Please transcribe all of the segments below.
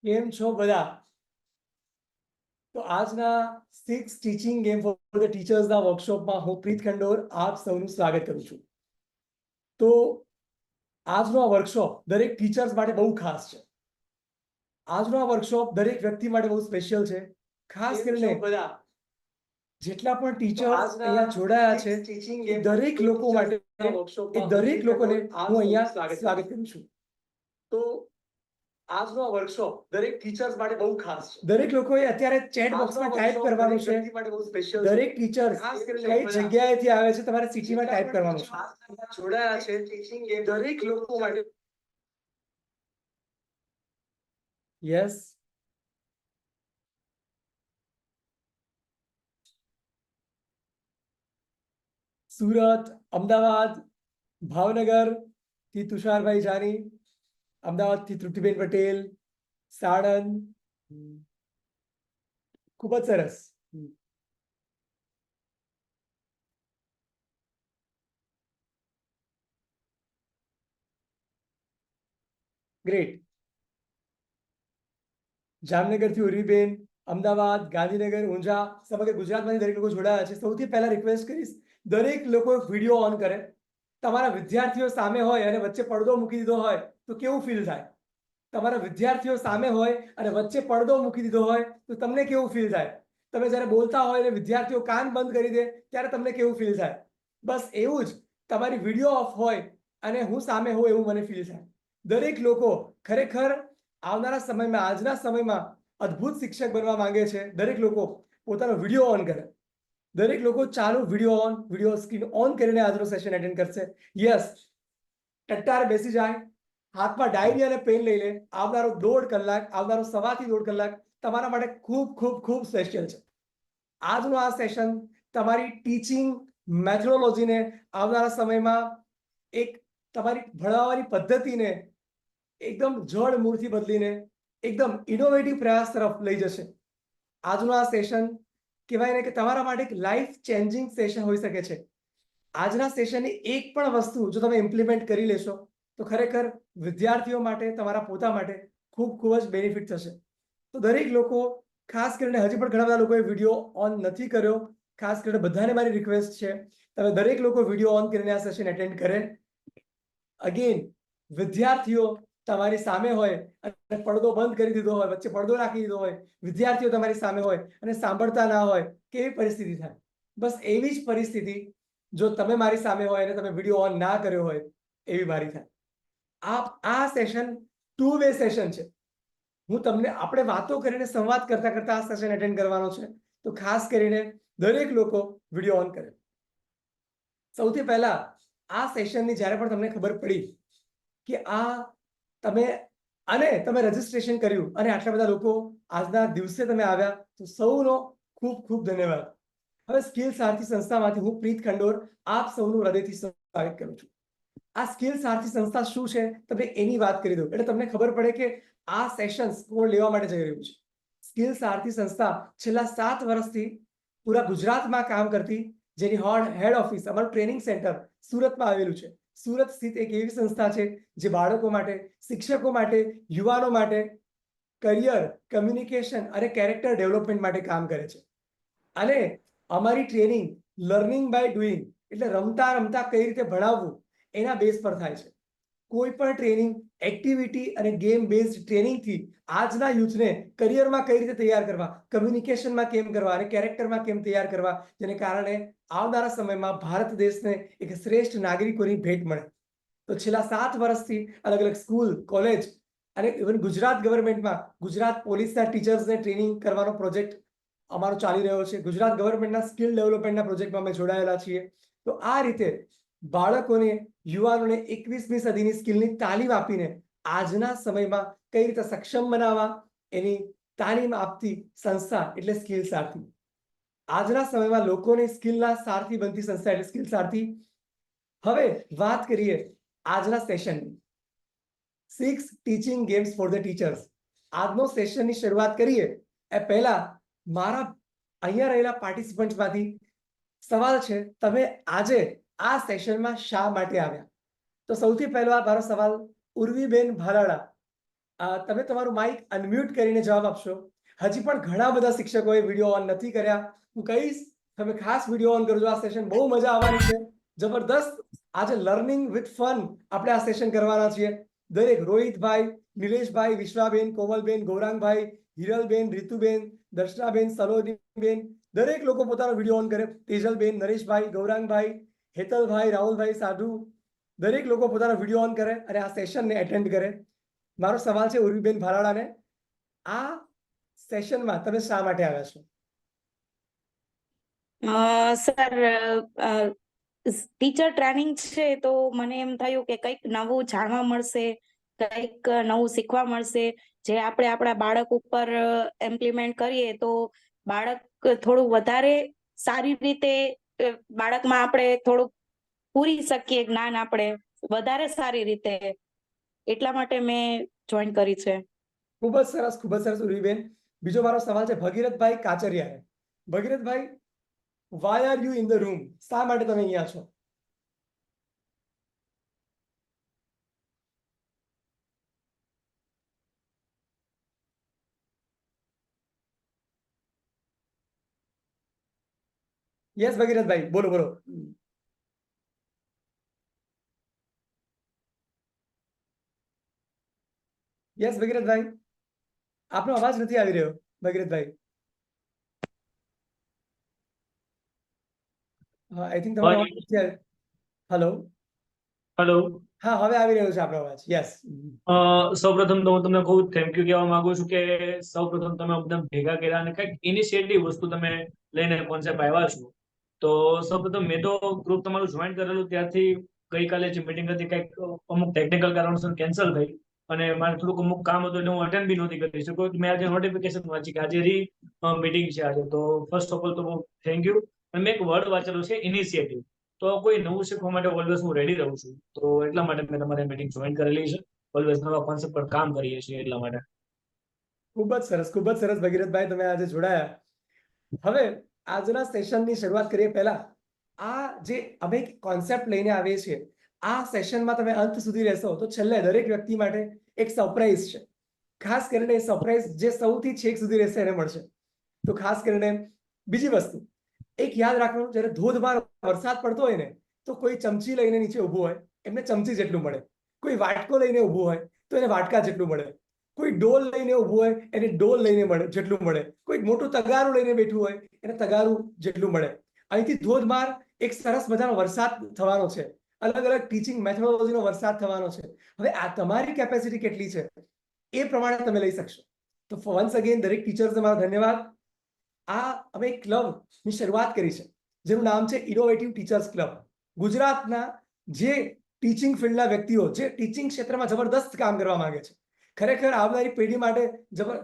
કેમ છો બધા? તો આજના 6 ટીચિંગ ગેમ ફોર ધ ટીચર્સના વર્કશોપમાં હું પ્રીત ખંડોર આપ સૌનું સ્વાગત કરું છું. તો આજનો આ વર્કશોપ દરેક ટીચર્સ માટે બહુ ખાસ છે. આજનો આ વર્કશોપ દરેક વ્યક્તિ માટે બહુ સ્પેશિયલ છે. ખાસ કરીને બધા જેટલા પણ ટીચર્સ અહીંયા જોડાયા છે એ દરેક લોકો માટે એ દરેક લોકોને હું અહીંયા સ્વાગત કરું છું. તો આજનો આ વર્કશોપ દરેક ટીચર્સ માટે બહુ ખાસ છે. દરેક લોકોએ અત્યારે ચેટ બોક્સમાં ટાઈપ કરવાનું છે. દરેક ટીચર કઈ જગ્યાએથી આવે છે તમારે સિટીમાં ટાઈપ કરવાનું છે. જોડાયા છે દરેક લોકો માટે. યસ, સુરત, અમદાવાદ, ભાવનગર થી તુષારભાઈ જાની, અમદાવાદ થી તૃપ્તિબેન પટેલ, સાણંદ. ખૂબ જ સરસ. ગ્રેટ. જામનગર થી ઉર્વીબેન, અમદાવાદ, ગાંધીનગર, ઊંઝા, સમગ્ર ગુજરાતમાંથી દરેક લોકો જોડાયા છે. સૌથી પહેલા રિક્વેસ્ટ કરીશ દરેક લોકો વિડીયો ઓન કરે. તમારા વિદ્યાર્થીઓ સામે હોય અને વચ્ચે પડદો મૂકી દીધો હોય તો કેવું ફીલ થાય? તમારા વિદ્યાર્થીઓ સામે હોય અને વચ્ચે પડદો મૂકી દીધો હોય તો તમને કેવું ફીલ થાય? તમે જ્યારે બોલતા હોય અને વિદ્યાર્થીઓ કાન બંધ કરી દે ત્યારે તમને કેવું ફીલ થાય? બસ એવું જ તમારી વિડીયો ઓફ હોય અને હું સામે હોઉં એવું મને ફીલ થાય. દરેક લોકો ખરેખર આવનારા સમયમાં, આજના સમયમાં અદ્ભુત શિક્ષક બનવા માંગે છે. દરેક લોકો પોતાનો વિડીયો ઓન કરે. દરેક લોકો ચાલુ વિડીયો સ્ક્રીન ઓન કરીને આજનો સેશન એટેન્ડ કરશે. યસ, ટટ્ટાર બેસી જાય, હાથમાં ડાયરી અને પેન લઈ લે. આવનારો 1.5 કલાક, આવનારો 1.5 થી 1.5 કલાક તમારા માટે ખૂબ ખૂબ ખૂબ સ્પેશિયલ છે. આજનો આ સેશન તમારી ટીચિંગ મેથોડોલોજીને આવનારા સમયમાં એક તમારી ભણાવવાની પદ્ધતિને એકદમ જડ મૂળથી બદલીને એકદમ ઇનોવેટિવ પ્રયાસ તરફ લઈ જશે. આજનું આ સેશન કહેવાય ને કે તમારા માટે એક લાઈફ ચેન્જિંગ સેશન હોઈ શકે છે. આજના સેશનની એક પણ વસ્તુ જો તમે ઇમ્પ્લિમેન્ટ કરી લેશો તો ખરેખર વિદ્યાર્થીઓ માટે, તમારા પોતા માટે ખૂબ ખૂબ જ બેનિફિટ થશે. તો દરેક લોકો, ખાસ કરીને હજી પણ ઘણા બધા લોકોએ વિડીયો ઓન નથી કર્યો. ખાસ કરીને બધાને મારી રિક્વેસ્ટ છે તમે દરેક લોકો વિડીયો ઓન કરીને આ સેશન એટેન્ડ કરે. અગેન, વિદ્યાર્થીઓ તમારી સામે હોય અને પડદો બંધ કરી દીધો હોય, વચ્ચે પડદો રાખી દીધો હોય, વિદ્યાર્થીઓ તમારી સામે હોય અને સાંભળતા ના હોય, કેવી પરિસ્થિતિ થાય? બસ એવી જ પરિસ્થિતિ જો તમે મારી સામે હોય અને તમે વિડીયો ઓન ના કર્યો હોય એવી મારી થાય. આ સેશન 2 વે સેશન છે. હું તમને, આપણે વાતો કરીને સંવાદ કરતા કરતા આ સેશન એટેન્ડ કરવાનો છે. તો ખાસ કરીને દરેક લોકો વિડીયો ઓન કરે. સૌથી પહેલા આ સેશનની જ્યારે પણ તમને ખબર પડી કે તમે રજીસ્ટ્રેશન કર્યું અને આટલા બધા લોકો આજના દિવસે તમે આવ્યા, તો સૌનો ખૂબ ખૂબ ધન્યવાદ. હવે સ્કિલ સારથી સંસ્થામાંથી હું પ્રીત ખંડોર આપ સૌનું હૃદયથી સ્વાગત કરું છું. આ સ્કિલ સારથી સંસ્થા શું છે તમે એની વાત કરી દો એટલે તમને ખબર પડે કે આ સેશન્સ કોણ લેવા માટે જઈ રહ્યું છે. સ્કિલ સારથી સંસ્થા છેલ્લા 7 વર્ષથી પૂરા ગુજરાતમાં કામ કરતી, જેની હેડ ઓફિસ, અમારું ટ્રેનિંગ સેન્ટર સુરતમાં આવેલું છે. સુરત સ્થિત એક એવી સંસ્થા છે જે બાળકો માટે, શિક્ષકો માટે, યુવાનો માટે કરિયર, કમ્યુનિકેશન અને કેરેક્ટર ડેવલપમેન્ટ માટે કામ કરે છે. અને અમારી ટ્રેનિંગ લર્નિંગ બાય ડુઈંગ એટલે રમતા રમતા કઈ રીતે ભણાવવું એના બેઝ પર થાય છે. કોઈ પણ ટ્રેનિંગ એક્ટિવિટી અને ગેમ બેઝડ ટ્રેનિંગથી આજના યુથને કરિયરમાં કઈ રીતે તૈયાર કરવા, કમ્યુનિકેશનમાં કેમ કરવા અને કેરેક્ટરમાં કેમ તૈયાર કરવા, જેને કારણે આવનારા સમયમાં ભારત દેશને એક શ્રેષ્ઠ નાગરિકોની ભેટ મળે. તો છેલ્લા 7 વર્ષથી અલગ અલગ સ્કૂલ, કોલેજ અને ઇવન ગુજરાત ગવર્મેન્ટમાં ગુજરાત પોલીસના ટીચર્સને ટ્રેનિંગ કરવાનો પ્રોજેક્ટ અમારો ચાલી રહ્યો છે. ગુજરાત ગવર્મેન્ટના સ્કિલ ડેવલપમેન્ટના પ્રોજેક્ટમાં અમે જોડાયેલા છીએ. તો આ રીતે બાળકોને, યુવાનોને 21મી સદીની સ્કિલની તાલીમ આપીને આજના સમયમાં કઈ રીતે સક્ષમ બનાવવા એની તાલીમ આપતી સંસ્થા એટલે સ્કિલ સારથી. આજના સમયમાં લોકોની સ્કિલના સારથી બનતી સંસ્થા એટલે સ્કિલ સારથી. હવે વાત કરીએ આજના સેશનની. 6 teaching games for the teachers. આજનો સેશનની શરૂઆત કરીએ એ પહેલા મારા અહીંયા રહેલા પાર્ટિસિપન્ટ્સમાંથી સવાલ છે, તમે આજે આ સેશનમાં શા માટે આવ્યા? તો સૌથી પહેલો મારો સવાલ ઉર્વીબેન ભાલાળા, તમે તમારું માઇક અનમ્યુટ કરીને જવાબ આપશો. હજી પણ ઘણા બધા શિક્ષકોએ વિડીયો ઓન નથી કર્યા. હું કહીશ તમે ખાસ વિડીયો ઓન કરજો. આ સેશન બહુ મજા આવવાની છે, જબરદસ્ત. આજે લર્નિંગ વિથ ફન આપણે આ સેશન કરવાના છીએ. દરેક રોહિતભાઈ, નિલેશભાઈ, વિશ્વાબેન, કોમલબેન, ગૌરાંગભાઈ, હિરલબેન, રીતુબેન, દર્શનાબેન, સલોનીબેન, દરેક લોકો પોતાનો વિડીયો ઓન કરે. તેજલબેન, નરેશભાઈ, ગૌરાંગભાઈ, હેતલભાઈ, રાહુલભાઈ, સાધુ, દરેક લોકો પોતાનો વિડીયો ઓન કરે અને આ સેશનને એટેન્ડ કરે. મારો સવાલ છે ઉર્વીબેન ભારાડાને, આ સેશનમાં તમે શા માટે આવ્યા છો? સર, ટીચર ટ્રેનિંગ છે તો મને એમ થયું કે કંઈક નવું જાણવા મળશે, કંઈક નવું શીખવા મળશે, જે આપણે આપણા બાળક ઉપર ઇમ્પ્લિમેન્ટ કરીએ તો બાળક થોડું વધારે સારી રીતે બાળકમાં આપણે થોડુંક પૂરી શકીએ જ્ઞાન આપણે વધારે સારી રીતે. એટલા માટે મેં જોઈન કરી છે. ખૂબ જ સરસ, ખૂબ જ સરસ ઉર્વીબેન. બીજો મારો સવાલ છે ભગીરથભાઈ કાચરિયાને. Bhagirathbhai, why are you in the room? શા માટે તમે અહીંયા છો? યસ ભગીરથભાઈ, બોલો બોલો. યસ ભગીરથભાઈ, આપનો અવાજ નથી આવી રહ્યો. ભગીરથભાઈ, આઈ થિંક તમારો અવાજ નથી આવી. હેલો. હેલો. હા, હવે આવી રહ્યો છે આપણો અવાજ. યસ. સૌપ્રથમ તો હું તમને ખૂબ થેન્ક યુ કહેવા માંગુ છું કે સૌપ્રથમ તમે બધા ભેગા કર્યા અને કંઈક ઇનિશિયેટિવ વસ્તુ તમે લઈને કોન્સેપ્ટ આવ્યા છો. તો સૌપ્રથમ મેં તો ગ્રુપ તમારું જોઈન કરેલું ત્યારથી ગઈકાલે જે મીટિંગ હતી કંઈક અમુક ટેકનિકલ કારણોસર કેન્સલ થઈ અને મારે થોડુંક અમુક કામ હતું એટલે હું અટેન્ડ બી નહોતી કરી શક્યો. મેં આજે નોટિફિકેશન વાંચી કે આજે મીટિંગ છે આજે. તો ફર્સ્ટ ઓફ ઓલ તો બહુ થેન્ક યુ. અને મેં એક વર્ડ વાંચેલો છે ઇનિશિયેટિવ. તો કોઈ નવું શીખવા માટે ઓલવેઝ હું રેડી રહું છું. તો એટલા માટે મેં તમારી મીટિંગ જોઈન કરેલી છે. ઓલવેઝ નવા કોન્સેપ્ટ પર કામ કરીએ છીએ એટલા માટે. ખૂબ જ સરસ, ખૂબ જ સરસ ભગીરથભાઈ, તમે આજે જોડાયા. હવે આજના સેશનની શરૂઆત કરીએ પહેલા આ જે અમે કોન્સેપ્ટ લઈને આવીએ છીએ, આ સેશનમાં તમે અંત સુધી રહેશો તો છેલ્લે દરેક વ્યક્તિ માટે એક સરપ્રાઈઝ છે. ખાસ કરીને એ સરપ્રાઈઝ જે સૌથી છેક સુધી રહેશે એને મળશે. તો ખાસ કરીને બીજી વસ્તુ એક યાદ રાખવાનું, જ્યારે ધોધમાર વરસાદ પડતો હોય ને તો કોઈ ચમચી લઈને નીચે ઊભું હોય એમને ચમચી જેટલું મળે, કોઈ વાટકો લઈને ઊભું હોય તો એને વાટકા જેટલું મળે, કોઈ ડોલ લઈને ઊભું હોય એને ડોલ લઈને જેટલું મળે, કોઈ મોટું તગારું લઈને બેઠું હોય એને તગારું જેટલું મળે. અહીંથી ધોધમાર એક સરસ મજાનો વરસાદ થવાનો છે. અલગ અલગ ટીચિંગ મેથોડોલોજીનો વરસાદ થવાનો છે. હવે આ તમારી કેપેસિટી કેટલી છે એ પ્રમાણે તમે લઈ શકશો. તો વન્સ અગેન દરેક ટીચર્સને મારો ધન્યવાદ. આ અમે એક ક્લબની શરૂઆત કરી છે જેનું નામ છે ઇનોવેટિવ ટીચર્સ ક્લબ. ગુજરાતના જે ટીચિંગ ફિલ્ડના વ્યક્તિઓ જે ટીચિંગ ક્ષેત્રમાં જબરદસ્ત કામ કરવા માંગે છે, ખરેખર આવનારી પેઢી માટે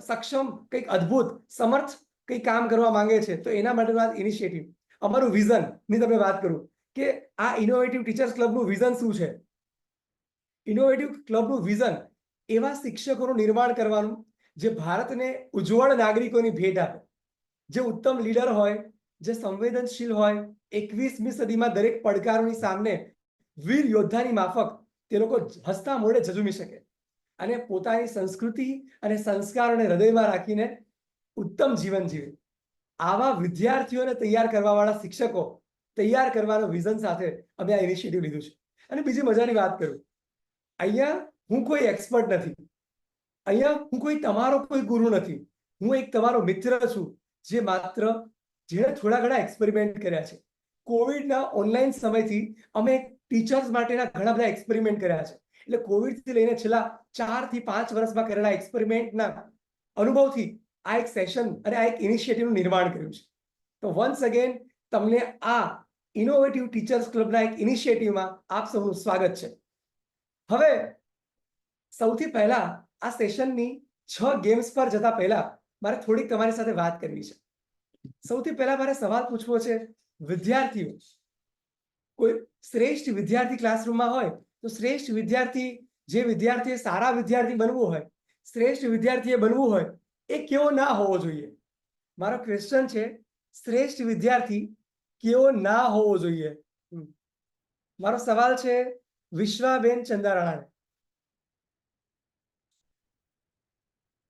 સક્ષમ કંઈક અદ્ભુત સમર્થ કંઈક કામ કરવા માંગે છે, તો એના માટેનું આ ઇનિશિયેટિવ. અમારું વિઝનની તમને વાત કરું કે આ ઇનોવેટિવ ટીચર્સ ક્લબનું વિઝન શું છે. ઇનોવેટિવ ક્લબનું વિઝન એવા શિક્ષકોનું નિર્માણ કરવાનું જે ભારતને ઉજ્જવળ નાગરિકોની ભેટ આપે, જે ઉત્તમ લીડર હોય, જે સંવેદનશીલ હોય, 21મી સદીમાં દરેક પડકારોની સામે વીર યોદ્ધાની માફક તે લોકો હસતા મોઢે ઝઝૂમી શકે અને પોતાની સંસ્કૃતિ અને સંસ્કારોને હૃદયમાં રાખીને ઉત્તમ જીવન જીવે. આવા વિદ્યાર્થીઓને તૈયાર કરવાવાળા શિક્ષકો તૈયાર કરવાના વિઝન સાથે અમે આ ઇનિશિયેટિવ લીધું છે. અને બીજી મજાની વાત કરું, અહીંયા હું કોઈ એક્સપર્ટ નથી, અહીંયા હું કોઈ તમારો કોઈ ગુરુ નથી. હું એક તમારો મિત્ર છું જે માત્ર જેણે થોડા ઘણા એક્સપેરિમેન્ટ કર્યા છે. કોવિડના ઓનલાઈન સમયથી અમે ટીચર્સ માટેના ઘણા બધા એક્સપેરિમેન્ટ કર્યા છે. એટલે કોવિડથી લઈને છેલ્લા 4 થી 5 વર્ષમાં કરેલા એક્સપેરિમેન્ટના અનુભવથી આ એક સેશન અને આ એક ઇનિશિયેટિવનું નિર્માણ કર્યું છે. તો વન્સ અગેન તમને આ ઇનોવેટિવ ટીચર્સ ક્લબના એક ઇનિશિયેટિવમાં આપ સૌનું સ્વાગત છે. હવે સૌથી પહેલા આ સેશનની 6 ગેમ્સ પર જતા પહેલા મારે થોડીક તમારી સાથે વાત કરવી છે. સૌથી પહેલા મારે સવાલ પૂછવો છે, વિદ્યાર્થીઓ, કોઈ શ્રેષ્ઠ વિદ્યાર્થી ક્લાસરૂમમાં હોય તો શ્રેષ્ઠ વિદ્યાર્થી, જે વિદ્યાર્થીએ સારા વિદ્યાર્થી બનવું હોય, શ્રેષ્ઠ વિદ્યાર્થીએ બનવું હોય એ કેવો ના હોવો જોઈએ? મારો ક્વેશ્ચન છે, શ્રેષ્ઠ વિદ્યાર્થી કેવો ના હોવો જોઈએ? મારો સવાલ છે વિશ્વાબેન ચંદારાણાને.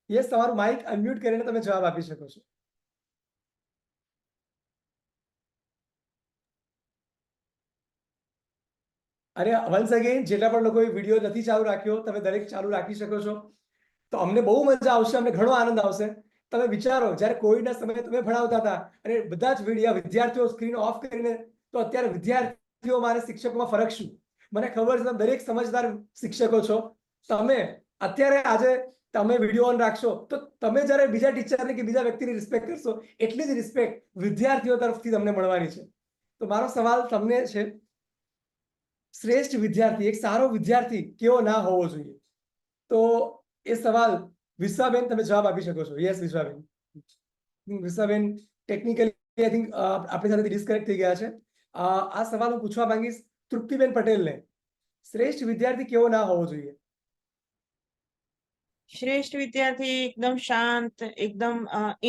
યસ, તમારું માઇક અનમ્યુટ કરીને તમે જવાબ આપી શકો છો. અને વન્સ અગેન, જેટલા પણ લોકોએ વિડીયો નથી ચાલુ રાખ્યો, તમે દરેક ચાલુ રાખી શકો છો. તો અમને બહુ મજા આવશે, અમને ઘણો આનંદ આવશે. તમે વિચારો, જ્યારે કોવિડના સમયે તમે ભણાવતા હતા અને બધા જ વિદ્યાર્થીઓ સ્ક્રીન ઓફ કરીને, તો અત્યારે વિદ્યાર્થીઓમાં અને શિક્ષકોમાં ફરક શું? મને ખબર છે તમે દરેક સમજદાર શિક્ષકો છો. તમે અત્યારે આજે તમે વિડીયો ઓન રાખશો, તો તમે જ્યારે બીજા ટીચરની કે બીજા વ્યક્તિની રિસ્પેક્ટ કરશો, એટલી જ રિસ્પેક્ટ વિદ્યાર્થીઓ તરફથી તમને મળવાની છે. તો મારો સવાલ તમને છે, શ્રેષ્ઠ વિદ્યાર્થી, એક સારો વિદ્યાર્થી કેવો ના હોવો જોઈએ? તો એ સવાલ વિશ્વાબેન તમે જવાબ આપી શકો છો. યસ વિશ્વાબેન. વિશ્વાબેન ટેકનિકલી આઈ થિંક આપણી સાથે ડિસ્કનેક્ટ થઈ ગયા છે. આ સવાલ હું પૂછવા માંગીશ તૃપ્તિબેન પટેલને. શ્રેષ્ઠ વિદ્યાર્થી કેવો ના હોવો જોઈએ? શ્રેષ્ઠ વિદ્યાર્થી એકદમ શાંત, એકદમ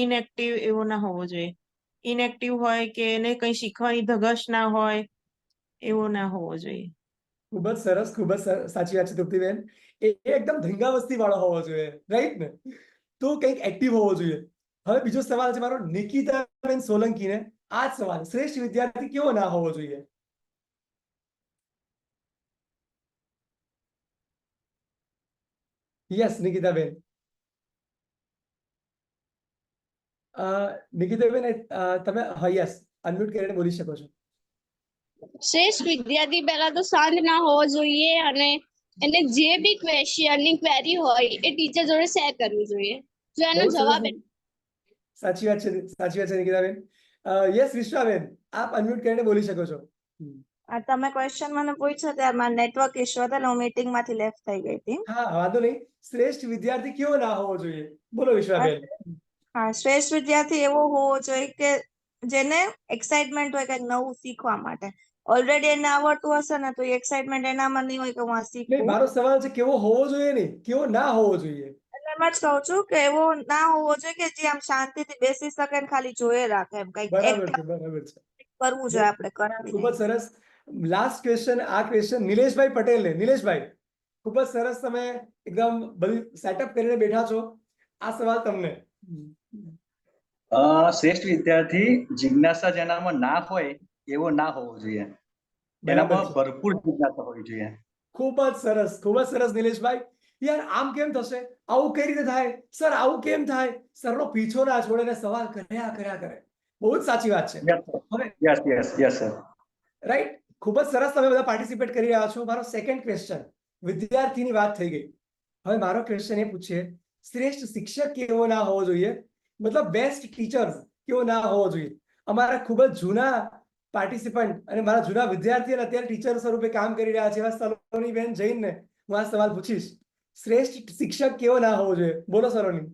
ઇનએક્ટિવ એવો ના હોવો જોઈએ. ઇનએક્ટિવ હોય કે એને કઈ શીખવાની ધગશ ના હોય, એવો ના હોવો જોઈએ. ખૂબ જ સરસ, ખૂબ જ સાચી વાત છે તૃપ્તિબેન. એ એકદમ ધંગાવસ્તી વાળો હોવો જોઈએ, રાઈટ ને? તો કંઈક એક્ટિવ હોવો જોઈએ. હવે બીજો સવાલ છે મારો નિકિતાબેન સોલંકીને. આ જ સવાલ, શ્રેષ્ઠ વિદ્યાર્થી કેવો ના હોવો જોઈએ? યસ નિકિતાબેન. નિકિતાબેન તમે યસ અનમ્યુટ કરીને બોલી શકો છો. શ્રેષ્ઠ વિદ્યાર્થી પહેલા તો શાંત ના હોવો જોઈએ અને એને જે બી ક્વેશ્ચનની ક્વેરી હોય એ ટીચર જોડે શેર કરવી જોઈએ. જો એનો બહુ સરસ. જવાબ સાચી વાત છે, સાચી વાત છે નિકિતાબેન. યસ વિશ્વાબેન, આપ અનમ્યુટ કરીને બોલી શકો છો. તમે ક્વેશ્ચન મને પૂછ્યો ત્યારે મારા નેટવર્ક ઇશ્યુ હતો ને હું મીટિંગ માંથી લેફ્ટ થઈ ગઈ હતી. હા વાંધો નહીં. શ્રેષ્ઠ વિદ્યાર્થી કેવો ના હોવો જોઈએ? બોલો વિશ્વાબેન. હા, શ્રેષ્ઠ વિદ્યાર્થી એવો હોવો જોઈએ કે જેને એક્સાઇટમેન્ટ હોય કંઈક નવું શીખવા માટે. ઓલરેડી એને આવડતું હશે ને તો એ એક્સાઇટમેન્ટ એનામાં નહીં હોય કે હું આ નહીં, શીખું. મારો સવાલ છે કેવો હોવો જોઈએ નહીં, કેવો ના હોવો જોઈએ. એટલે એમ જ કહું છું કે એવો ના હોવો જોઈએ કે જે આમ શાંતિથી બેસી શકે ને ખાલી જોયે રાખે, એમ કંઈક બરાબર છે, બરાબર છે. કરવું જોઈએ આપણે કરાવી ખૂબ જ સરસ. લાસ્ટ ક્વેશ્ચન, આ ક્વેશ્ચન નિલેશભાઈ પટેલને. નિલેશભાઈ, ખૂબ જ સરસ, તમે એકદમ બધું સેટઅપ કરીને બેઠા છો. આ સવાલ તમને. શ્રેષ્ઠ વિદ્યાર્થી જિજ્ઞાસા જેનામાં ના હોય એવો ના હોવો જોઈએ. બરાબર એનામાં છે. ભરપૂર જિજ્ઞાસા હોવી જોઈએ. ખૂબ જ સરસ, ખૂબ જ સરસ નિલેશભાઈ. યાર આમ કેમ થશે, આવું કઈ રીતે થાય સર, આવું કેમ થાય? સરનો પીછો ના છોડે ને સવાલ કર્યા કરે. બહુ જ સાચી વાત છે. હવે yes yes yes sir. Right, ખૂબ જ સરસ તમે બધા પાર્ટિસિપેટ કરી રહ્યા છો. મારો સેકન્ડ ક્વેશ્ચન, વિદ્યાર્થીની વાત થઈ ગઈ. હવે મારો ક્વેશ્ચન એ પૂછે, શ્રેષ્ઠ શિક્ષક કેવો ના હોવો જોઈએ? મતલબ બેસ્ટ ટીચર્સ કેવો ના હોવો જોઈએ? અમારા ખૂબ જ જૂના પાર્ટિસિપન્ટ અને મારા જૂના વિદ્યાર્થી અને અત્યારે ટીચર સ્વરૂપે કામ કરી રહ્યા છે એવા સલોનીબેન જૈનને હું આ સવાલ પૂછીશ, શ્રેષ્ઠ શિક્ષક કેવો ના હોવો જોઈએ? બોલો સલોની.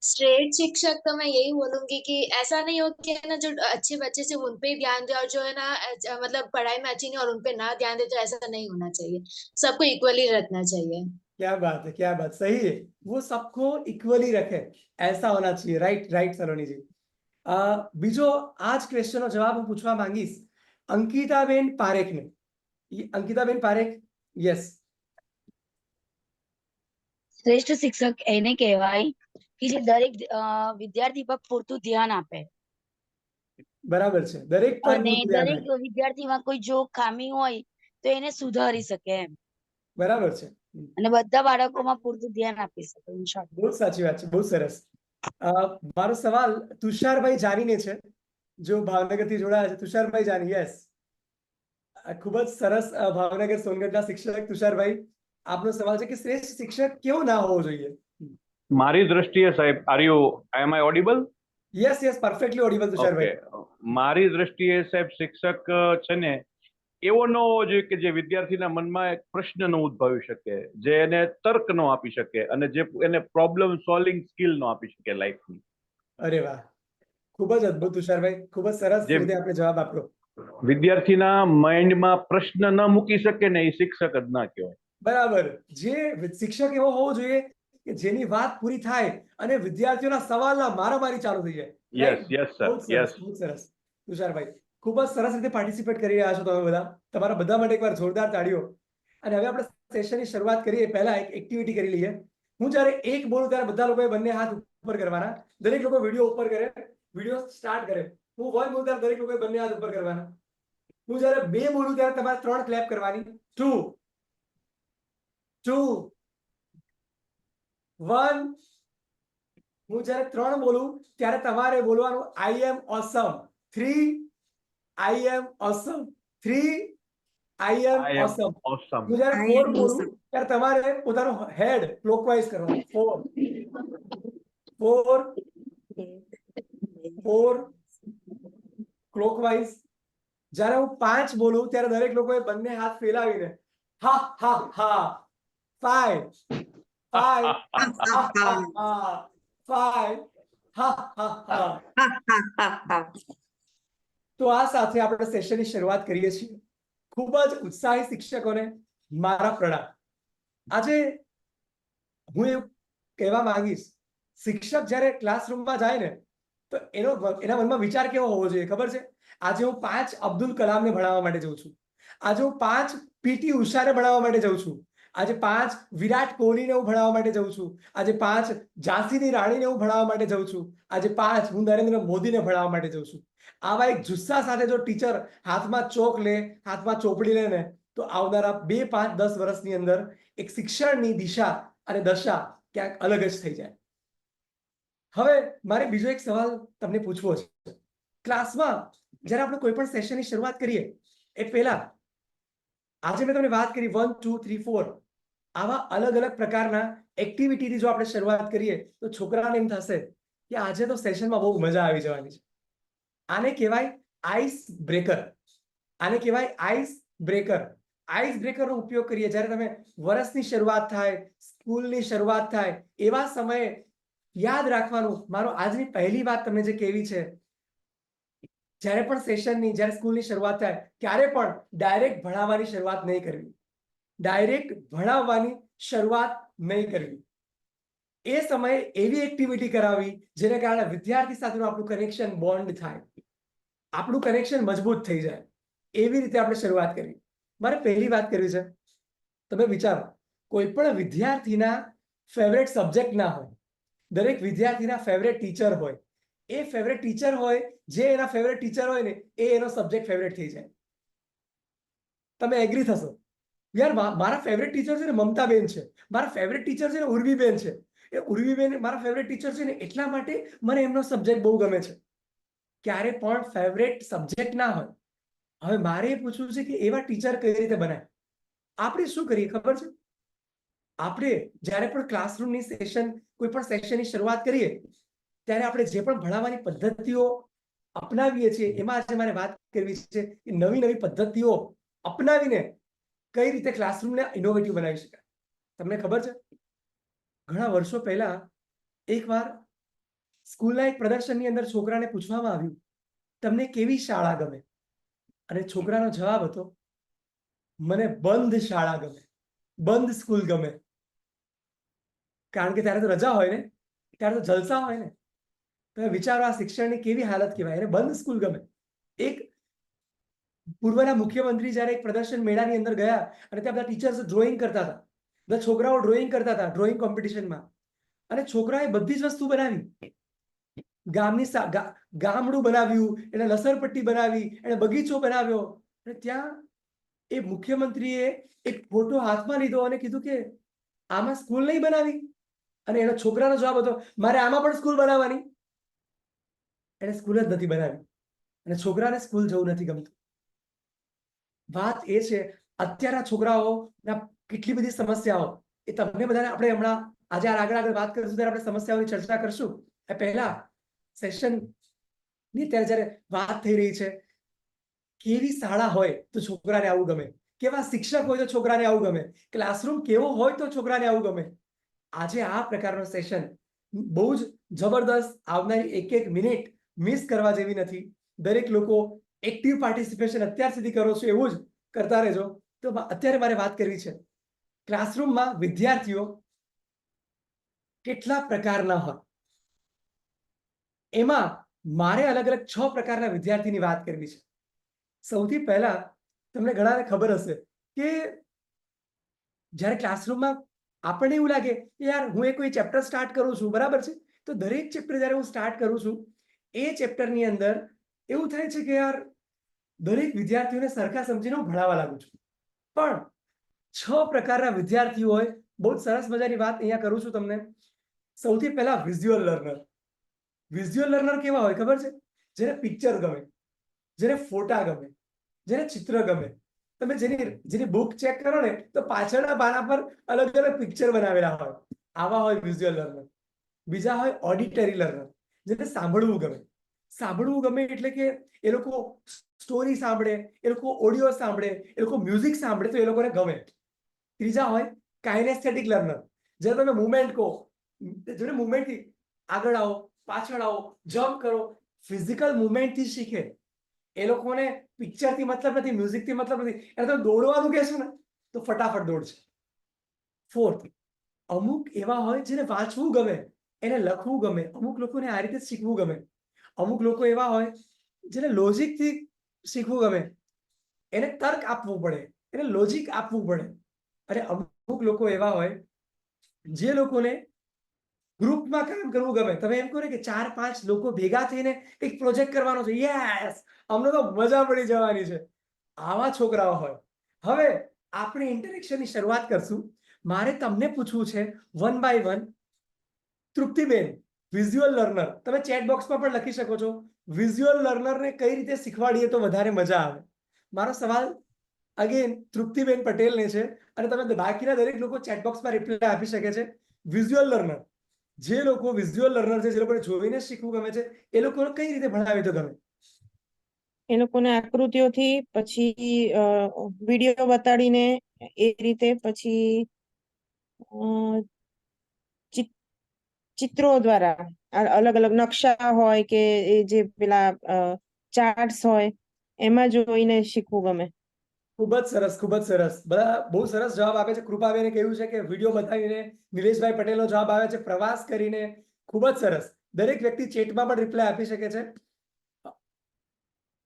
श्रेष्ठ शिक्षक तो मैं यही बोलूंगी कि ऐसा नहीं हो कि है ना जो अच्छे बच्चे से उन पे ही ध्यान दे और जो है ना मतलब पढ़ाई में अच्छी नहीं और उन पे ना ध्यान दे, तो ऐसा नहीं होना चाहिए. सबको इक्वली रखना चाहिए. क्या बात है, क्या बात, सही है. वो सबको इक्वली रखे, ऐसा होना चाहिए. राइट राइट सलोनी जी. બીજો આ જ ક્વેશ્ચનનો જવાબ હું પૂછવા માંગીશ અંકિતાબેન પારેખને. અંકિતાબેન પારેખ, યસ. શ્રેષ્ઠ શિક્ષક એને કહેવાય કે જે દરેક વિદ્યાર્થી પર પૂરતું ધ્યાન આપે બરાબર છે, દરેક પર અને પૂરતું ધ્યાન દરેક આપે. વિદ્યાર્થીમાં કોઈ જો ખામી હોય તો એને સુધારી શકે એમ, બરાબર છે. અને બધા બાળકોમાં પૂરતું ધ્યાન આપી શકે. ઇન્શાલ્લાહ. બહુ સાચી વાત છે, બહુ સરસ. મારો સવાલ તુષારભાઈ જાનીને છે, જો ભાવનગરથી જોડાયા છે. તુષારભાઈ જાની, યસ. ખૂબ જ સરસ. ભાવનગર સોનગઢના શિક્ષક તુષારભાઈ, આપનો સવાલ છે કે શ્રેષ્ઠ શિક્ષક કેવો ના હોવો જોઈએ? મારી દ્રષ્ટિએ સાહેબ, am I audible? Yes yes, perfectly audible Tusharbhai. મારી દ્રષ્ટિએ સાહેબ શિક્ષક છે ને એવો ન હોવો જોઈએ કે જે વિદ્યાર્થીના મનમાં એક પ્રશ્ન ન ઉદ્ભવી શકે, જે એને તર્ક ન આપી શકે અને જે એને પ્રોબ્લેમ સોલ્વિંગ સ્કિલ ન આપી શકે લાઈફની. અરે વાહ, ખૂબ જ અદ્ભુત તુષારભાઈ, ખૂબ જ સરસ રીતે આપણે જવાબ આપ્યો. વિદ્યાર્થીના માઇન્ડમાં પ્રશ્ન ન મૂકી શકે ને એ શિક્ષક જ ના કહેવાય. બરાબર. જે શિક્ષક એવો હોવો જોઈએ કે જેની વાત પૂરી થાય અને વિદ્યાર્થીઓના સવાલના મારામારી ચાલુ થઈ જાય. Yes yes sir, yes. બહુ સરસ તુષારભાઈ, ખૂબ જ સરસ રીતે પાર્ટિસિપેટ કરી રહ્યા છો તમે બધા. તમારા બધા માટે એકવાર જોરદાર તાળીઓ. અને હવે આપણે સેશનની શરૂઆત કરીએ પહેલા એક એક્ટિવિટી કરી લઈએ. હું જ્યારે એક બોલું ત્યારે બધા લોકોએ બંને હાથ ઉપર કરવાના. દરેક લોકો વિડીયો ઉપર કરે, વિડીયો સ્ટાર્ટ કરે. હું 1 બોલું ત્યારે દરેક લોકોએ બંને હાથ ઉપર કરવાના. હું જ્યારે 2 બોલું ત્યારે તમારે 3 ક્લેપ કરવાની. 2 2 1. હું જ્યારે 3 બોલું ત્યારે તમારે બોલવાનું આઈ એમ ઓસમ. 3 આઈ એમ ઓસમ. 3 આઈ એમ ઓસમ. ઓસમ. હું જ્યારે 4 બોલું ત્યારે તમારે પોતાનું હેડ ક્લોકવાઇઝ કરવાનું. 4 ક્લોકવાઇઝ. જ્યારે હું 5 બોલું ત્યારે દરેક લોકોએ બંને હાથ ફેલાવીને હા હા હા. 5 5 હા હા હા. તો આ સાથે આપણે સેશનની શરૂઆત કરીએ છીએ. ખૂબ જ ઉત્સાહી શિક્ષકોને મારા પ્રણામ. આજે હું એવું કહેવા માંગીશ, શિક્ષક જ્યારે ક્લાસરૂમમાં જાય ને તો એના મનમાં વિચાર કેવો હોવો જોઈએ ખબર છે? આજે હું 5 અબ્દુલ કલામને ભણાવવા માટે જઉં છું. આજે હું 5 પીટી ઉષાને ભણાવવા માટે જઉં છું. આજે 5 વિરાટ કોહલીને હું ભણાવવા માટે જઉં છું. આજે 5 ઝાંસીની રાણીને હું ભણાવવા માટે જઉં છું. આજે 5 હું નરેન્દ્ર મોદીને ભણાવવા માટે જઉં છું. આવા એક જુસ્સા સાથે જો ટીચર હાથમાં ચોક લે, હાથમાં ચોપડી લે ને તો આવનારા 2, 5, 10 વર્ષની અંદર એક શિક્ષણની દિશા અને દશા ક્યાંક અલગ જ થઈ જાય. હવે મારે બીજો એક સવાલ તમને પૂછવો છે. ક્લાસમાં જ્યારે આપણે કોઈ પણ સેશનની શરૂઆત કરીએ એ પહેલા આજે મેં તમને વાત કરી 1 2 3 4 આવા અલગ અલગ પ્રકારના એક્ટિવિટીથી જો આપણે શરૂઆત કરીએ તો છોકરાને એમ થશે કે આજે તો સેશનમાં બહુ મજા આવી જવાની છે. આને કહેવાય આઈસ બ્રેકર. આને કહેવાય આઈસ બ્રેકર. આઈસ બ્રેકરનો ઉપયોગ કરીએ જ્યારે તમે વર્ષની શરૂઆત થાય, સ્કૂલની શરૂઆત થાય એવા સમયે યાદ રાખવાનું. મારો આજની પહેલી વાત તમને જે કહેવી છે, જ્યારે પણ સેશનની, જ્યારે સ્કૂલની શરૂઆત થાય ત્યારે પણ ડાયરેક્ટ ભણાવવાની શરૂઆત નહીં કરવી. ડાયરેક્ટ ભણાવવાની શરૂઆત નહીં કરવી. એ સમયે એવી એક્ટિવિટી કરાવી જેને કારણે વિદ્યાર્થી સાથેનું આપણું કનેક્શન બોન્ડ થાય, આપણું કનેક્શન મજબૂત થઈ જાય. એવી રીતે આપણે શરૂઆત કરવી. મારે પહેલી વાત કરવી છે, તમે વિચારો કોઈ પણ વિદ્યાર્થીના ફેવરેટ સબ્જેક્ટ ના હોય, દરેક વિદ્યાર્થીના ફેવરેટ ટીચર હોય. એ ફેવરેટ ટીચર હોય જે એના ફેવરેટ ટીચર હોય ને એ એનો સબ્જેક્ટ ફેવરેટ થઈ જાય. તમે એગ્રી થશો, યાર મારા ફેવરેટ ટીચર છે ને મમતાબેન છે, મારા ફેવરેટ ટીચર છે ને ઉર્વીબેન છે. એ ઉર્વીબેન મારા ફેવરેટ ટીચર છે ને એટલા માટે મને એમનો સબ્જેક્ટ બહુ ગમે છે. ક્યારે પણ ફેવરેટ સબ્જેક્ટ ના હોય. હવે મારે એ પૂછવું છે કે એવા ટીચર કઈ રીતે બનાય? આપણે શું કરીએ ખબર છે? આપણે જ્યારે પણ ક્લાસરૂમની સેશન, કોઈ પણ સેશનની શરૂઆત કરીએ ત્યારે આપણે જે પણ ભણાવવાની પદ્ધતિઓ અપનાવીએ છીએ એમાં આજે મારે વાત કરવી છે કે નવી નવી પદ્ધતિઓ અપનાવીને કઈ રીતે ક્લાસરૂમને ઇનોવેટિવ બનાવી શકાય. તમને ખબર છે, ઘણા વર્ષો પહેલા એકવાર સ્કૂલના એક પ્રદર્શનની અંદર છોકરાને પૂછવામાં આવ્યું તમને કેવી શાળા ગમે? અને છોકરાનો જવાબ હતો મને બંધ શાળા ગમે, બંધ સ્કૂલ ગમે. કારણ કે ત્યારે તો રજા હોય ને, ત્યારે તો જલસા હોય ને. તમે વિચારો આ શિક્ષણની કેવી હાલત કહેવાય. એને બંધ સ્કૂલ ગમે. એક પૂર્વના મુખ્યમંત્રી જ્યારે એક પ્રદર્શન મેળાની અંદર ગયા અને ત્યાં બધા ટીચર્સ ડ્રોઈંગ કરતા હતા, બધા છોકરાઓ ડ્રોઈંગ કરતા હતા ડ્રોઈંગ કોમ્પિટિશનમાં, અને છોકરાએ બધી જ વસ્તુ બનાવી. ગામડું બનાવ્યું, એને લસરપટ્ટી બનાવી, એને બગીચો બનાવ્યો. અને ત્યાં એ મુખ્યમંત્રીએ એક ફોટો હાથમાં લીધો અને કીધું કે આમાં સ્કૂલ નહીં બનાવી? અને એનો છોકરાનો જવાબ હતો મારે આમાં પણ સ્કૂલ બનાવવાની. એને સ્કૂલ જ નથી બનાવી અને છોકરાને સ્કૂલ જવું નથી ગમતું. વાત એ છે અત્યારના છોકરાઓના કેટલી બધી સમસ્યાઓ એ તમને બધાને આપણે હમણાં આજે આગળ વાત કરીશું ત્યારે આપણે સમસ્યાઓની ચર્ચા કરશું. એ પહેલા સેશનની ત્યારે જ્યારે વાત થઈ રહી છે, કેવી શાળા હોય તો છોકરાને આવું ગમે, કેવા શિક્ષક હોય તો છોકરાને આવું ગમે, ક્લાસરૂમ કેવો હોય તો છોકરાને આવું ગમે. આજે આ પ્રકારનો સેશન બહુ જ જબરદસ્ત. આવનારી એક એક મિનિટ મિસ કરવા જેવી નથી. દરેક લોકો એક્ટિવ પાર્ટિસિપેશન અત્યાર સુધી કરો છો એવું જ કરતા રહેજો. તો અત્યારે મારે વાત કરવી છે ક્લાસરૂમમાં વિદ્યાર્થીઓ કેટલા પ્રકારના હોય. એમાં મારે અલગ અલગ 6 પ્રકારના વિદ્યાર્થીની વાત કરવી છે. સૌથી પહેલા તમને ઘણાને ખબર હશે કે જ્યારે ક્લાસરૂમમાં આપણને એવું લાગે કે યાર હું કોઈ ચેપ્ટર સ્ટાર્ટ કરું છું, બરાબર છે, તો દરેક ચેપ્ટર જ્યારે હું સ્ટાર્ટ કરું છું એ ચેપ્ટરની અંદર એવું થાય છે કે યાર દરેક વિદ્યાર્થીઓને સરખા સમજીને હું ભણાવવા લાગુ છું. પણ 6 પ્રકારના વિદ્યાર્થીઓ હોય. બહુ જ સરસ મજાની વાત અહીંયા કરું છું તમને. સૌથી પહેલા વિઝ્યુઅલ લર્નર. વિઝ્યુઅલ લર્નર કેવા હોય ખબર છે? જેને પિક્ચર ગમે, જેને ફોટા ગમે, જેને ચિત્ર ગમે. તમે જેની બુક ચેક કરો ને તો પાછળના પાના પર અલગ અલગ પિક્ચર બનાવેલા હોય. આવા હોય વિઝ્યુઅલ લર્નર. બીજા હોય ઓડિટરી લર્નર, જેને સાંભળવું ગમે. સાંભળવું ગમે એટલે કે એ લોકો સ્ટોરી સાંભળે, એ લોકો ઓડિયો સાંભળે, એ લોકો મ્યુઝિક સાંભળે તો એ લોકોને ગમે. ત્રીજા હોય કાઇનેસ્થેટિક લર્નર, જ્યારે તમે મુવમેન્ટ કહો, જેને મુવમેન્ટથી આગળ આવો, પાછળ આવો, જમ્પ કરો, ફિઝિકલ મુવમેન્ટથી શીખે. એ લોકોને પિક્ચરથી મતલબ નથી, મ્યુઝિકથી મતલબ નથી. એને તમે દોડવાનું કહેશો ને તો ફટાફટ દોડશે. ફોર્થ, અમુક એવા હોય જેને વાંચવું ગમે, એને લખવું ગમે. અમુક લોકોને આ રીતે શીખવું ગમે. અમુક લોકો એવા હોય જેને લોજિકથી શીખવું ગમે, એને તર્ક આપવું પડે, એને લોજિક આપવું પડે. અને અમુક લોકો એવા હોય જે લોકોને ગ્રુપમાં કામ કરવું ગમે. તમે એમ કહો ને કે 4-5 લોકો ભેગા થઈને એક પ્રોજેક્ટ કરવાનો છે, યસ, અમને તો મજા પડી જવાની છે. આવા છોકરાઓ હોય. હવે આપણે ઇન્ટરેક્શનની શરૂઆત કરશું. મારે તમને પૂછવું છે વન બાય વન. તૃપ્તિબેન, વિઝ્યુઅલ લર્નર, તમે ચેટ બોક્સમાં પણ લખી શકો છો. વિઝ્યુઅલ લર્નરને કઈ રીતે શીખવાડીએ તો વધારે મજા આવે? મારો સવાલ અગેન તૃપ્તિબેન પટેલને છે, અને તમે બાકીના દરેક લોકો ચેટ બોક્સમાં રિપ્લાય આપી શકે છે. વિઝ્યુઅલ લર્નર, જે લોકો વિઝ્યુઅલ લર્નર છે, જે લોકોને જોઈને શીખવું ગમે છે, એ લોકોને કઈ રીતે ભણાવે તો ગમે? એ લોકોને આકૃતિઓથી, પછી વિડીયો બતાડીને એ રીતે, પછી ચિત્રો દ્વારા, અલગ અલગ નકશા હોય કે એ જે પેલા ચાર્ટ્સ હોય એમાં જોઈને શીખવું ગમે. ખૂબ જ સરસ, ખૂબ જ સરસ. બધા બહુ સરસ જવાબ આપે છે. કૃપાબેને કહ્યું છે કે વિડીયો બતાવીને. નિલેશભાઈ પટેલનો જવાબ આવે છે પ્રવાસ કરીને. ખૂબ જ સરસ. દરેક વ્યક્તિ ચેટમાં પણ રિપ્લાય આપી શકે છે.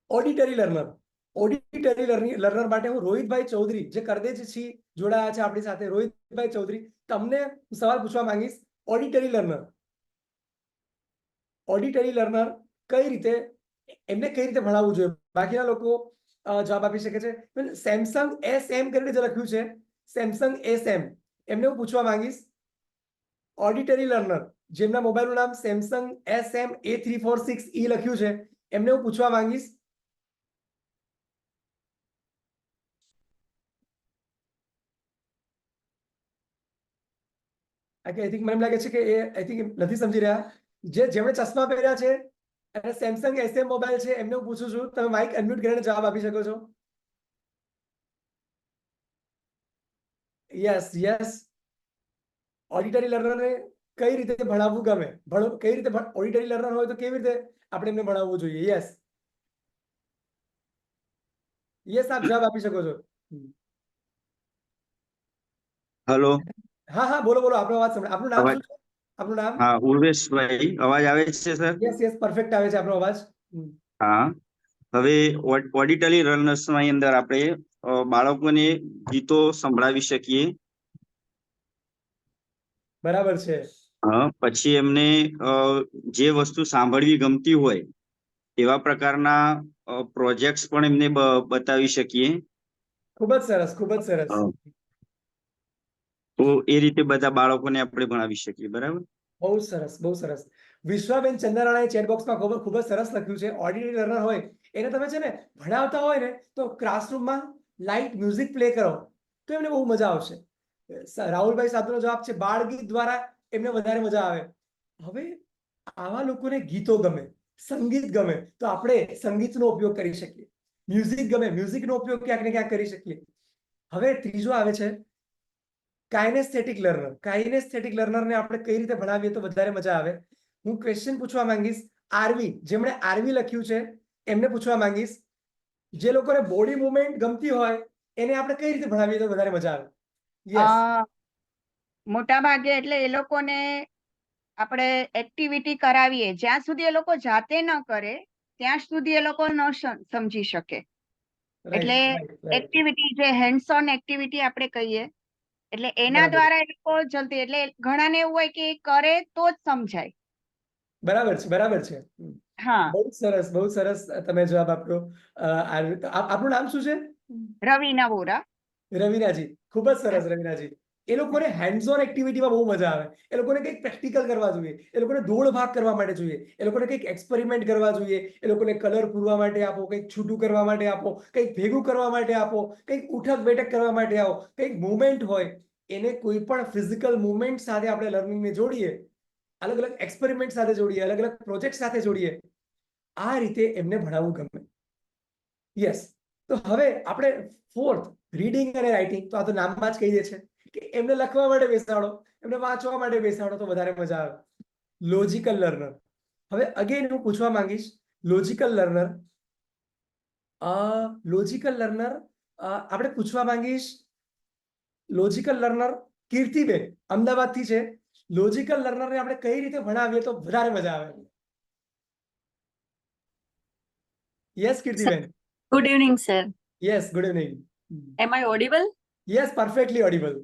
Auditory learner. ઓડિટરી લર્નર માટે હું રોહિતભાઈ ચૌધરી, જે કરદેશી જોડાયા છે આપણી સાથે. રોહિતભાઈ ચૌધરી, તમને સવાલ પૂછવા માંગીશ. ઓડિટરી લર્નર, ઓડિટરી લર્નર કઈ રીતે, એમને કઈ રીતે ભણાવવું જોઈએ? બાકીના લોકો જવાબ આપી શકે છે. સેમસંગ SM કરીને જે લખ્યું છે, સેમસંગ SM, એમને હું પૂછવા માંગીશ. ઓડિટરી લર્નર, જેમના મોબાઈલનું નામ સેમસંગ SM A346E લખ્યું છે, એમને હું પૂછવા માંગીશ. આઈ થિંક મને એમ લાગે છે કે એ આઈ થિંક નથી સમજી રહ્યા. જેમણે ચશ્મા પહેર્યા છે અને સેમસંગ SM મોબાઈલ છે, એમને હું પૂછું છું, તમે માઇક અનમ્યુટ કરીને જવાબ આપી શકો છો. Yes, yes. ઓડિટરી લર્નરને કઈ રીતે ભણાવવું ગમે? કઈ રીતે ઓડિટરી લર્નર હોય તો કેવી રીતે આપણે એમને ભણાવવું જોઈએ? યસ, યસ, આપ જવાબ આપી શકો છો. હેલો. હા, હા, બોલો, બોલો. આપણો અવાજ સંભળાય. આપનું નામ શું છે? આપનું નામ? હા, ઉર્વેશભાઈ, અવાજ આવે છે સર? યસ, યસ, પરફેક્ટ આવે છે આપણો અવાજ. હા. હવે ઓડિટરી લર્નર્સની અંદર આપણે બાળકોને ગીતો સંભળાવી શકીએ. બરાબર છે. પછી એમને જે વસ્તુ સાંભળવી ગમતી હોય એવા પ્રકારના પ્રોજેક્ટ્સ પણ એમને બતાવી શકીએ. ખૂબ જ સરસ, ખૂબ જ સરસ. તો એ રીતે બધા બાળકોને આપણે ભણાવી શકીએ. બરાબર. બહુ સરસ, બહુ સરસ. વિશ્વાબેન ચંદ્રાણાએ ચેટ બોક્સમાં ખૂબ જ સરસ લખ્યું છે. ઓડિટરી લર્નર હોય એને તમે છે ને ભણાવતા હોય ને તો ક્લાસરૂમમાં લાઇટ મ્યુઝિક પ્લે કરો તો એમને બહુ મજા આવશે. રાહુલભાઈ સાધુનો જવાબ છે બાળગીત દ્વારા એમને વધારે મજા આવે. હવે આવા લોકોને ગીતો ગમે, સંગીત ગમે, તો આપણે સંગીતનો ઉપયોગ કરી શકીએ. મ્યુઝિક ગમે, મ્યુઝિકનો ઉપયોગ ક્યાંક ને ક્યાંક કરી શકીએ. હવે ત્રીજો આવે છે કાઇનેસ્થેટિક લર્નર. કાઇનેસ્થેટિક લર્નરને આપણે કઈ રીતે ભણાવીએ તો વધારે મજા આવે? હું ક્વેશ્ચન પૂછવા માંગીશ. આરવી, જેમણે આરવી લખ્યું છે, એમને પૂછવા માંગીશ. જે લોકોને બોડી મુવમેન્ટ ગમતી હોય એને આપણે કઈ રીતે ભણાવીએ તો વધારે મજા આવે? યસ, મોટા ભાગે એટલે એ લોકોને આપણે એક્ટિવિટી કરાવીએ, જ્યાં સુધી એ લોકો જાતે ન કરે ત્યાં સુધી એ લોકો ન સમજી શકે. એટલે એક્ટિવિટી, જે હેન્ડ્સ ઓન એક્ટિવિટી આપણે કહીએ, એટલે એના બરાબર. દ્વારા એ લોકો જલ્દી, એટલે ઘણાને એવું હોય કે એ કરે તો જ સમજાય. બરાબર છે, બરાબર છે. હા, બહુ જ સરસ, બહુ જ સરસ તમે જવાબ આપ્યો. આપનું નામ શું છે? રવિના વોરા. રવિનાજી. ખૂબ જ સરસ રવિનાજી. એ લોકોને હેન્ડ્સ ઓન એક્ટિવિટીમાં બહુ મજા આવે. એ લોકોને કંઈક પ્રેક્ટિકલ કરવા જોઈએ, એ લોકોને દોડ ભાગ કરવા માટે જોઈએ, એ લોકોને કંઈક એક્સપેરિમેન્ટ કરવા જોઈએ, એ લોકોને કલર પૂરવા માટે આપો, કંઈક છૂટું કરવા માટે આપો, કંઈક ભેગું કરવા માટે આપો, કંઈક ઉઠક બેઠક કરવા માટે આપો, કંઈક મુવમેન્ટ હોય, એને કોઈ પણ ફિઝિકલ મુવમેન્ટ સાથે આપણે લર્નિંગને જોડીએ, અલગ અલગ એક્સપેરિમેન્ટ સાથે જોડીએ, અલગ અલગ પ્રોજેક્ટ સાથે જોડીએ, આ રીતે એમને ભણાવવું ગમે. યસ. તો હવે આપણે ફોર્થ, રીડિંગ અને રાઇટિંગ, તો આ તો નામમાં જ કહી દે છે કે એમને લખવા માટે બેસાડો, એમને વાંચવા માટે બેસાડો તો વધારે મજા આવે. Logical learner. હવે અગેન હું પૂછવા માંગીશ, લોજિકલ લર્નર આપણે પૂછવા માંગીશ, લોજિકલ લર્નર કીર્તિબેન અમદાવાદથી છે. લોજિકલ લર્નરને આપણે કઈ રીતે ભણાવીએ તો વધારે મજા આવે? Yes Kirtiben. Good evening, sir. Yes, good evening. Am I audible? Yes, perfectly audible.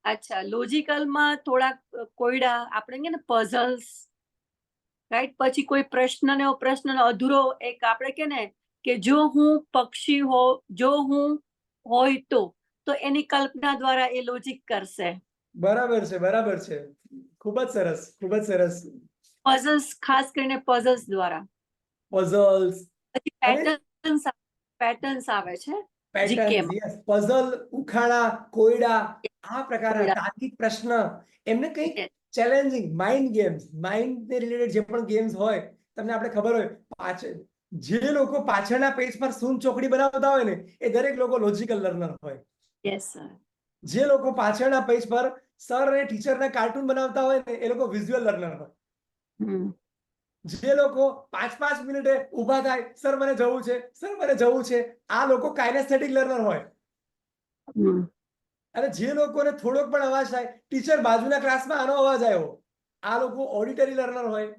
અચ્છા, લોજિકલમાં થોડાક કોયડા આપણે કે ને પઝલ્સ, રાઈટ? પછી કોઈ પ્રશ્નનો અધૂરો એક આપણે કે ને કે જો હું પક્ષી જો હું હોય તો એની કલ્પના દ્વારા એ લોજિક કરશે. બરાબર છે, બરાબર છે. ખૂબ જ સરસ, ખૂબ જ સરસ. પઝલ્સ, ખાસ કરીને પઝલ્સ દ્વારા. પઝલ્સ પછી પેટર્ન્સ આવે છે. Patterns, yes. પઝલ, ઉખાણા, કોયડા, આ પ્રકારના તાર્કિક પ્રશ્ન, એમને કંઈક ચેલેન્જિંગ માઇન્ડ ગેમ્સ, માઇન્ડ ને રિલેટેડ જે પણ ગેમ્સ હોય, તમને આપણે ખબર હોય, જે લોકો પાછળના પેજ પર શૂન ચોકડી બનાવતા હોય ને, એ દરેક લોકો લોજિકલ લર્નર હોય. Yes sir. જે લોકો પાછળના પેજ પર સર અને ટીચરના કાર્ટૂન બનાવતા હોય ને, એ લોકો વિઝ્યુઅલ લર્નર હોય. જે લોકો 5-5 મિનિટે ઊભા થાય, સર મને જવું છે, સર મને જવું છે, આ લોકો કાઇનેસ્થેટિક લર્નર હોય. અને જે લોકોને થોડોક પણ અવાજ થાય, ટીચર બાજુના ક્લાસમાં આનો અવાજ આવ્યો, આ લોકો ઓડિટરી લર્નર હોય.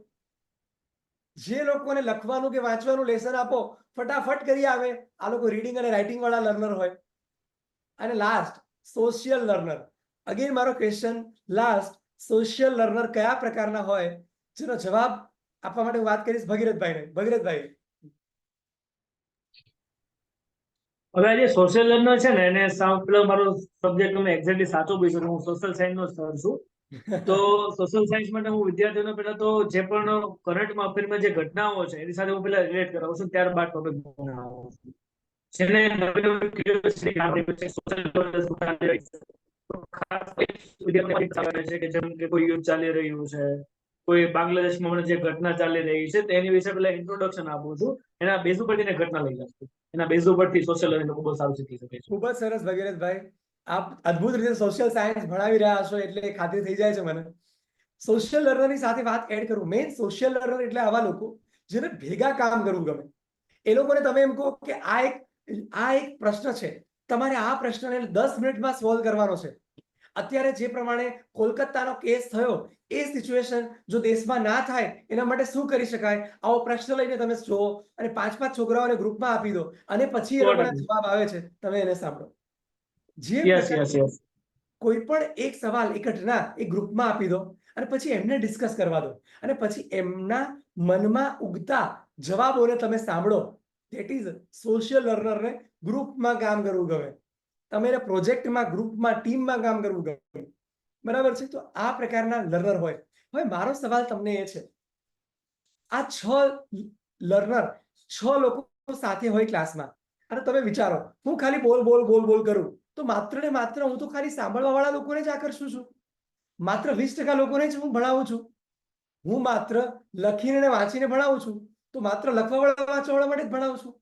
જે લોકોને લખવાનું કે વાંચવાનું લેસન આપો, ફટાફટ કરી આવે, આ લોકો રીડિંગ અને રાઇટિંગ વાળા લર્નર હોય. અને લાસ્ટ, સોશિયલ લર્નર. અગેન મારો ક્વેશ્ચન, લાસ્ટ, સોશિયલ લર્નર કયા પ્રકારના હોય? જેનો જવાબ આપવા માટે હું વાત કરીશ ભગીરથભાઈને. ભગીરથભાઈ. હવે આ જે સોશિયલ લર્નર છે ને, એને પેલો મારો સબ્જેક્ટ તમે એક્ઝેક્ટલી સાચો પૂછ્યો, હું સોશિયલ સાયન્સ નો સર છું. તો સોશિયલ સાયન્સ માટે હું વિદ્યાર્થીઓને પહેલા તો જે પણ કરંટમાં અફેરમાં જે ઘટનાઓ છે એની સાથે હું પહેલા રિલેટ કરાવું છું, ત્યારબાદ ટોપિક ભણાવું છું. જેને જેમ કે કોઈ યુદ્ધ ચાલી રહ્યું છે, કોઈ બાંગ્લાદેશમાં જે ઘટના ચાલી રહી છે, તેની વિશે પહેલા ઇન્ટ્રોડક્શન આપું છું, એના બેઝ ઉપરથી ઘટના લઈ જશું, એના બેઝ ઉપરથી સોશિયલ લર્નિંગ લોકો બહુ સારું શીખી શકે છે. ખૂબ જ સરસ ભગીરથભાઈ, આપ અદ્ભુત રીતે સોશિયલ સાયન્સ ભણાવી રહ્યા છો એટલે ખાતરી થઈ જાય છે મને. સોશિયલ લર્નરની સાથે વાત એડ કરું, મેઇન સોશિયલ લર્નર એટલે આવા લોકો જેને ભેગા કામ કરવું ગમે. એ લોકોને તમે એમ કહો કે આ એક પ્રશ્ન છે, તમારે આ પ્રશ્નને 10 મિનિટમાં સોલ્વ કરવાનો છે. અત્યારે જે પ્રમાણે કોલકાતાનો કેસ થયો, એ સિચ્યુએશન જો દેશમાં ના થાય એના માટે શું કરી શકાય, આવો પ્રશ્ન લઈને તમે જો અને 5-5 છોકરાઓને ગ્રુપમાં આપી દો અને પછી એ લોકોના જવાબ આવે છે, તમે એને સાંભળો. જે કોઈ પણ એક સવાલ, એક ઘટના એક ગ્રુપમાં આપી દો અને પછી એમને ડિસ્કસ કરવા દો અને પછી એમના મનમાં ઉગતા જવાબોને તમે સાંભળો. ધેટ ઇઝ સોશિયલ લર્નરને ગ્રુપમાં કામ કરવું ગમે, તમે પ્રોજેક્ટમાં, ગ્રુપમાં, ટીમમાં કામ કરવું ગમે. બરાબર છે? તો આ પ્રકારના લર્નર હોય. હવે મારો સવાલ તમને એ છે, આ 6 લર્નર 6 લોકો સાથે હોય ક્લાસમાં અને તમે વિચારો, હું ખાલી બોલ બોલ બોલ બોલ કરું તો માત્ર ને માત્ર હું તો ખાલી સાંભળવા વાળા લોકોને જ આકર્ષું છું. માત્ર 20% લોકોને જ હું ભણાવું છું. હું માત્ર લખીને વાંચીને ભણાવું છું, તો માત્ર લખવા વાળા વાંચવા વાળા માટે જ ભણાવું છું.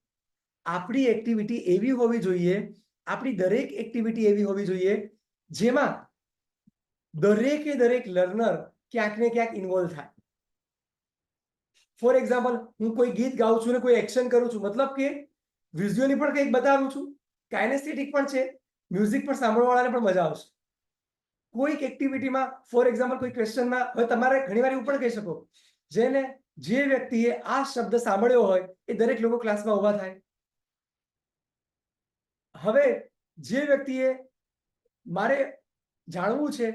આપણી એક્ટિવિટી એવી હોવી જોઈએ, આપણી દરેક એક્ટિવિટી એવી હોવી જોઈએ જેમાં દરેકે દરેક લર્નર ક્યાંક ને ક્યાંક ઇન્વોલ્વ થાય. ફોર એક્ઝામ્પલ, હું કોઈ ગીત ગાઉં છું ને કોઈ એક્શન કરું છું, મતલબ કે વિઝ્યુઅલી પણ કંઈક બતાવું છું, કાઇનેસ્થેટિક પણ છે, મ્યુઝિક પણ સાંભળવાવાળાને પણ મજા આવશે. કોઈક એક્ટિવિટીમાં, ફોર એક્ઝામ્પલ કોઈ ક્વેશ્ચનમાં, હવે તમારે ઘણીવાર એવું પણ કહી શકો, જે વ્યક્તિએ આ શબ્દ સાંભળ્યો હોય એ દરેક લોકો ક્લાસમાં ઊભા થાય. હવે જે વ્યક્તિએ મારે જાણવું છે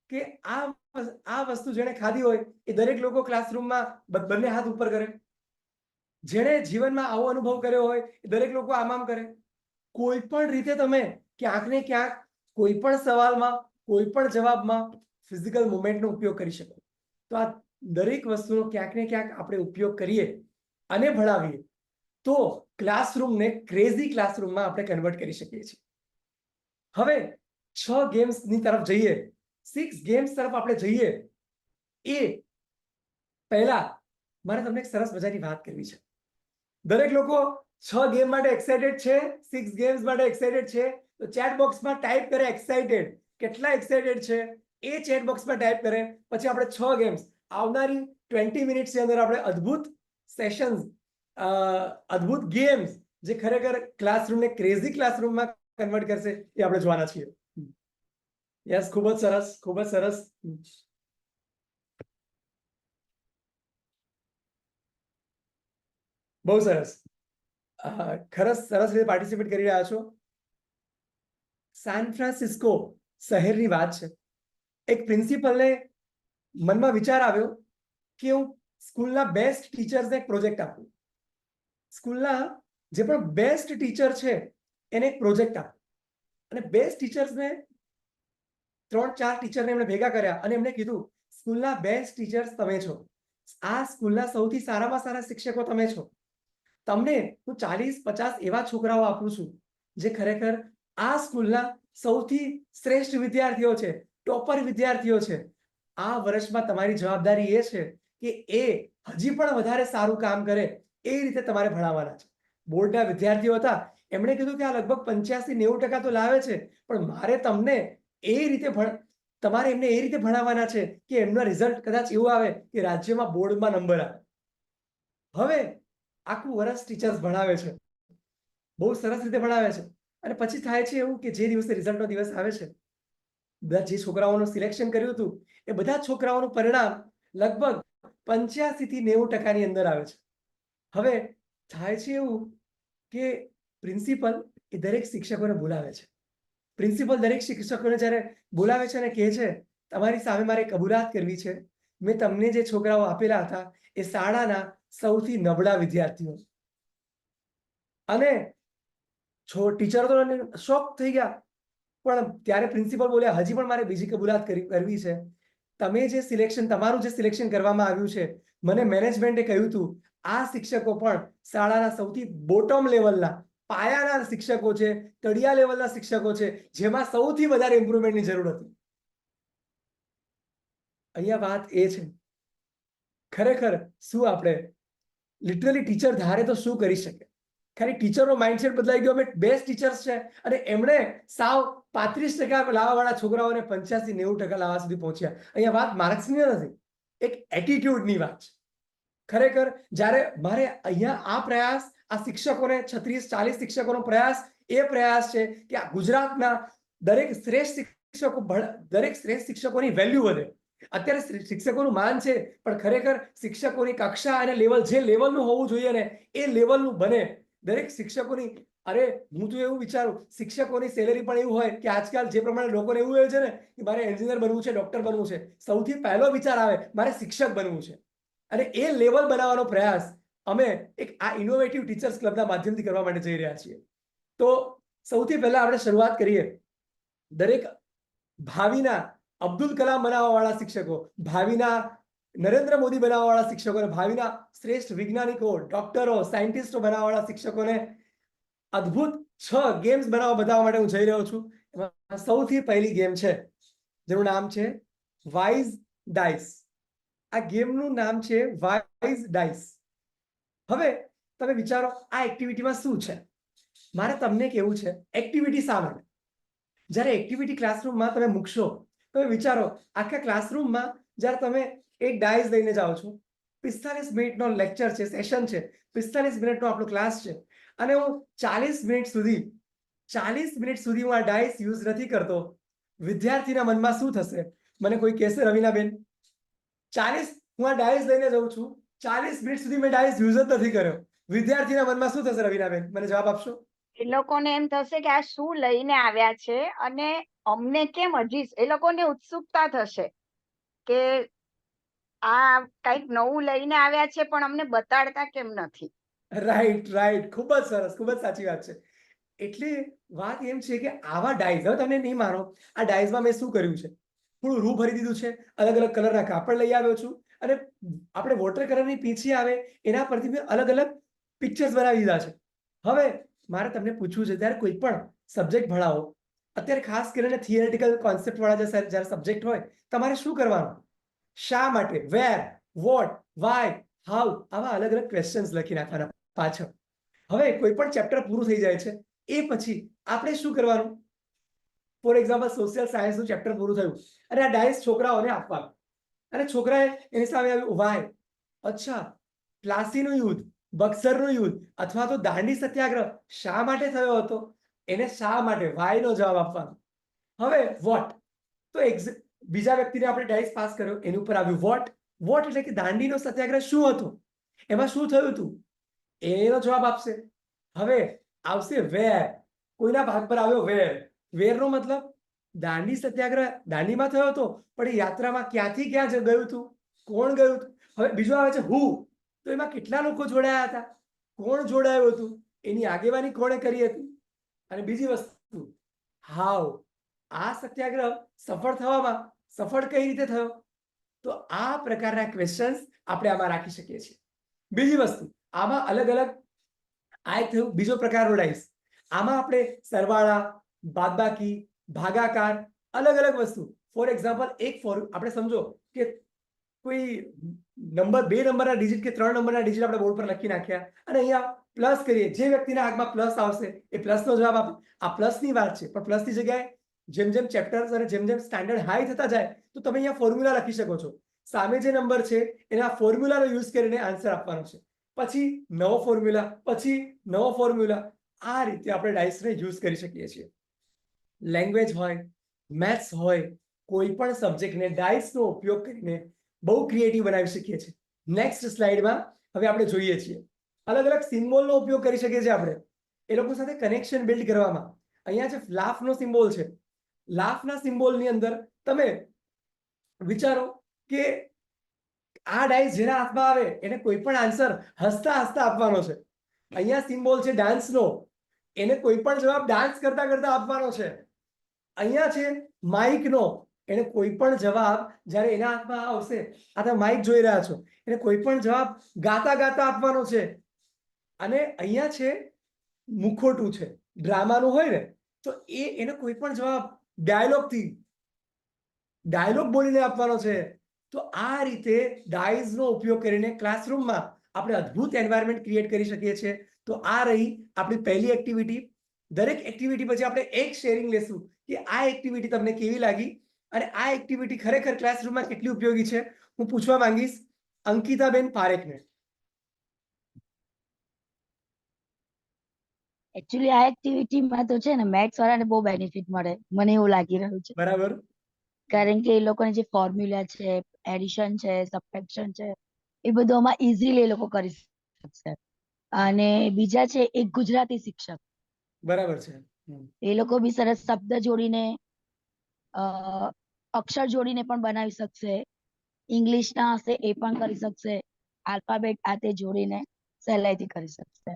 કે આ વસ્તુ જેણે ખાધી હોય એ દરેક લોકો ક્લાસરૂમમાં બંને હાથ ઉપર કરે. જેણે જીવનમાં આવો અનુભવ કર્યો હોય એ દરેક લોકો આમ કરે. કોઈ પણ રીતે તમે ક્યાંક ને ક્યાંક કોઈ પણ સવાલમાં કોઈ પણ જવાબમાં ફિઝિકલ મુવમેન્ટનો ઉપયોગ કરી શકો. તો આ દરેક વસ્તુનો ક્યાંક ને ક્યાંક આપણે ઉપયોગ કરીએ અને ભણાવીએ તો ક્લાસરૂમને ક્રેઝી ક્લાસરૂમમાં આપણે કન્વર્ટ કરી શકીએ છીએ. હવે 6 ગેમ્સની તરફ જઈએ, 6 ગેમ્સ તરફ આપણે જઈએ એ પહેલા મારે તમને એક સરસ મજાની વાત કરવી છે. દરેક લોકો 6 ગેમ માટે એક્સાઇટેડ છે, 6 ગેમ્સ માટે એક્સાઇટેડ છે, તો ચેટ બોક્સમાં ટાઈપ કરે એક્સાઇટેડ. કેટલા એક્સાઇટેડ છે એ ચેટ બોક્સમાં ટાઈપ કરે. પછી આપણે 6 ગેમ્સ આવનારી 20 મિનિટ્સની અંદર આપણે અદ્ભુત સેશન્સ, અદ્ભુત ગેમ્સ જે ખરેખર ક્લાસરૂમને ક્રેઝી ક્લાસરૂમમાં કન્વર્ટ કરશે એ આપણે જોવાના છીએ. યસ, ખૂબ જ સરસ, ખૂબ જ સરસ. બહુ સરસ. સરસ રીતે પાર્ટિસિપેટ કરી રહ્યા છો. સાન ફ્રાન્સિસ્કો શહેરની વાત છે. એક પ્રિન્સિપલને મનમાં વિચાર આવ્યો કે હું સ્કૂલના બેસ્ટ ટીચર્સને એક પ્રોજેક્ટ આપું. સ્કૂલના જે પણ બેસ્ટ ટીચર છે એને એક પ્રોજેક્ટ આપું. અને બેસ્ટ ટીચર્સને 3-4 ટીચરને એમણે ભેગા કર્યા અને એમને કીધું સ્કૂલના બેસ્ટ ટીચર્સ તમે છો, આ સ્કૂલના સૌથી સારામાં સારા શિક્ષકો તમે છો. તમને હું 40-50 એવા છોકરાઓ આપું છું જે ખરેખર આ સ્કૂલના સૌથી શ્રેષ્ઠ વિદ્યાર્થીઓ છે, ટોપર વિદ્યાર્થીઓ છે. આ વર્ષમાં તમારી જવાબદારી એ છે કે એ હજી પણ વધારે સારું કામ કરે એ રીતે તમારે ભણાવવાના છે. બોર્ડના વિદ્યાર્થીઓ હતા, એમણે કીધું કે આ લગભગ 85-90% તો લાવે છે, પણ મારે તમને એ રીતે તમારે એમને એ રીતે ભણાવવાના છે કે એમના રિઝલ્ટ કદાચ એવું આવે કે રાજ્યમાં બોર્ડમાં નંબર આવે. હવે આખું વર્ષ ટીચર્સ ભણાવે છે, બહુ સરસ રીતે ભણાવે છે, અને પછી થાય છે એવું કે જે દિવસે રિઝલ્ટનો દિવસ આવે છે, જે છોકરાઓનું સિલેક્શન કર્યું હતું એ બધા છોકરાઓનું પરિણામ લગભગ 85-90%ની અંદર આવે છે. હવે થાય છે એવું કે પ્રિન્સિપલ એ દરેક શિક્ષકોને બોલાવે છે. પ્રિન્સિપલ દરેક શિક્ષકોને જ્યારે બોલાવે છે અને કહે છે તમારી સામે મારે કબૂલાત કરવી છે, મેં તમને જે છોકરાઓ આપેલા હતા એ શાળાના સૌથી નબળા વિદ્યાર્થીઓ. અને ટીચરો તો શોક થઈ ગયા, પણ ત્યારે પ્રિન્સિપલ બોલ્યા હજી પણ મારે બીજી કબૂલાત કરવી છે. તમે જે સિલેક્શન, તમારું જે સિલેક્શન કરવામાં આવ્યું છે, મને મેનેજમેન્ટે કહ્યું હતું આ શિક્ષકો પણ શાળાના સૌથી બોટમ લેવલના પાયાના શિક્ષકો છે, તળિયા લેવલના શિક્ષકો છે, જેમાં સૌથી વધારે ઇમ્પ્રુવમેન્ટની જરૂર હતી. અહીંયા વાત એ છે ખરેખર શું આપણે લિટરલી ટીચર ધારે તો શું કરી શકે. ખાલી ટીચરનો માઇન્ડસેટ બદલાઈ ગયો. અમે બેસ્ટ ટીચર્સ છે અને એમણે સાવ 35% લાવવાવાળા છોકરાઓને 85-90% લાવવા સુધી પહોંચ્યા. અહીંયા વાત માર્ક્સની નથી, એક એટીટ્યુડની વાત છે. ખરેખર જ્યારે મારે અહીંયા આ પ્રયાસ, આ શિક્ષકોને 36-40 શિક્ષકોનો પ્રયાસ એ પ્રયાસ છે કે આ ગુજરાતના દરેક શ્રેષ્ઠ શિક્ષકોની વેલ્યુ વધે. અત્યારે શિક્ષકોનું માન છે, પણ ખરેખર શિક્ષકોની કક્ષા અને લેવલ જે લેવલનું હોવું જોઈએ ને એ લેવલનું બને. દરેક શિક્ષકોની, અરે હું તો એવું વિચારું શિક્ષકોની સેલેરી પણ એવું હોય કે આજકાલ જે પ્રમાણે લોકોને એવું હોય છે ને કે મારે એન્જિનિયર બનવું છે, ડોક્ટર બનવું છે, સૌથી પહેલો વિચાર આવે મારે શિક્ષક બનવું છે. અને એ લેવલ બનાવવાનો પ્રયાસ અમે એક આ ઇનોવેટિવ ટીચર્સ ક્લબના માધ્યમથી કરવા માટે જઈ રહ્યા છીએ. તો સૌથી પહેલા આપણે શરૂઆત કરીએ દરેક ભાવિના અબ્દુલ કલામ બનાવવાવાળા શિક્ષકો, ભાવિના નરેન્દ્ર મોદી બનાવવાવાળા શિક્ષકોને, ભાવિના શ્રેષ્ઠ વૈજ્ઞાનિકો, ડોક્ટરો, સાયન્ટિસ્ટો બનાવવાવાળા શિક્ષકોને અદ્ભુત 6 ગેમ્સ બતાવવા માટે હું જઈ રહ્યો છું. એમાં સૌથી પહેલી ગેમ છે જેનું નામ છે વાઇઝ ડાઇસ. આ ગેમનું નામ છે વાઇઝ ડાઇસ. હવે તમે વિચારો આ એક્ટિવિટીમાં શું છે. મારે તમને કહેવું છે એક્ટિવિટી શા માટે. જ્યારે એક્ટિવિટી ક્લાસરૂમમાં તમે મૂકશો, તમે વિચારો આખા ક્લાસરૂમમાં જ્યારે તમે એક ડાઇસ લઈને જાઓ છો, 45 મિનિટનો લેક્ચર છે, સેશન છે, 45 મિનિટનો આપણો ક્લાસ છે, અને હું 40 મિનિટ સુધી હું આ ડાઇસ યુઝ નથી કરતો, વિદ્યાર્થીના મનમાં શું થશે? મને કોઈ કહેશે રવીનાબેન 40 હું આ ડાઇસ લઈને જઉં છું, 40 મિનિટ સુધી મેં ડાઇસ યુઝ જ નથી કર્યો, વિદ્યાર્થીના મનમાં શું થશે રવીનાબેન? મને જવાબ આપશો. એ લોકોને એમ થશે કે આ શું લઈને આવ્યા છે, અને અમને કેમ હજી એ લોકોને ઉત્સુકતા થશે કે આ કંઈક નવું લઈને આવ્યા છે પણ અમને બતાડતા કેમ નથી. રાઈટ રાઈટ, ખૂબ જ સરસ, ખૂબ જ સાચી વાત છે. એટલે વાત એમ છે કે આવા ડાયઝ, હવે તમે નહીં માનો, આ ડાયઝમાં મેં શું કર્યું છે, થોડું રૂ ભરી દીધું છે, અલગ અલગ કલરના કાપડ લઈ આવ્યો છું, અને આપણે વોટર કલરની પીંછી આવે એના પરથી મેં અલગ અલગ પિક્ચર્સ બનાવી દીધા છે. હવે મારે તમને પૂછવું છે, ત્યારે કોઈ પણ સબ્જેક્ટ ભણાવો, અત્યારે ખાસ કરીને થિયરેટિકલ કોન્સેપ્ટ વાળા જ્યારે સબ્જેક્ટ હોય, તમારે શું કરવાનું? શા માટે, વેર, વોટ, વાય, હાઉ, આવા અલગ અલગ ક્વેશ્ચન્સ લખી નાખવાના પાછળ. હવે કોઈ પણ ચેપ્ટર પૂરું થઈ જાય છે, એ પછી આપણે શું કરવાનું? ફોર એક્ઝામ્પલ, સોશિયલ સાયન્સનું ચેપ્ટર પૂરું થયું અને આ ડાયસ છોકરાઓને આપવાનું, અને છોકરાએ એની સામે આવ્યું વાય, અચ્છા, પ્લાસીનું યુદ્ધ, બક્સરનું યુદ્ધ અથવા તો દાંડી સત્યાગ્રહ શા માટે થયો હતો, એને શા માટે, વાયનો જવાબ આપવાનો. હવે વોટ, તો બીજા વ્યક્તિને આપણે ડાયસ પાસ કર્યો, એની ઉપર આવ્યું વોટ. વોટ એટલે કે દાંડીનો સત્યાગ્રહ શું હતો, એમાં શું થયું હતું, એનો જવાબ આપશે. હવે આવશે વેર, કોઈના ભાગ પર આવ્યો વેર. વેરનો મતલબ દાંડી સત્યાગ્રહ દાંડીમાં થયો હતો, પણ એ યાત્રામાં ક્યાંથી ક્યાં ગયું હતું, કોણ ગયું હતું. હવે બીજું આવે છે હુ, તો એમાં કેટલા લોકો જોડાયા હતા, કોણ જોડાયું હતું, એની આગેવાની કોણે કરી હતી. અને બીજી વસ્તુ હાઉ, આ સત્યાગ્રહ સફળ થવામાં સફળ કઈ રીતે થયો. તો આ પ્રકારના ક્વેશ્ચન્સ આપણે આમાં રાખી શકીએ છીએ. બીજી વસ્તુ, આમાં અલગ અલગ, આ એક થયું બીજો પ્રકારનો ડાયસ. આમાં આપણે સરવાળા, બાદબાકી, ભાગાકાર, અલગ અલગ વસ્તુ. ફોર એક્ઝામ્પલ, આપણે સમજો કે કોઈ નંબર, 2 નંબરના ડિજિટ કે 3 નંબરના ડિજિટ આપણે બોર્ડ પર લખી નાખ્યા અને અહીંયા પ્લસ કરીએ, જે વ્યક્તિના આગમાં પ્લસ આવશે એ પ્લસનો જવાબ આપે. આ પ્લસની વાત છે, પણ પ્લસની જગ્યાએ જેમ જેમ ચેપ્ટર્સ અને જેમ જેમ સ્ટાન્ડર્ડ હાઈ થતા જાય તો તમે અહીંયા ફોર્મ્યુલા લખી શકો છો. સામે જે નંબર છે એના ફોર્મ્યુલાનો યુઝ કરીને આન્સર આપવાનો છે, પછી નવો ફોર્મ્યુલા, પછી નવો ફોર્મ્યુલા. આ રીતે આપણે ડાયસને યુઝ કરી શકીએ છીએ. લેંગ્વેજ હોય, મેથ્સ હોય, કોઈ પણ સબ્જેક્ટને ડાયસનો ઉપયોગ કરીને બહુ ક્રિએટિવ બનાવી શકીએ છીએ. નેક્સ્ટ સ્લાઇડમાં હવે આપણે જોઈએ છીએ અલગ અલગ સિમ્બોલનો ઉપયોગ કરી શકીએ છીએ આપણે એ લોકો સાથે કનેક્શન બિલ્ડ કરવામાં. અહીંયા છે લાફનો સિમ્બોલ છે. લાફના સિમ્બોલની અંદર તમે વિચારો કે આ ડાયસ જેના હાથમાં આવે એને કોઈ પણ આન્સર હસતા હસતા આપવાનો છે. અહીંયા સિમ્બોલ છે ડાન્સનો, એને કોઈ પણ જવાબ ડાન્સ કરતા કરતા આપવાનો છે. અહીંયા છે માઇકનો, એને કોઈ પણ જવાબ જ્યારે એના હાથમાં આવશે, આ તમે માઇક જોઈ રહ્યા છો, એને કોઈ પણ જવાબ ગાતા ગાતા આપવાનો છે. અને અહીંયા છે મુખોટું છે, ડ્રામાનું હોય ને, તો એને કોઈ પણ જવાબ ડાયલોગ બોલીને આપવાનો છે. તો આ રીતે ડાયસનો ઉપયોગ કરીને ક્લાસરૂમમાં આપણે અદ્ભુત એન્વાયરમેન્ટ ક્રિએટ કરી શકીએ છીએ. તો આ રહી આપણી પહેલી એક્ટિવિટી. દરેક એક્ટિવિટી પછી આપણે એક શેરિંગ લેશું કે આ એક્ટિવિટી તમને કેવી લાગી અને આ એક્ટિવિટી ખરેખર ક્લાસરૂમમાં કેટલી ઉપયોગી છે. હું પૂછવા માંગીશ અંકિતાબેન પારેખને. એકચ્યુઅલી આ એક્ટિવિટીમાં તો છે ને મેથ્સ વાળાને બહુ બેનિફિટ મળે, મને એવું લાગી રહ્યું છે. બરાબર. કારણ કે એ લોકોને જે ફોર્મ્યુલા છે, એડિશન છે, સબટ્રેક્શન છે, એ બધું આમાં ઇઝીલી એ લોકો કરી શકશે. અને બીજા છે એક ગુજરાતી શિક્ષક, બરાબર છે. એ લોકો બી સરસ શબ્દ જોડીને અક્ષર જોડીને પણ બનાવી શકશે. ઇંગ્લિશ ના હશે એ પણ કરી શકશે. આલ્ફાબેટ આ તે જોડીને સહેલાઈથી કરી શકશે.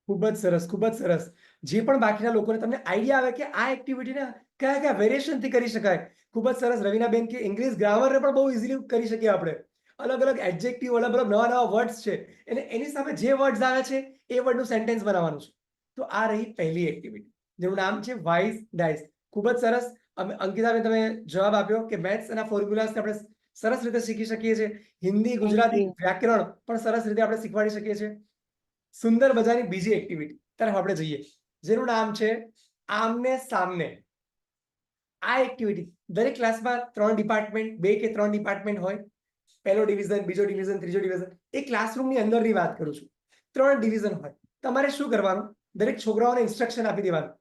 ખૂબ જ સરસ, ખૂબ જ સરસ. જે પણ બાકીના લોકોને તમને આઈડિયા આવે કે આ એક્ટિવિટીને કયા કયા વેરિએશનથી કરી શકાય. ખૂબ જ સરસ રવિનાબેન કે ઇંગ્લિશ ગ્રામરને પણ બહુ ઇઝીલી કરી શકીએ આપણે. અલગ અલગ એડજેક્ટિવ, અલગ અલગ નવા નવા વર્ડ્સ છે, અને એની સામે જે વર્ડ્સ આવે છે એ વર્ડનું સેન્ટેન્સ બનાવવાનું છે. તો આ રહી પહેલી એક્ટિવિટી, જેનું નામ છે વાઇઝ ડાયસ. ખૂબ જ સરસ. અંકિતાબેન તમે જવાબ આપ્યો કે મેથ્સ અને ફોર્મ્યુલાસ આપણે સરસ રીતે શીખી શકીએ છીએ. હિન્દી, ગુજરાતી, વ્યાકરણ પણ સરસ રીતે આપણે શીખવાડી શકીએ છીએ. સુંદર મજાની બીજી એક્ટિવિટી તરફ આપણે જઈએ, જેનું નામ છે આમને સામને. આ એક્ટિવિટી દરેક ક્લાસમાં 3 ડિપાર્ટમેન્ટ, 2 કે 3 ડિપાર્ટમેન્ટ હોય. પહેલો ડિવિઝન, બીજો ડિવિઝન, ત્રીજો ડિવિઝન. એ ક્લાસરૂમની અંદરની વાત કરું છું. 3 ડિવિઝન હોય. તમારે શું કરવાનું? દરેક છોકરાઓને ઇન્સ્ટ્રક્શન આપી દેવાનું.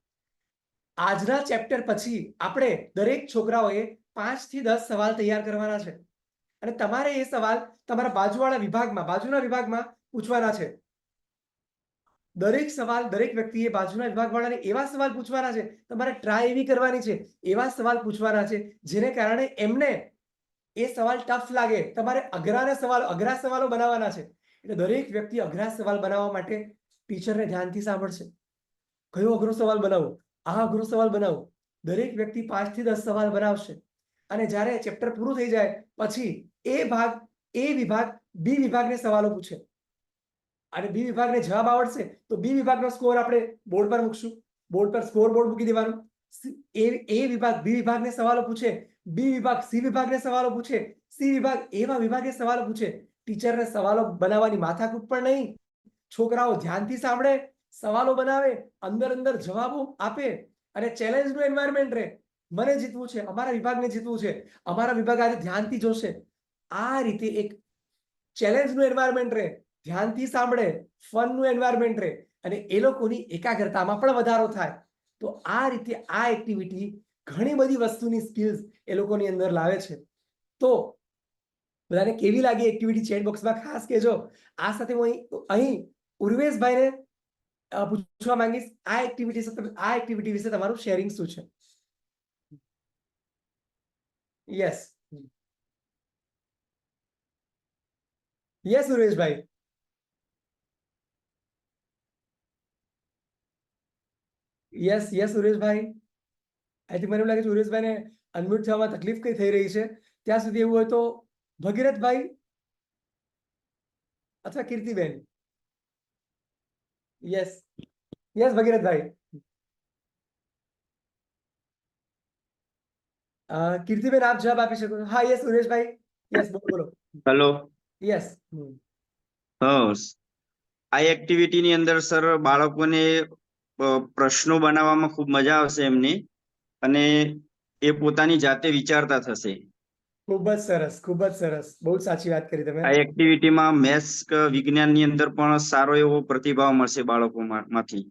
આજના ચેપ્ટર પછી આપણે દરેક છોકરાઓએ 5 થી 10 સવાલ તૈયાર કરવાના છે, અને તમારે એ સવાલ તમારા બાજુના વિભાગમાં પૂછવાના છે. દરેક સવાલ દરેક વ્યક્તિએ બાજુના વિભાગવાળાને એવા સવાલ પૂછવાના છે, તમારે ટ્રાય એવી કરવાની છે, એવા સવાલ પૂછવાના છે જેને કારણે એમને એ સવાલ ટફ લાગે. તમારે અઘરા સવાલો બનાવવાના છે. એટલે દરેક વ્યક્તિ અઘરા સવાલ બનાવવા માટે ટીચરને ધ્યાનથી સાંભળશે. કયો અઘરો સવાલ બનાવો, આ અઘરો સવાલ બનાવો. દરેક વ્યક્તિ 5 થી 10 સવાલ બનાવશે અને જ્યારે ચેપ્ટર પૂરું થઈ જાય પછી એ વિભાગ બી વિભાગને સવાલો પૂછે અને બી વિભાગને જવાબ આવડશે તો બી વિભાગનો સ્કોર આપણે બોર્ડ પર મૂકશું. બોર્ડ પર સ્કોર બોર્ડ મૂકી દેવાનું. એ વિભાગ બી વિભાગને સવાલો પૂછે, બી વિભાગ સી વિભાગને સવાલો પૂછે, સી વિભાગ એવા વિભાગે સવાલો પૂછે. ટીચરને સવાલો બનાવવાની માથાકૂટ પણ નહીં. છોકરાઓ ધ્યાનથી સાંભળે, સવાલો બનાવે, અંદર જવાબો આપે અને ચેલેન્જનું એન્વાયરમેન્ટ રહે. મને જીતવું છે, અમારા વિભાગને જીતવું છે, અમારા વિભાગ આજે ધ્યાનથી જોશે. આ રીતે એક ચેલેન્જનું એન્વાયરમેન્ટ રહે, ધ્યાનથી સાંભળે, ફનનું એન્વાયરમેન્ટ રહે અને એ લોકોની એકાગ્રતામાં પણ વધારો થાય. તો આ રીતે આ એક્ટિવિટી ઘણી બધી વસ્તુની સ્કિલ્સ એ લોકોની અંદર લાવે છે. તો બધાને કેવી લાગી એક્ટિવિટી ચેટ બોક્સમાં ખાસ કહેજો. આ સાથે હું અહીં ઉર્વેશભાઈને પૂછવા માંગીશ આ એક્ટિવિટી વિશે તમારું શેરિંગ શું છે? યસ ઉર્વેશભાઈ. યસ ઉર્વેશભાઈ. આઈ થિંક મને એવું લાગે છે ઉર્વેશભાઈને અનમ્યુટ થવામાં તકલીફ કઈ થઈ રહી છે. ત્યાં સુધી એવું હોય તો ભગીરથભાઈ અથવા કીર્તિબેન. યસ ભગીરથભાઈ. કીર્તિબેન આપ જવાબ આપી શકો છો. હા યસ ઉર્વેશભાઈ. યસ બોલો. હેલો. યસ. આ એક્ટિવિટીની અંદર સર બાળકોને પ્રશ્નો બનાવવામાં ખૂબ મજા આવશે એમની અને એ પોતાની જાતે વિચારતા થશે. ખૂબ જ સરસ, ખૂબ જ સરસ. બહુ સાચી વાત કરી તમે. આ એક્ટિવિટીમાં મેથ્સ વિજ્ઞાનની અંદર પણ સારો એવો પ્રતિભાવ મળશે બાળકોમાંથી.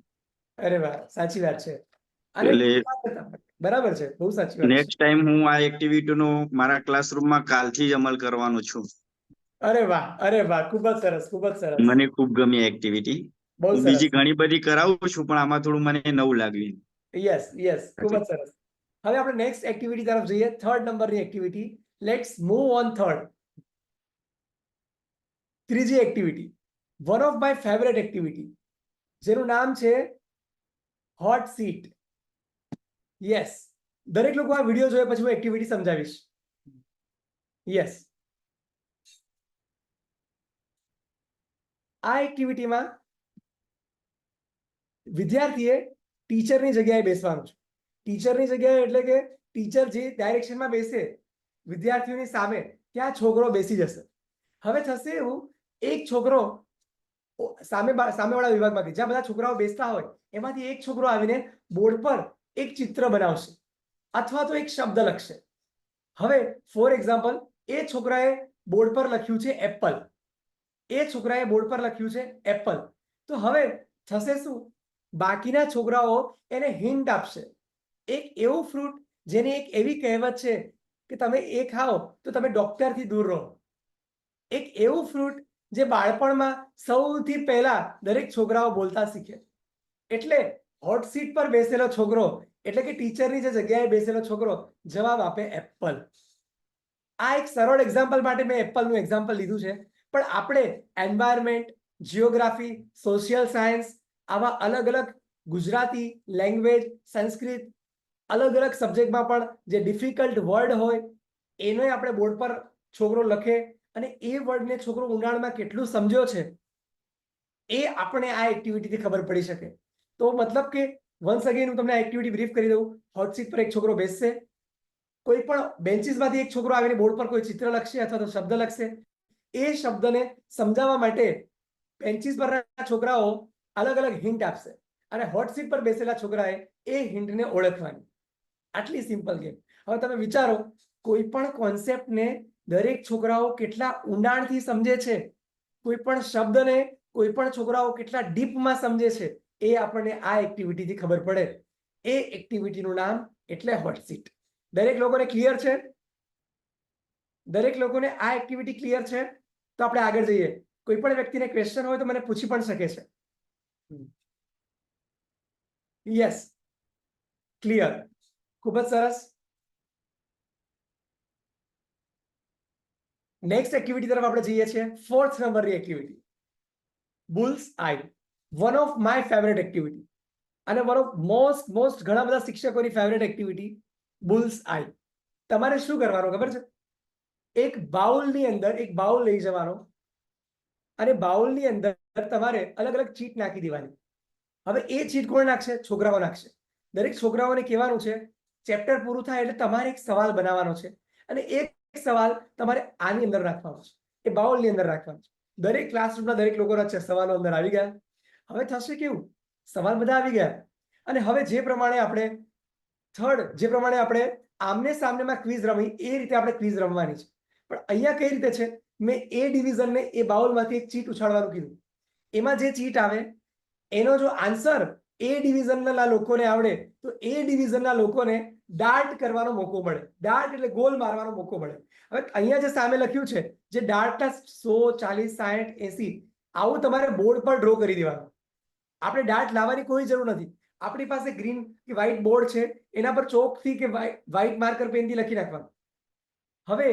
અરે વાહ, સાચી વાત છે. એટલે બરાબર છે, બહુ સાચી વાત. નેક્સ્ટ ટાઈમ હું આ એક્ટિવિટીનો મારા ક્લાસરૂમમાં કાલથી જ અમલ કરવાનો છું. અરે વાહ, ખૂબ જ સરસ, ખૂબ જ સરસ. મને ખૂબ ગમી એક્ટિવિટી. બહુ સરસ. બીજી ઘણી બધી કરાવું છું પણ આમાં થોડું મને નવું લાગ્યું. યસ ખૂબ જ સરસ. હવે આપણે નેક્સ્ટ એક્ટિવિટી તરફ જઈએ. 3rd નંબરની activity. Let's move on 3rd. ત્રીજી activity, one of my favourite activity, જેનું નામ છે હોટ સીટ. યસ, દરેક લોકો આ વિડીયો જોયા પછી હું એક્ટિવિટી સમજાવીશ. યસ, આ એક્ટિવિટીમાં વિદ્યાર્થીએ ટીચરની જગ્યાએ બેસવાનું છે. ટીચરની જગ્યાએ એટલે કે ટીચર જે ડાયરેક્શનમાં બેસે વિદ્યાર્થીઓની સામે ત્યાં છોકરો બેસી જશે. હવે થશે એવું, એક છોકરો સામેવાળા વિભાગમાંથી જ્યાં બધા છોકરાઓ બેસતા હોય એમાંથી એક છોકરો આવીને બોર્ડ પર એક ચિત્ર બનાવશે અથવા તો એક શબ્દ લખશે. હવે ફોર એક્ઝામ્પલ, એ છોકરાએ બોર્ડ પર લખ્યું છે એપલ. તો હવે થશે શું, બાકીના છોકરાઓ એને હિન્ટ આપશે. એક એવું ફ્રૂટ જેની એક એવી કહેવત છે કે તમે એ ખાઓ તો તમે ડોક્ટરથી દૂર રહો. એક એવું ફ્રૂટ જે બાળપણમાં સૌથી પહેલા દરેક છોકરાઓ બોલતા શીખે. એટલે હોટ સીટ પર બેસેલો છોકરો એટલે કે ટીચરની જે જગ્યાએ બેસેલો છોકરો જવાબ આપે એપલ. આ એક સરળ એક્ઝામ્પલ માટે મેં એપલનું એક્ઝામ્પલ લીધું છે. પણ આપણે એન્વાયરમેન્ટ, જિયોગ્રાફી, સોશિયલ સાયન્સ, આવા અલગ અલગ ગુજરાતી, લેંગ્વેજ, સંસ્કૃત, અલગ અલગ સબ્જેક્ટમાં પણ જે ડિફિકલ્ટ વર્ડ હોય એને આપણે બોર્ડ પર છોકરો લખે અને એ વર્ડને છોકરો ઊંડાણમાં કેટલું સમજ્યો છે એ આપણે આ એક્ટિવિટીથી ખબર પડી શકે. તો મતલબ કે વન્સ અગેન હું તમને આ એક્ટિવિટી બ્રીફ કરી દઉં. હોટ સીટ પર એક છોકરો બેસશે, કોઈ પણ બેન્ચીસમાંથી એક છોકરો આવીને બોર્ડ પર કોઈ ચિત્ર લખશે અથવા તો શબ્દ લખશે. એ શબ્દને સમજાવવા માટે બેન્ચીસ પરના છોકરાઓ અલગ અલગ હિન્ટ આપશે અને હોટ સીટ પર બેસેલા છોકરાએ એ હિન્ટને ઓળખવાની. આટલી સિમ્પલ ગેમ. હવે તમે વિચારો, કોઈ પણ કોન્સેપ્ટને દરેક છોકરાઓ કેટલા ઊંડાણથી સમજે છે, કોઈ પણ શબ્દને કોઈ પણ છોકરાઓ કેટલા ડીપમાં સમજે છે, એ આપણને આ એક્ટિવિટીથી ખબર પડે. એ એક્ટિવિટીનું નામ એટલે હોટ સીટ. દરેક લોકોને ક્લિયર છે? દરેક લોકોને આ એક્ટિવિટી ક્લિયર છે? તો આપણે આગળ જઈએ. કોઈ પણ વ્યક્તિને ક્વેશ્ચન હોય તો મને પૂછી પણ શકે છે. યસ, ક્લિયર, ખૂબ જ સરસ. નેક્સ્ટ એક્ટિવિટી તરફ આપણે જઈએ છીએ. 4th નંબરની activity, bulls I, one of my favourite activity અને વન ઓફ મોસ્ટ ઘણા બધા શિક્ષકોની ફેવરેટ એક્ટિવિટી બુલ્સ આઈ. તમારે શું કરવાનું ખબર છે? એક બાઉલની અંદર એક બાઉલ લઈ જવાનો અને બાઉલની અંદર તમારે અલગ અલગ ચીટ નાખી દેવાની. હવે એ ચીટ કોણ નાખશે? છોકરાઓ નાખશે. દરેક છોકરાઓને કહેવાનું છે ચેપ્ટર પૂરું થાય એટલે તમારે એક સવાલ બનાવવાનો છે અને એક સવાલ તમારે આની અંદર રાખવાનો છે, એ બાઉલની અંદર રાખવાનો છે. દરેક ક્લાસરૂમના દરેક લોકોના સવાલો અંદર આવી ગયા. હવે થશે કેવું? સવાલ બધા આવી ગયા અને હવે જે પ્રમાણે આપણે આમને સામનેમાં ક્વિઝ રમી એ રીતે આપણે ક્વિઝ રમવાની છે. પણ અહીંયા કઈ રીતે છે? મેં એ ડિવિઝનને એ બાઉલમાંથી એક ચીટ ઉછાળવાનું કીધું. એમાં જે ચીટ આવે એનો જો આન્સર એ ડિવિઝનના લોકોને આવડે તો એ ડિવિઝનના લોકોને ડાર્ટ કરવાનો મોકો મળે. ડાર્ટ એટલે ગોલ મારવાનો મોકો મળે. હવે અહીંયા જે સામે લખ્યું છે જે ડાર્ટના 100, 40, 60, 80 આવું તમારે બોર્ડ પર ડ્રો કરી દેવાનું. આપણે ડાર્ટ લાવવાની કોઈ જરૂર નથી. આપણી પાસે ગ્રીન કે વ્હાઈટ બોર્ડ છે, એના પર ચોકથી કે વ્હાઈટ માર્કર પેનથી લખી નાખવાનું. હવે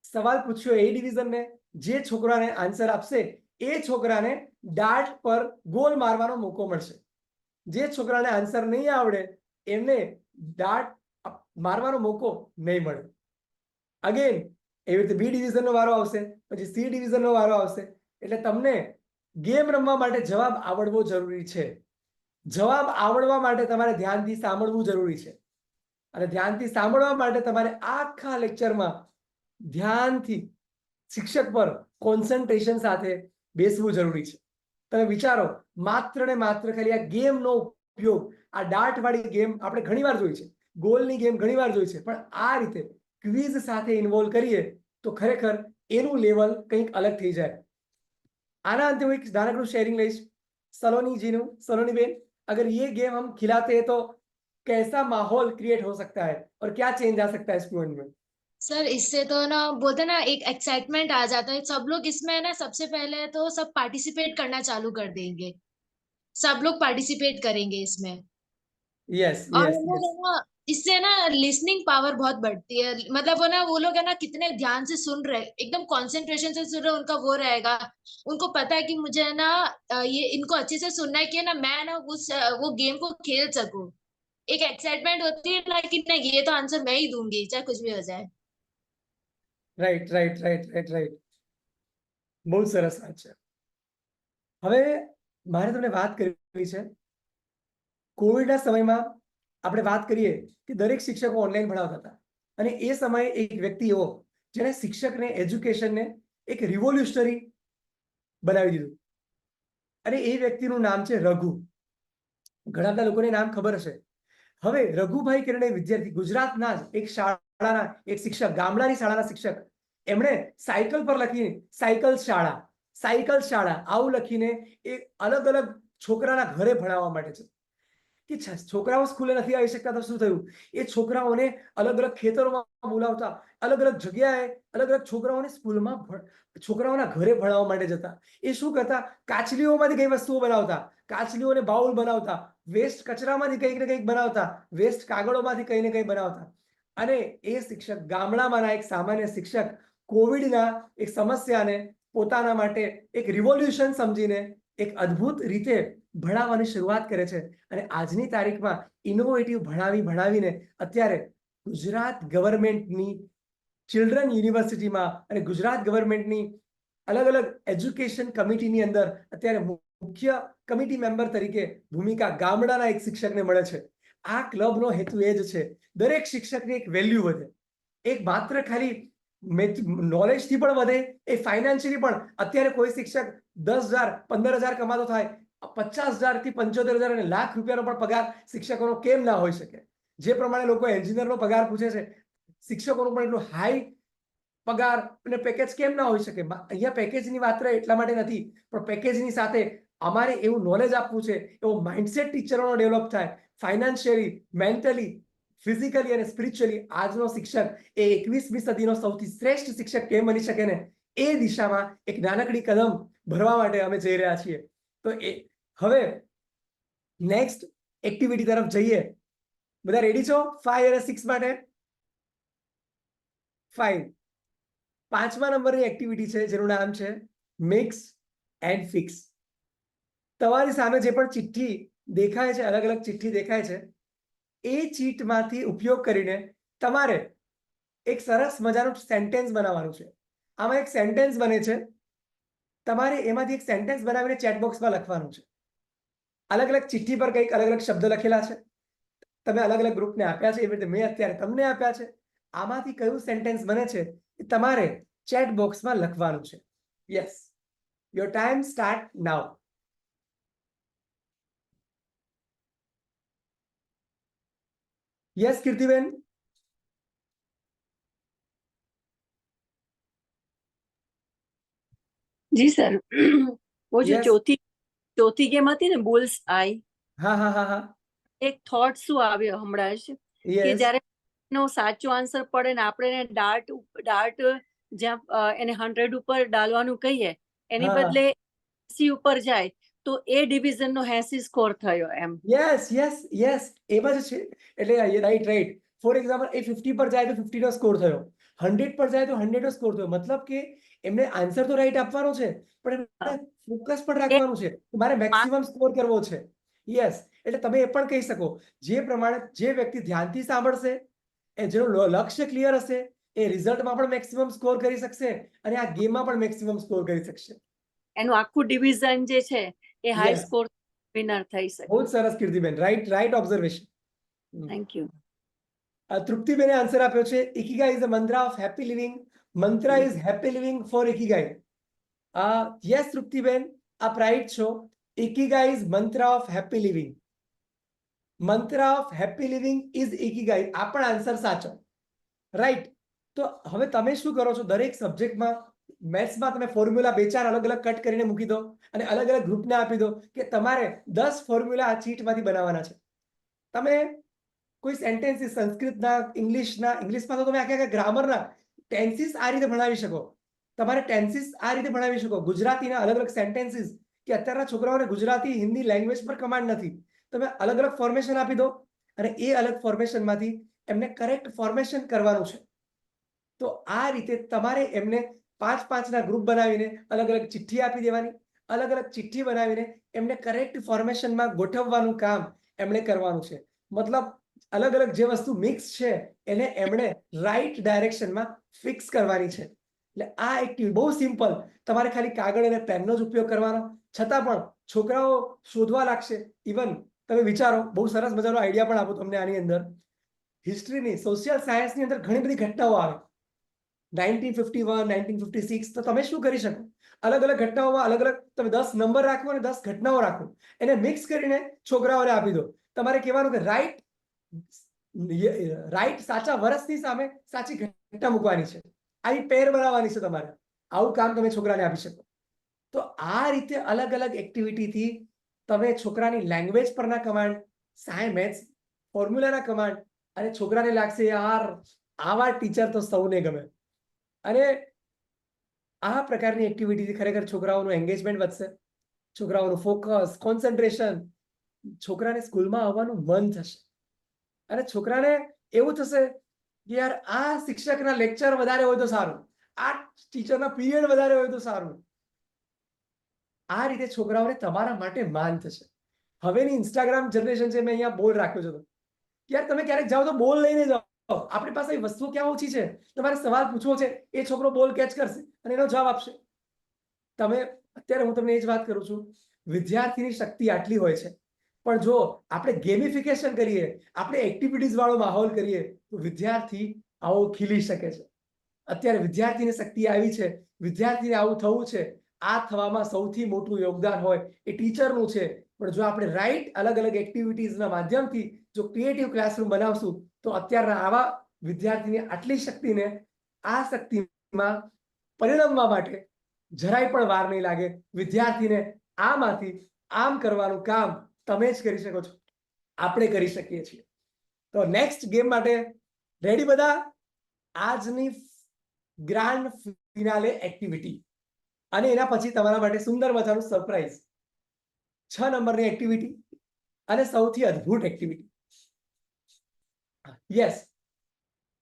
સવાલ પૂછ્યો એ ડિવિઝનને, જે છોકરાને આન્સર આપશે એ છોકરાને ડાર્ટ પર ગોલ મારવાનો મોકો મળશે. જે છોકરાને આન્સર નહીં આવડે એમને ડાર્ટ મારવાનો મોકો નહીં મળે. અગેન એવી રીતે બી ડિવિઝનનો વારો આવશે, પછી સી ડિવિઝનનો વારો આવશે. એટલે તમને ગેમ રમવા માટે જવાબ આવડવો જરૂરી છે. જવાબ આવડવા માટે તમારે ધ્યાનથી સાંભળવું જરૂરી છે અને ધ્યાનથી સાંભળવા માટે તમારે આખા લેક્ચરમાં ધ્યાનથી શિક્ષક પર કોન્સન્ટ્રેશન સાથે બેસવું જરૂરી છે. તમે વિચારો, માત્ર ને માત્ર ખાલી આ ગેમનો ઉપયોગ, આ ડાર્ટ વાળી ગેમ આપણે ઘણીવાર જોઈ છે, ગોલની ગેમ ઘણીવાર જોઈ છે, પણ આ રીતે ક્વિઝ સાથે ઇન્વોલ્વ કરીએ તો ખરેખર એનું લેવલ કંઈક અલગ થઈ જાય. આના અંતે હું એક નાનકડું શેરિંગ લઈશ સલોનીજીનું. સલોની બેન, अगर ये गेम हम खिलाते हैं तो कैसा माहौल क्रिएट हो सकता है और क्या चेंज आ सकता है स्टूडेंट में? सर इससे तो ना बोलते ना एक एक्साइटमेंट आ जाता है. सब लोग इसमें ना सबसे पहले तो सब पार्टिसिपेट करना चालू कर देंगे. सब लोग पार्टिसिपेट करेंगे इसमें. यस, और यस, वो यस. है ना, इससे ना लिसनिंग पावर बहुत बढ़ती है. मतलब वो लोग है ना कितने ध्यान से सुन रहे, एकदम कंसंट्रेशन से सुन रहे, उनका वो रहेगा. उनको पता है कि मुझे है ना ये इनको अच्छे से सुनना है कि ना मैं ना वो गेम को खेल सकूं. एक एक्साइटमेंट होती है ना कि नहीं ये तो आंसर मैं ही दूंगी चाहे कुछ भी हो जाए. Right right right right right. બહુ સરસ વાત છે. હવે મારે તમને વાત કરવી છે કોવિડના સમયમાં. આપણે વાત કરીએ કે દરેક શિક્ષકો ઓનલાઈન ભણાવતા હતા અને એ સમયે એક વ્યક્તિ એવો જેણે શિક્ષકને, એજ્યુકેશનને એક રિવોલ્યુશનરી બનાવી દીધું અને એ વ્યક્તિનું નામ છે રઘુ. ઘણા બધા લોકોને નામ ખબર હશે. હવે રઘુભાઈ કરીને વિદ્યાર્થી, ગુજરાતના જ એક શાળાના એક શિક્ષક, ગામડાની શાળાના શિક્ષક, એમણે સાયકલ પર લખીને સાયકલ શાળા આવું લખીને એ અલગ અલગ છોકરાના ઘરે ભણાવવા માટે છે કે છોકરાઓ સ્કૂલે નથી આવી શકતા તો શું થયું? એ છોકરાઓને અલગ અલગ ખેતરોમાં બોલાવતા, અલગ અલગ જગ્યાએ અલગ અલગ છોકરાઓને સ્કૂલમાં છોકરાઓના ઘરે ભણાવવા માટે જતા. એ શું કરતા? કાચલીઓમાંથી કઈ વસ્તુઓ બનાવતા, કાચલીઓને બાઉલ બનાવતા, વેસ્ટ કચરામાંથી કંઈક ને કંઈક બનાવતા, વેસ્ટ કાગળોમાંથી કંઈ ને કંઈ બનાવતા. અને એ શિક્ષક, ગામડામાંના એક સામાન્ય શિક્ષક, કોવિડના એક સમસ્યાને પોતાના માટે એક રિવોલ્યુશન સમજીને એક અદ્ભુત રીતે ભણાવવાની શરૂઆત કરે છે અને આજની તારીખમાં ઇનોવેટિવ ભણાવીને અત્યારે ગુજરાત ગવર્મેન્ટની ચિલ્ડ્રન યુનિવર્સિટીમાં અને ગુજરાત ગવર્મેન્ટની અલગ અલગ એજ્યુકેશન કમિટીની અંદર અત્યારે મુખ્ય કમિટી મેમ્બર તરીકે ભૂમિકા ગામડાના એક શિક્ષકને મળે છે. આ ક્લબનો હેતુ એ જ છે દરેક શિક્ષકની એક વેલ્યુ વધે. એક માત્ર ખાલી નોલેજથી પણ વધે, એ ફાઇનાન્શિયલી પણ. અત્યારે કોઈ શિક્ષક 10,000 15,000 કમાતો થાય, 50,000 થી 75,000 અને લાખ રૂપિયાનો પણ પગાર શિક્ષકોનો કેમ ના હોઈ શકે? જે પ્રમાણે લોકો એન્જિનિયરનો પગાર પૂછે છે, શિક્ષકોનો પણ એટલો હાઈ પગાર અને પેકેજ કેમ ના હોઈ શકે? અહીંયા પેકેજની વાત એટલા માટે નથી, પણ પેકેજની સાથે અમારે એવું નોલેજ આપવું છે, એવો માઇન્ડસેટ ટીચરોનો ડેવલપ થાય, ફાઇનાન્શિયલી, મેન્ટલી, ફિઝિકલી અને સ્પિરિચ્યુઅલી. આજનો શિક્ષક એ 21મી સદીનો સૌથી શ્રેષ્ઠ શિક્ષક કેમ બની શકે ને, એ દિશામાં એક નાનકડી કદમ ભરવા માટે અમે જઈ રહ્યા છીએ. તો હવે નેક્સ્ટ એક્ટિવિટી તરફ જઈએ. બધા રેડી છો 5 અને 6 માટે? 5. 5મા નંબરની એક્ટિવિટી છે જેનું નામ છે મિક્સ એન્ડ ફિક્સ. તમારી સામે જે પણ ચિઠ્ઠી દેખાય છે, અલગ અલગ ચિઠ્ઠી દેખાય છે, એ ચીટમાંથી ઉપયોગ કરીને તમારે એક સરસ મજાનું સેન્ટેન્સ બનાવવાનું છે. આમાં એક સેન્ટેન્સ બને છે, તમારે એમાંથી એક સેન્ટેન્સ બનાવીને ચેટ બોક્સમાં લખવાનું છે. અલગ અલગ ચિઠ્ઠી પર કંઈક અલગ અલગ શબ્દ લખેલા છે, તમે અલગ અલગ ગ્રુપને આપ્યા છે, એવી રીતે મેં અત્યારે તમને આપ્યા છે. આમાંથી કયું સેન્ટેન્સ બને છે એ તમારે ચેટ બોક્સમાં લખવાનું છે. Yes, your time start now. Yes કીર્તિબેન? જી સર. वो जो Yes. ચોથી ગેમ હતી ને બુલ્સ આઈ, હા હા હા હા. એક થોટ શું આવ્યો હમણાં જ કે યસ જ્યારે નો સાચો આન્સર પડે ને આપણે એને ડાર્ટ જ્યાં એને 100 ઉપર ડાલવાનું કહીએ એની હા. બદલે 80 ઉપર જાય તો એ ડિવિઝન નો 80 સ્કોર થયો એમ. યસ યસ યસ, એમાં જ છે. એટલે રાઈટ રાઈટ. ફોર એક્ઝામ્પલ, એ 50 પર જાય તો 50 નો સ્કોર થયો, 100 પર જાય તો 100 નો સ્કોર થયો. મતલબ કે એમને આન્સર તો રાઈટ આપવાનો છે, પણ એમને ફોકસ પણ રાખવાનું છે. મારે મેક્સિમમ સ્કોર કરવો છે. યસ, એટલે તમે એ પણ કહી શકો, જે પ્રમાણે જે વ્યક્તિ ધ્યાનથી સાંભળશે, એ જેનું લક્ષ્ય ક્લિયર હશે, એ રિઝલ્ટમાં પણ મેક્સિમમ સ્કોર કરી શકશે અને આ ગેમમાં પણ મેક્સિમમ સ્કોર કરી શકશે. એનું આખું ડિવિઝન જે છે એ હાઈ Yes. સ્કોર વિનર થઈ શકે. બહુ જ સરસ Kirtiben, right right observation. Thank you. તૃપ્તિબેને આન્સર આપ્યો છે ikigai is the mantra of happy living. Mantra is happy living for ikigai. Yes Triptiben, આપ રાઈટ છો. Ikigai is mantra of happy living. Mantra of happy living is ikigai. આ પણ આન્સર સાચો. રાઈટ. તો હવે તમે શું કરો છો, દરેક સબ્જેક્ટમાં મેથ્સમાં તમે ફોર્મ્યુલા 2-4 અલગ અલગ કટ કરીને મૂકી દો અને અલગ અલગ ગ્રુપને આપી દો કે તમારે 10 ફોર્મ્યુલા આ ચીટમાંથી બનાવવાના છે. તમે કોઈ સેન્ટેન્સીસ સંસ્કૃતના, ઇંગ્લિશમાં તો તમે આખા ગ્રામરના ટેન્સીસ આ રીતે ભણાવી શકો. તમારે ટેન્સીસ આ રીતે ભણાવી શકો. ગુજરાતીના અલગ અલગ સેન્ટેન્સીસ, કે અત્યારના છોકરાઓને ગુજરાતી, હિન્દી લેંગ્વેજ પર કમાન્ડ નથી. તમે અલગ અલગ ફોર્મેશન આપી દો અને એ અલગ ફોર્મેશનમાંથી એમને કરેક્ટ ફોર્મેશન કરવાનું છે. તો આ રીતે તમારે એમને 5-5 ના ગ્રુપ બનાવીને અલગ અલગ ચિઠ્ઠી આપી દેવાની. અલગ અલગ ચિઠ્ઠી બનાવીને એમને કરેક્ટ ફોર્મેશનમાં ગોઠવવાનું કામ એમણે કરવાનું છે. મતલબ અલગ અલગ જે વસ્તુ મિક્સ છે એને એમણે રાઈટ ડાયરેક્શનમાં ફિક્સ કરવાની છે. એટલે આ એક્ટિવિટી બહુ સિમ્પલ, તમારે ખાલી કાગળ અને પેનનો જ ઉપયોગ કરવાનો. છતાં પણ છોકરાઓ શોધવા લાગશે. ઇવન તમે વિચારો, બહુ સરસ મજાનો આઈડિયા પણ આપું તમને આની અંદર. હિસ્ટ્રીની, સોશિયલ સાયન્સની અંદર ઘણી બધી ઘટનાઓ આવે, 1951, 1956. તો તમે શું કરી શકો, અલગ અલગ ઘટનાઓમાં અલગ અલગ તમે 10 નંબર રાખો અને 10 ઘટનાઓ રાખો, એને મિક્સ કરીને છોકરાઓને આપી દો. તમારે કહેવાનું કે રાઈટ સાચા વર્ષની સામે સાચી ઘટના મૂકવાની છે, આવી પેર બનાવવાની છે તમારે. આવું કામ તમે છોકરાને આપી શકો. તો આ રીતે અલગ અલગ એક્ટિવિટીથી તમે છોકરાની લેંગ્વેજ પરના કમાન્ડ, મેથ્સ ફોર્મ્યુલાના કમાન્ડ, અને છોકરાને લાગશે યાર આવા ટીચર તો સૌને ગમે. અને આ પ્રકારની એક્ટિવિટીથી ખરેખર છોકરાઓનું એન્ગેજમેન્ટ વધશે, છોકરાઓનું ફોકસ, કોન્સન્ટ્રેશન, છોકરાને સ્કૂલમાં આવવાનું મન થશે. અને છોકરાને એવું થશે કે યાર આ શિક્ષકના લેક્ચર વધારે હોય તો સારું, આ ટીચરના પીરિયડ વધારે હોય તો સારું. આ રીતે છોકરાઓને તમારા માટે માન થશે. હવેની ઇન્સ્ટાગ્રામ જનરેશન છે, મેં અહીંયા બોલ રાખ્યો છે, યાર તમે ક્યારેક જાઓ તો બોલ લઈને જાઓ. આપણી પાસે વસ્તુ ક્યાં ઓછી છે, તમારે સવાલ પૂછવો છે, એ છોકરો બોલ કેચ કરશે અને એનો જવાબ આપશે. તમે અત્યારે હું તમને એ જ વાત કરું છું, વિદ્યાર્થીની શક્તિ આટલી હોય છે, પણ જો આપણે ગેમિફિકેશન કરીએ, આપણે એક્ટિવિટીઝ વાળો માહોલ કરીએ, તો વિદ્યાર્થી આવો ખીલી શકે છે. અત્યારે વિદ્યાર્થીની શક્તિ આવી છે, વિદ્યાર્થીને આવું થવું છે. આ થવામાં સૌથી મોટું યોગદાન હોય એ ટીચરનું છે. પણ જો આપણે રાઈટ અલગ અલગ એક્ટિવિટીઝના માધ્યમથી જો ક્રિએટિવ ક્લાસરૂમ બનાવશું, તો અત્યારના આવા વિદ્યાર્થીની આટલી શક્તિને આ શક્તિમાં પરિણમવા માટે જરાય પણ વાર નહીં લાગે. વિદ્યાર્થીને આમાંથી આમ કરવાનું કામ તમે જ કરી શકો છો, આપણે કરી શકીએ છીએ. તો નેક્સ્ટ ગેમ માટે રેડી બધા? આજની ગ્રાન્ડ ફિનાલે એક્ટિવિટી અને એના પછી તમારા માટે સુંદર મજાનું સરપ્રાઈઝ. 6 નંબરની એક્ટિવિટી. અને સૌથી અદ્ભુત એક્ટિવિટી, યસ,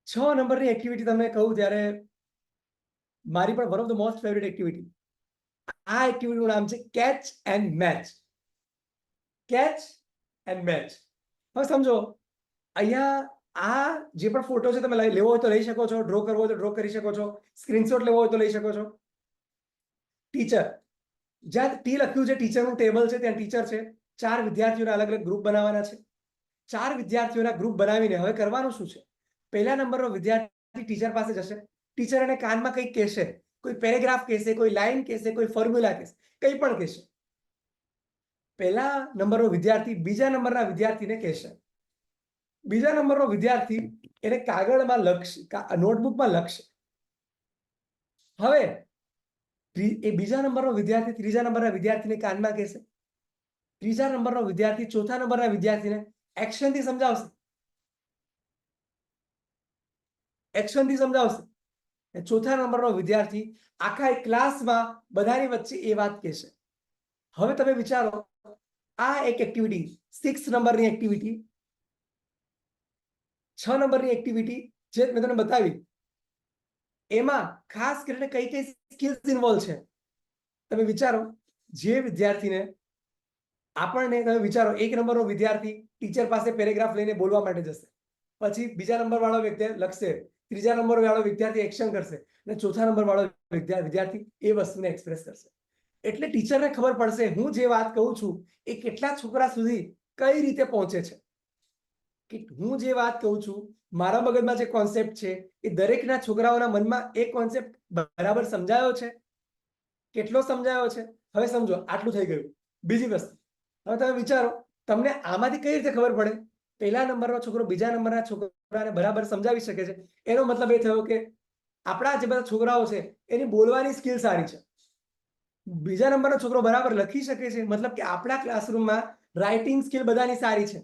6 નંબરની એક્ટિવિટી તમને કહું ત્યારે મારી પણ one of the most favourite activity. આ એક્ટિવિટીનું નામ છે catch and match. Catch and match. હવે સમજો, અહીંયા આ જે પણ ફોટો છે તમે લેવો હોય તો લઈ શકો છો, ડ્રો કરવો હોય તો ડ્રો કરી શકો છો, સ્ક્રીનશોટ લેવો હોય તો લઈ શકો છો. ટીચર, જ્યાં ટી લખ્યું છે ટીચરનું ટેબલ છે, ત્યાં ટીચર છે. 4 વિદ્યાર્થીઓના અલગ અલગ ગ્રુપ બનાવવાના છે. 4 વિદ્યાર્થીઓના ગ્રુપ બનાવીને હવે કરવાનું શું છે? પહેલા નંબરનો વિદ્યાર્થી ટીચર પાસે જશે. ટીચર એને કાનમાં કંઈક કહેશે, કોઈ પેરેગ્રાફ કહેશે, કોઈ લાઈન કહેશે, કોઈ ફોર્મ્યુલા કહેશે, કંઈ પણ કહેશે. પહેલા નંબરનો વિદ્યાર્થી બીજા નંબરના વિદ્યાર્થીને કહેશે. બીજા નંબરનો વિદ્યાર્થી એને કાગળમાં લખશે, નોટબુકમાં લખશે. હવે એ બીજા નંબરનો વિદ્યાર્થી ત્રીજા નંબરના વિદ્યાર્થીને કાનમાં કહેશે. ત્રીજા નંબરનો વિદ્યાર્થી ચોથા નંબરના વિદ્યાર્થીને એક્શનથી સમજાવશે. એક્શનથી સમજાવશે. ચોથા નંબરનો વિદ્યાર્થી આખા એક ક્લાસમાં બધાની વચ્ચે એ વાત કહેશે. હવે તમે વિચારો, આ એક એક્ટિવિટી 6 નંબરની એક્ટિવિટી, 6 નંબરની એક્ટિવિટી જે મેં તમને બતાવી, એમાં ખાસ કરીને કઈ કઈ સ્કિલ્સ ઇન્વોલ્વ છે તમે વિચારો. જે વિદ્યાર્થીને આપણને, તમે વિચારો, 1 નંબરનો વિદ્યાર્થી ટીચર પાસે પેરેગ્રાફ લઈને બોલવા માટે જશે, પછી બીજા નંબર વાળો વ્યક્તિ લખશે, ત્રીજા નંબર વાળો વિદ્યાર્થી એક્શન કરશે અને ચોથા નંબર વાળો વિદ્યાર્થી એ વસ્તુને એક્સપ્રેસ કરશે. એટલે ટીચરને ખબર પડશે હું જે વાત કહું છું એ કેટલા છોકરા સુધી કઈ રીતે પહોંચે છે. કે હું જે વાત કહું છું, મારા મગજમાં જે કોન્સેપ્ટ છે એ દરેકના છોકરાઓના મનમાં એ કોન્સેપ્ટ બરાબર સમજાયો છે, કેટલો સમજાયો છે. હવે સમજો, આટલું થઈ ગયું. બીજી વસ્તુ, હવે તમે વિચારો, તમને આમાંથી કઈ રીતે ખબર પડે પહેલા નંબરનો છોકરો બીજા નંબરના છોકરાને બરાબર સમજાવી શકે છે? એનો મતલબ એ થયો કે આપણા જે બધા છોકરાઓ છે એની બોલવાની સ્કિલ સારી છે. બીજા નંબરનો છોકરો બરાબર લખી શકે છે, મતલબ કે આપણા ક્લાસરૂમમાં રાઇટિંગ સ્કિલ બધાની સારી છે.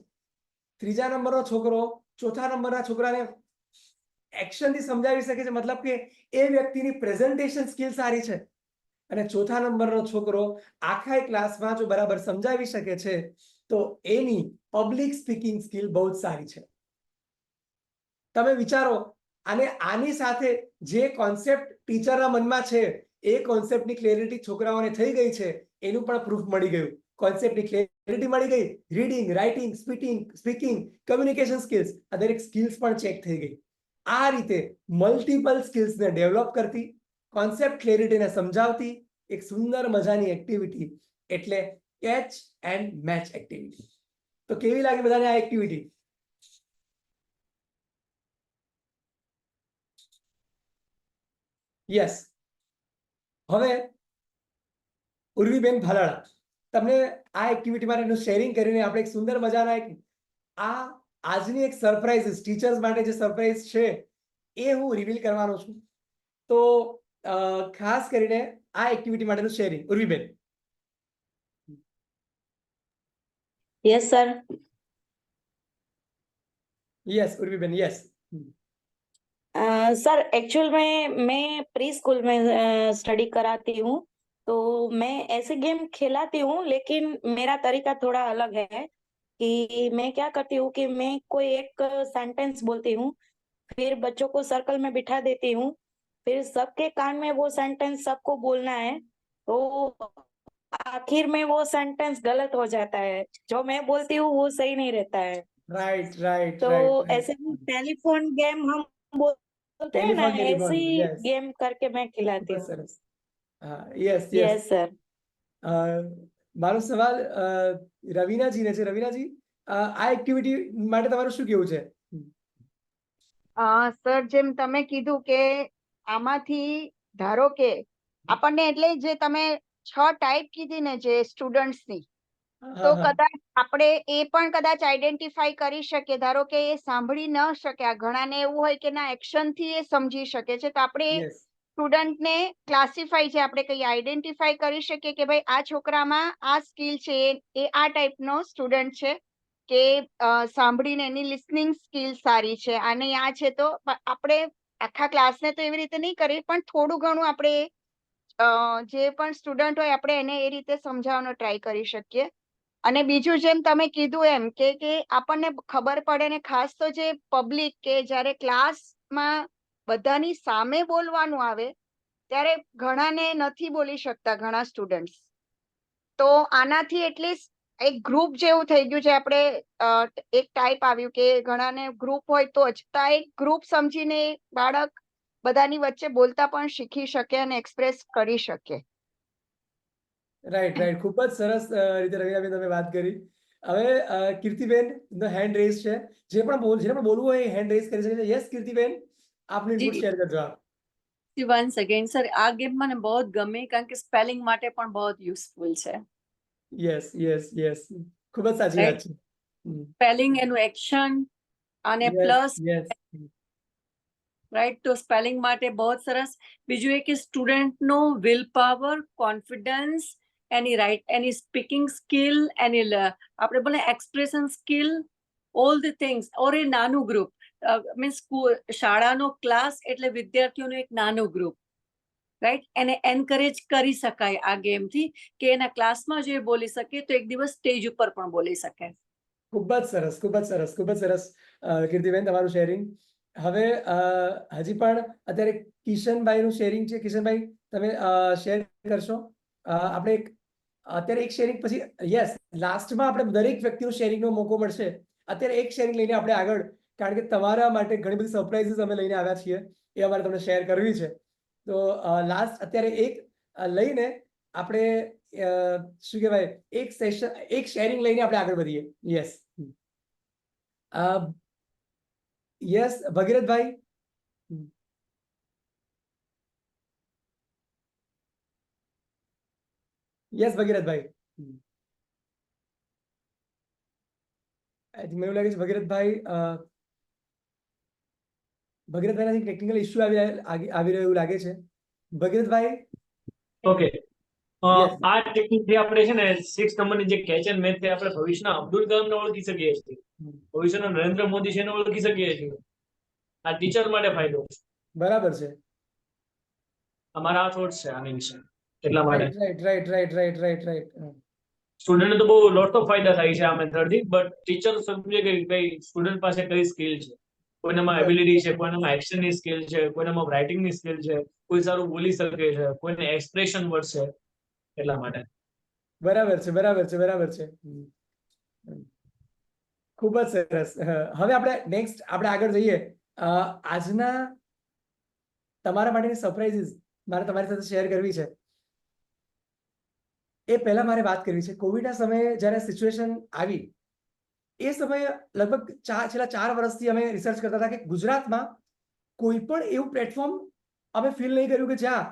ત્રીજા નંબરનો છોકરો ચોથા નંબરના છોકરાને એક્શનથી સમજાવી શકે છે, મતલબ કે એ વ્યક્તિની પ્રેઝન્ટેશન સ્કિલ સારી છે. અને ચોથા નંબરનો છોકરો આખા ક્લાસમાં જો બરાબર સમજાવી શકે છે તો એની પબ્લિક સ્પીકિંગ સ્કિલ બહુ જ સારી છે. તમે વિચારો, અને આની સાથે જે કોન્સેપ્ટ ટીચરના મનમાં છે એ કોન્સેપ્ટની ક્લેરિટી છોકરાઓને થઈ ગઈ છે એનું પણ પ્રૂફ મળી ગયું. કોન્સેપ્ટની ક્લેરિટી મળી ગઈ, reading, writing, speaking, communication skills, આ દરેક સ્કિલ્સ પણ ચેક થઈ ગઈ. આ રીતે મલ્ટિપલ સ્કિલ્સને ડેવલપ કરતી, કોન્સેપ્ટ ક્લેરિટીને સમજાવતી એક સુંદર મજાની એક્ટિવિટી એટલે કેચ એન્ડ મેચ એક્ટિવિટી. તો કેવી લાગી બધાને આ એક્ટિવિટી? યસ. હવે ઉર્વીબેન ભાલાળા, તમને આ એક્ટિવિટી માટે શેરિંગ કરીને આપણે એક સુંદર મજાના આજની એક સરપ્રાઈઝ, ટીચર્સ માટે જે સરપ્રાઈઝ છે એ હું રિવીલ કરવાનો છું. તો ખાસ કરીને આ એક્ટિવિટી માટેનું sharing, Urviben. Yes sir. Yes Urviben yes. Sir actual में मैं प्री स्कूल में स्टडी कराती हूँ, तो मैं ऐसे गेम खिलाती हूँ, लेकिन मेरा तरीका थोड़ा अलग है कि मैं क्या करती हूँ कि मैं कोई एक सेंटेंस बोलती हूँ, फिर बच्चों को सर्कल में बिठा देती हूँ, फिर सबके कान में वो सेंटेंस सबको बोलना है, तो आखिर में वो सेंटेंस गलत हो जाता है, जो मैं बोलती हूँ वो सही नहीं रहता है. राइट राइट तो राइट. ऐसे में टेलीफोन गेम हम बोलते हैं ना, ऐसी गेम करके मैं खिलाती हूँ. સરસ. હા, યસ યસ. Yes sir. મારો સવાલ રવીનાજીને છે. રવીનાજી, આ એક્ટિવિટી માટે તમારું શું કેવું છે? સર, જેમ તમે કીધું કે આમાંથી ધારો કે આપણને, એટલે જે તમે 6 ટાઈપ કીધી ને જે સ્ટુડન્ટ્સની, તો કદાચ આપણે એ પણ કદાચ આઈડેન્ટિફાઈ કરી શકીએ. ધારો કે એ સાંભળી ન શકે, આ ઘણાને એવું હોય કે ના એક્શનથી એ સમજી શકે છે, તો આપણે સ્ટુડન્ટને ક્લાસિફાઈ, જે આપણે કઈ આઈડેન્ટિફાઈ કરી શકીએ કે ભાઈ આ છોકરામાં આ સ્કિલ છે, એ આ ટાઈપનો સ્ટુડન્ટ છે કે સાંભળીને એની લિસનિંગ સ્કિલ સારી છે, અને આ છે. તો આપણે આખા ક્લાસને તો એવી રીતે નહીં કરીએ, પણ થોડું ઘણું આપણે જે પણ સ્ટુડન્ટ હોય આપણે એને એ રીતે સમજાવવાનો ટ્રાય કરી શકીએ. અને બીજું જેમ તમે કીધું એમ કે આપણને ખબર પડે ને ખાસ તો જે પબ્લિક કે જ્યારે ક્લાસમાં બધાની સામે બોલવાનું આવે ત્યારે ઘણાને નથી બોલી શકતા ઘણા સ્ટુડન્ટ્સ. તો આનાથી એટલીસ્ટ એક ગ્રુપ જેવું થઈ ગયું છે. આપણે એક ટાઈપ આવ્યું કે ઘણાને ગ્રુપ હોય તો જ એક ગ્રુપ સમજીને બાળક બધાની વચ્ચે બોલતા પણ શીખી શકે અને એક્સપ્રેસ કરી શકે. રાઈટ રાઈટ, ખૂબ જ સરસ રીતે રવિનાબેન તમે વાત કરી. હવે કીર્તિબેન નો હેન્ડ રેઝ છે, જેને પણ બોલવું હોય એ હેન્ડ રેઝ કરી શકે છે. યસ કીર્તિબેન, આપનું ઇનપુટ જી શેર કરજો આપ. વન્સ અગેન સર, આ ગેમ મને બહુ જ ગમી કારણ કે સ્પેલિંગ માટે પણ બહુ યુઝફુલ છે. યસ યસ યસ, ખૂબ જ સાચી વાત છે. સ્પેલિંગ એનું એક્શન અને યસ પ્લસ યસ રાઈટ, તો સ્પેલિંગ માટે બહુ જ સરસ. બીજું એ કે સ્ટુડન્ટનો વિલ પાવર, કોન્ફિડન્સ, એની સ્પીકિંગ સ્કિલ, આપણે બોલે expression skill, all the things. Or એ નાનું ગ્રુપ મીન્સ શાળાનો ક્લાસ એટલે વિદ્યાર્થીઓનું એક નાનું ગ્રુપ, રાઈટ, એને એન્કરેજ કરી શકાય આ ગેમથી કે એના ક્લાસમાં જે બોલી શકે તો એક દિવસ સ્ટેજ ઉપર પણ બોલી શકે. ખૂબ જ સરસ, ખૂબ જ સરસ, ખૂબ જ સરસ કીર્તિબેન તમારું શેરિંગ. હવે હજી પણ અત્યારે કિશનભાઈનું શેરિંગ છે. કિશનભાઈ, તમે શેર કરશો? આપણે અત્યારે એક શેરિંગ પછી યસ લાસ્ટમાં આપણે દરેક વ્યક્તિનું શેરિંગનો મોકો મળશે. અત્યારે એક શેરિંગ લઈને આપણે આગળ, કારણ કે તમારા માટે ઘણી બધી સરપ્રાઇઝીસ અમે લઈને આવ્યા છીએ, એ અમારે તમને શેર કરવી છે. તો લાસ્ટ અત્યારે એક લઈને આપણે શું કહેવાય, એક સેશન, એક શેરિંગ લઈને આપણે આગળ વધીએ. યસ યસ ભગીરથભાઈ. યસ ભગીરથભાઈ, મને એવું લાગે છે ભગીરથભાઈ ભગીરથભાઈના ટેકનિકલ ઇશ્યુ આવી રહ્યો એવું લાગે છે. ભગીરથભાઈ, ઓકે, આ ટેકનિકથી આપણે છે ને 6 નંબરની જે કેચ એન્ડ મેચ આપણે ભવિષ્યના અબ્દુલ કલામને ઓળખી શકીએ છીએ, ભવિષ્યના નરેન્દ્ર મોદી છે એને ઓળખી શકીએ છીએ. આ ટીચર માટે ફાયદો છે. બરાબર છે. અમારા આ થોટ્સ છે આની વિશે. એટલા માટે right right right right right right. સ્ટુડન્ટને તો બહુ લોટ ઓફ ફાયદા થાય છે આ મેથડથી, બટ ટીચર સમજે કે ભાઈ સ્ટુડન્ટ પાસે કઈ સ્કિલ છે. કોઈનામાં એબિલિટી છે, કોઈનામાં એક્શનની સ્કિલ છે, કોઈનામાં રાઇટિંગની સ્કિલ છે, કોઈ સારું બોલી શકે છે, કોઈને એક્સપ્રેશન મળશે. એટલા માટે બરાબર છે, બરાબર છે, બરાબર છે. ખૂબ જ સરસ. હવે આપણે નેક્સ્ટ આપણે આગળ જઈએ. આજના તમારા માટેની સરપ્રાઇઝીસ મારે તમારી સાથે શેર કરવી છે. એ પહેલા મારે વાત કરવી છે, કોવિડના સમયે જ્યારે સિચ્યુએશન આવી એ સમયે લગભગ છેલ્લા 4 વર્ષથી અમે રિસર્ચ કરતા હતા કે ગુજરાતમાં કોઈ પણ એવું પ્લેટફોર્મ અમે ફીલ નહીં કર્યું કે જ્યાં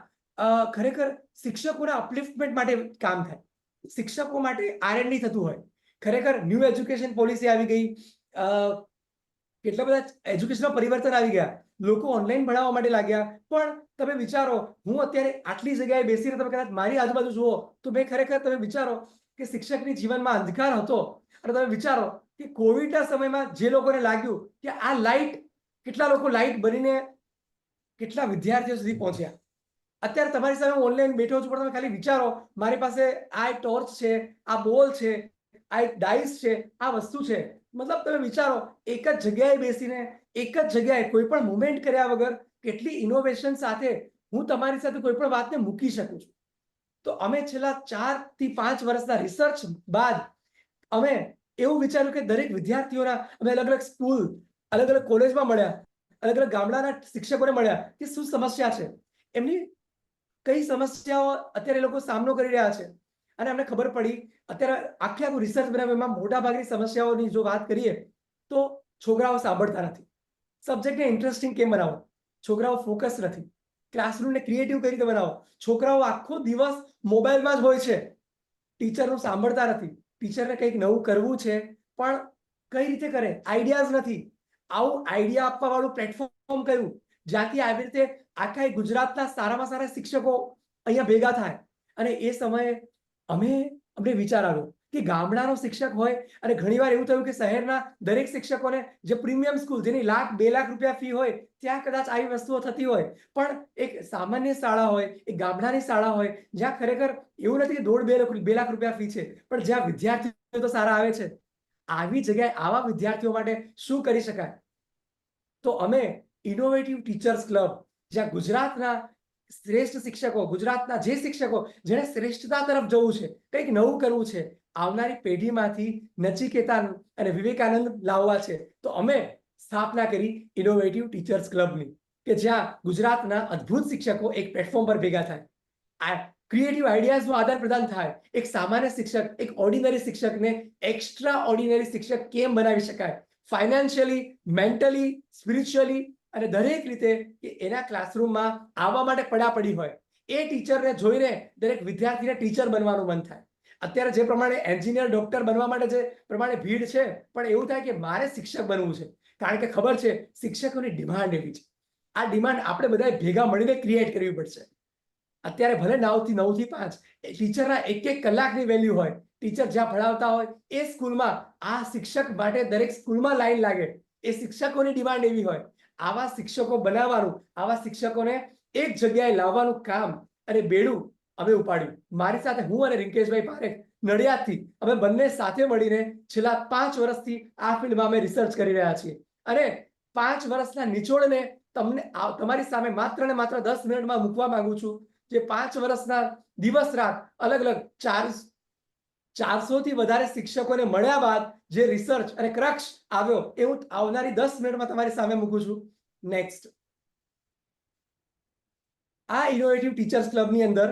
ખરેખર શિક્ષકોના અપલિફ્ટમેન્ટ માટે કામ થાય, શિક્ષકો માટે R&D થતું હોય. ખરેખર ન્યૂ એજ્યુકેશન પોલિસી આવી ગઈ, કેટલા બધા એજ્યુકેશનમાં પરિવર્તન આવી ગયા, લોકો ઓનલાઈન ભણાવવા માટે લાગ્યા. પણ તમે વિચારો, હું અત્યારે આટલી જગ્યાએ બેસીને તમે કદાચ મારી આજુબાજુ જુઓ તો મેં ખરેખર તમે વિચારો કે શિક્ષકની જીવનમાં અંધકાર હતો. અને તમે વિચારો કે કોવિડના સમયમાં જે લોકોને લાગ્યું કે આ લાઇટ, કેટલા લોકો લાઇટ બનીને કેટલા વિદ્યાર્થીઓ સુધી પહોંચ્યા. અત્યારે તમારી સામે ઓનલાઈન બેઠો છું, પણ તમે ખાલી વિચારો, મારી પાસે આ એક ટોર્ચ છે, આ બોલ છે, આ એક ડાઇસ છે, આ વસ્તુ છે. મતલબ તમે વિચારો, એક જ જગ્યાએ બેસીને એક જ જગ્યાએ કોઈ પણ મુવમેન્ટ કર્યા વગર કેટલી ઇનોવેશન સાથે હું તમારી સાથે કોઈ પણ વાતને મૂકી શકું છું. તો અમે છેલ્લા 4 થી 5 વર્ષના રિસર્ચ બાદ અમે એવું વિચાર્યું કે દરેક વિદ્યાર્થીઓના અમે અલગ અલગ સ્કૂલ, અલગ અલગ કોલેજમાં મળ્યા, અલગ અલગ ગામડાના શિક્ષકોને મળ્યા કે શું સમસ્યા છે, એમની કઈ સમસ્યાઓ અત્યારે લોકો સામનો કરી રહ્યા છે. અને અમને ખબર પડી, અત્યારે આખું રિસર્ચ બનાવ્યું, એમાં મોટા ભાગની સમસ્યાઓની જો વાત કરીએ તો છોકરાઓ સાંભળતા નથી, સબ્જેક્ટને ઇન્ટરેસ્ટિંગ કેમ બનાવો, છોકરાઓ ફોકસ નથી, ક્લાસરૂમને ક્રિએટિવ કઈ રીતે બનાવો, છોકરાઓ આખો દિવસ મોબાઈલમાં જ હોય છે, ટીચરનું સાંભળતા નથી, ટીચરને કંઈક નવું કરવું છે પણ કઈ રીતે કરે, આઈડિયાઝ નથી. આવું આઈડિયા આપવા વાળું પ્લેટફોર્મ કયું, જ્યાંથી આવી રીતે આખા ગુજરાતના સારામાં સારા શિક્ષકો અહીંયા ભેગા થાય. અને એ સમયે અમને વિચાર આવ્યો કે ગામડાનો શિક્ષક હોય, અને ઘણીવાર એવું થયું કે શહેરના દરેક શિક્ષકોને જે પ્રીમિયમ સ્કૂલ જેની ₹1,00,000 ₹2,00,000 ફી હોય ત્યાં કદાચ આવી વસ્તુઓ થતી હોય, પણ એક સામાન્ય શાળા હોય, એક ગામડાની શાળા હોય જ્યાં ખરેખર એવું નથી કે ₹1,50,000 ₹2,00,000 ફી છે, પણ જ્યાં વિદ્યાર્થીઓ તો સારા આવે છે. આવી જગ્યાએ આવા વિદ્યાર્થીઓ માટે શું કરી શકાય? તો અમે ઇનોવેટિવ ટીચર્સ ક્લબ, જ્યાં ગુજરાતના શ્રેષ્ઠ શિક્ષકો, ગુજરાતના જે શિક્ષકો જેને શ્રેષ્ઠતા તરફ જવું છે, કંઈક નવું કરવું છે, આવનારી પેઢીમાંથી નચિકેતા અને વિવેકાનંદ લાવવા છે, તો અમે સ્થાપના કરી ઇનોવેટિવ ટીચર્સ ક્લબની, કે જ્યાં ગુજરાતના અદ્ભુત શિક્ષકો એક પ્લેટફોર્મ પર ભેગા થાય, આ ક્રિએટિવ આઈડિયાઝનું આદાન પ્રદાન થાય. એક સામાન્ય શિક્ષક, એક ઓર્ડિનરી શિક્ષકને એક્સ્ટ્રા ઓર્ડિનરી શિક્ષક કેમ બનાવી શકાય, ફાઇનાન્શિયલી, મેન્ટલી, સ્પિરિચ્યુઅલી અને દરેક રીતે કે એના ક્લાસરૂમમાં આવવા માટે પડાપડી હોય. એ ટીચરને જોઈને દરેક વિદ્યાર્થીને ટીચર બનવાનું મન થાય. અત્યારે જે પ્રમાણે એન્જિનિયર, ડોક્ટર બનવા માટે જે પ્રમાણે ભીડ છે, પણ એવું થાય કે મારે શિક્ષક બનવું છે, કારણ કે ખબર છે શિક્ષકોની ડિમાન્ડ એવી છે. આ ડિમાન્ડ આપણે બધાએ ભેગા મળીને ક્રિએટ કરવી પડશે. અત્યારે ભલે 9 થી 5 ટીચરના 1 કલાકની વેલ્યુ હોય, ટીચર જ્યાં ભણાવતા હોય એ સ્કૂલમાં આ શિક્ષક માટે દરેક સ્કૂલમાં લાઈન લાગે, એ શિક્ષકોની ડિમાન્ડ એવી હોય. આવા શિક્ષકો બનાવવાનું, આવા શિક્ષકોને એક જગ્યાએ લાવવાનું કામ અને બેડું અમે ઉપાડ્યું. મારી સાથે હું અને રિંકેશભાઈ પારેખ નડિયાદથી અમે બંને સાથે મળીને છેલ્લા 5 વર્ષથી આ ફિલ્ડમાં અમે રિસર્ચ કરી રહ્યા છીએ. અને 5 વર્ષના નિચોડને તમને તમારી સામે માત્ર ને માત્ર 10 મિનિટમાં મૂકવા માંગુ છું. જે 5 વર્ષના દિવસ રાત અલગ અલગ 400 થી વધારે શિક્ષકોને મળ્યા બાદ જે રિસર્ચ અને ક્રક્સ આવ્યો એ હું આવનારી 10 મિનિટમાં તમારી સામે મૂકું છું. નેક્સ્ટ, આ ઇનોવેટિવ ટીચર્સ ક્લબની અંદર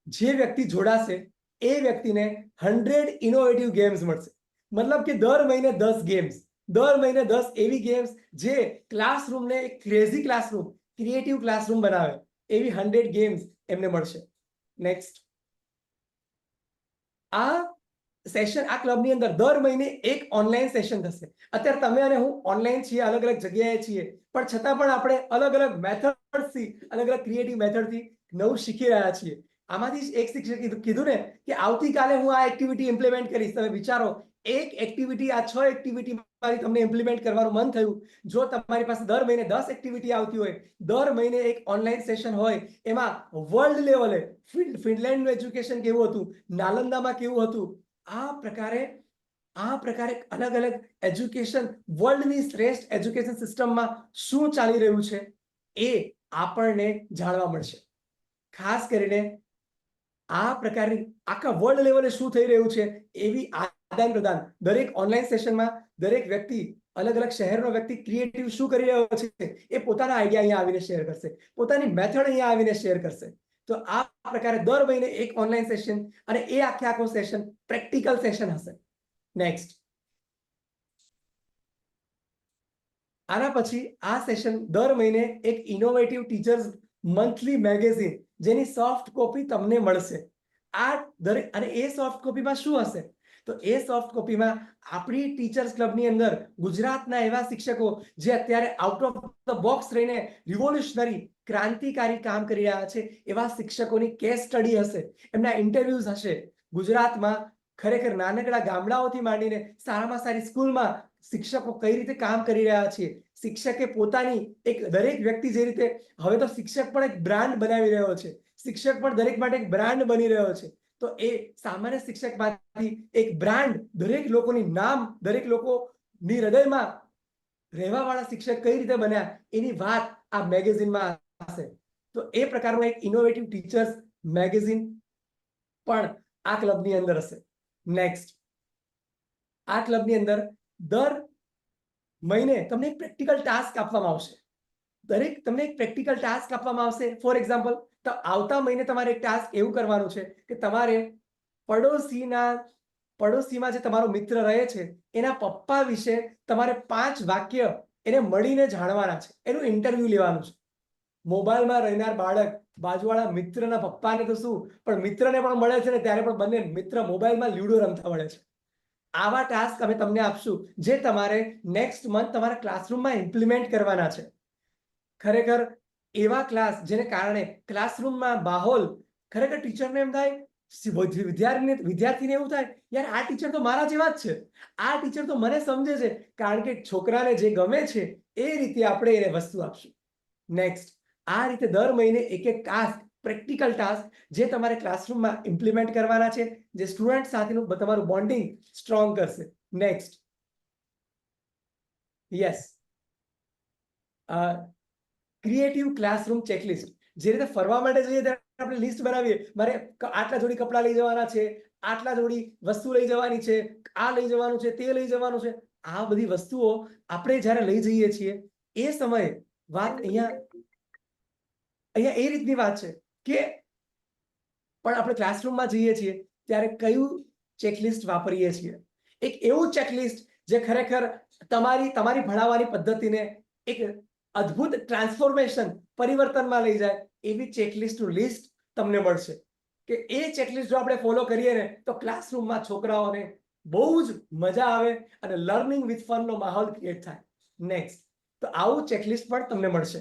જે વ્યક્તિ જોડાશે એ વ્યક્તિને 100 ઇનોવેટિવ ગેમ્સ મળશે. મતલબ કે દર મહિને 10 ગેમ્સ, દર મહિને 10 એવી ગેમ્સ જે ક્લાસરૂમને એક ક્રેઝી ક્લાસરૂમ, ક્રિએટિવ ક્લાસરૂમ બનાવે, એવી 100 ગેમ્સ એમને મળશે. નેક્સ્ટ, આ સેશન, આ ક્લબની અંદર દર મહિને એક ઓનલાઈન સેશન થશે. અત્યારે તમે અને હું ઓનલાઈન છીએ, અલગ અલગ જગ્યાએ છીએ, પણ છતાં પણ આપણે અલગ અલગ મેથડથી, અલગ અલગ ક્રિએટિવ મેથડથી નવું શીખી રહ્યા છીએ. આમાંથી જ એક શિક્ષકે કીધું ને કે આવતીકાલે હું આ એક્ટિવિટી ઇમ્પ્લિમેન્ટ કરીશ. તમે વિચારો, એક એક્ટિવિટી, આ 6 એક્ટિવિટીમાંથી તમને ઇમ્પ્લિમેન્ટ કરવાનું મન થયું. જો તમારી પાસે દર મહિને 10 એક્ટિવિટી આવતી હોય, દર મહિને એક ઓનલાઈન સેશન હોય, એમાં વર્લ્ડ લેવલે ફિનલેન્ડનું એજ્યુકેશન કેવું હતું, નાલંદામાં કેવું હતું, આ પ્રકારે અલગ અલગ એજ્યુકેશન, વર્લ્ડની શ્રેષ્ઠ એજ્યુકેશન સિસ્ટમમાં શું ચાલી રહ્યું છે એ આપણને જાણવા મળશે. ખાસ કરીને આ પ્રકારની આખા વર્લ્ડ લેવલે શું થઈ રહ્યું છે એવી આદાન પ્રદાન દરેક ઓનલાઈન સેશનમાં દરેક વ્યક્તિ, અલગ અલગ શહેરનો વ્યક્તિ ક્રિએટિવ શું કરી રહ્યો છે એ પોતાના આઈડિયા અહીંયા આવીને શેર કરશે, પોતાની મેથડ અહીંયા આવીને શેર કરશે. તો આ પ્રકારે દર મહિને એક ઓનલાઈન સેશન અને એ આખો સેશન પ્રેક્ટિકલ સેશન હશે. નેક્સ્ટ, આના પછી આ સેશન દર મહિને એક ઇનોવેટિવ ટીચર્સ મંથલી મેગેઝિન, જેની સોફ્ટ કોપી તમને મળશે. આ દરેક, અને એ સોફ્ટ કોપીમાં શું હશે? તો એ સોફ્ટ કોપીમાં આપણી ટીચર્સ ક્લબની અંદર ગુજરાતના એવા શિક્ષકો જે અત્યારે આઉટ ઓફ ધ બોક્સ રહીને રિવોલ્યુશનરી, ક્રાંતિકારી કામ કરી રહ્યા છે, એવા શિક્ષકોની કેસ સ્ટડી હશે, એમના ઇન્ટરવ્યુઝ હશે. ગુજરાતમાં ખરેખર નાનકડા ગામડાઓથી માંડીને સારામાં સારી સ્કૂલમાં શિક્ષકો કઈ રીતે કામ કરી રહ્યા છે. શિક્ષકે પોતાની એક, દરેક વ્યક્તિ જે રીતે, હવે તો શિક્ષક પણ એક બ્રાન્ડ બનાવી રહ્યો છે, શિક્ષક પણ દરેક માટે એક બ્રાન્ડ બની રહ્યો છે. તો એ સામાન્ય શિક્ષકમાંથી એક બ્રાન્ડ, દરેક લોકોની નામ, દરેક લોકોની હૃદયમાં રહેવાવાળા શિક્ષક કઈ રીતે બન્યા એની વાત આ મેગેઝિનમાં હશે. તો એ પ્રકારનું એક ઇનોવેટિવ ટીચર્સ મેગેઝિન પણ આ ક્લબની અંદર હશે. નેક્સ્ટ, આ ક્લબની અંદર દર મહિને તમને એક પ્રેક્ટિકલ ટાસ્ક આપવામાં આવશે. તમને એક પ્રેક્ટિકલ ટાસ્ક આપવામાં આવશે. ફોર એક્ઝામ્પલ, તો આવતા મહિને તમારે એક ટાસ્ક એવું કરવાનું છે કે તમારે પડોશીમાં જે તમારો મિત્ર રહે છે એના પપ્પા વિશે તમારે 5 વાક્ય એને મળીને જાણવાના છે, એનું ઇન્ટરવ્યુ લેવાનું છે. મોબાઈલમાં રહેનાર બાળક બાજુવાળા મિત્રના પપ્પાને તો શું, પણ મિત્રને પણ મળે છે ને ત્યારે પણ બંને મિત્ર મોબાઈલમાં લ્યુડો રમતા મળે છે. આવા ટાસ્ક અમે તમને આપશું જે તમારે નેક્સ્ટ મંથ તમારા ક્લાસરૂમમાં ઇમ્પ્લિમેન્ટ કરવાના છે. ખરેખર એવા ક્લાસ જેને કારણે ક્લાસરૂમમાં માહોલ, ખરેખર ટીચરને એમ થાય, વિદ્યાર્થીને એવું થાય, યાર આ ટીચર તો મારા જેવા જ છે, આ ટીચર તો મને સમજે છે, કારણ કે છોકરાને જે ગમે છે એ રીતે આપણે એને વસ્તુ આપશું. નેક્સ્ટ, આ રીતે દર મહિને એક ટાસ્ક પ્રેક્ટિકલ ટાસ્ક જે તમારે ક્લાસરૂમમાં ઇમ્પ્લિમેન્ટ કરવાના છે, જે સ્ટુડન્ટ સાથેનું તમારું બોન્ડિંગ સ્ટ્રોંગ કરશે. Next, yes, creative classroom checklist. જે રીતે ફરવા માટે જઈએ ત્યારે આપણે લિસ્ટ બનાવીએ, મારે આટલા જોડી કપડાં લઈ જવાના છે, આટલા જોડી વસ્તુ લઈ જવાની છે, આ લઈ જવાનું છે, તે લઈ જવાનું છે. આ બધી વસ્તુઓ આપણે જ્યારે લઈ જઈએ છીએ એ સમયે વાત અહીંયા એ રીતની વાત છે કે પણ આપણે ક્લાસરૂમમાં જઈએ છીએ ત્યારે કયું ચેકલિસ્ટ વાપરીએ છીએ. એક એવું ચેકલિસ્ટ જે ખરેખર તમારી ભણાવવાની પદ્ધતિને એક અદ્ભુત ટ્રાન્સફોર્મેશન, પરિવર્તનમાં લઈ જાય એવી ચેકલિસ્ટનું લિસ્ટ તમને મળશે કે એ ચેકલિસ્ટ જો આપણે ફોલો કરીએ ને તો ક્લાસરૂમમાં છોકરાઓને બહુ જ મજા આવે અને લર્નિંગ વિથ ફન નો માહોલ ક્રિએટ થાય. નેક્સ્ટ, તો આવું ચેકલિસ્ટ પણ તમને મળશે.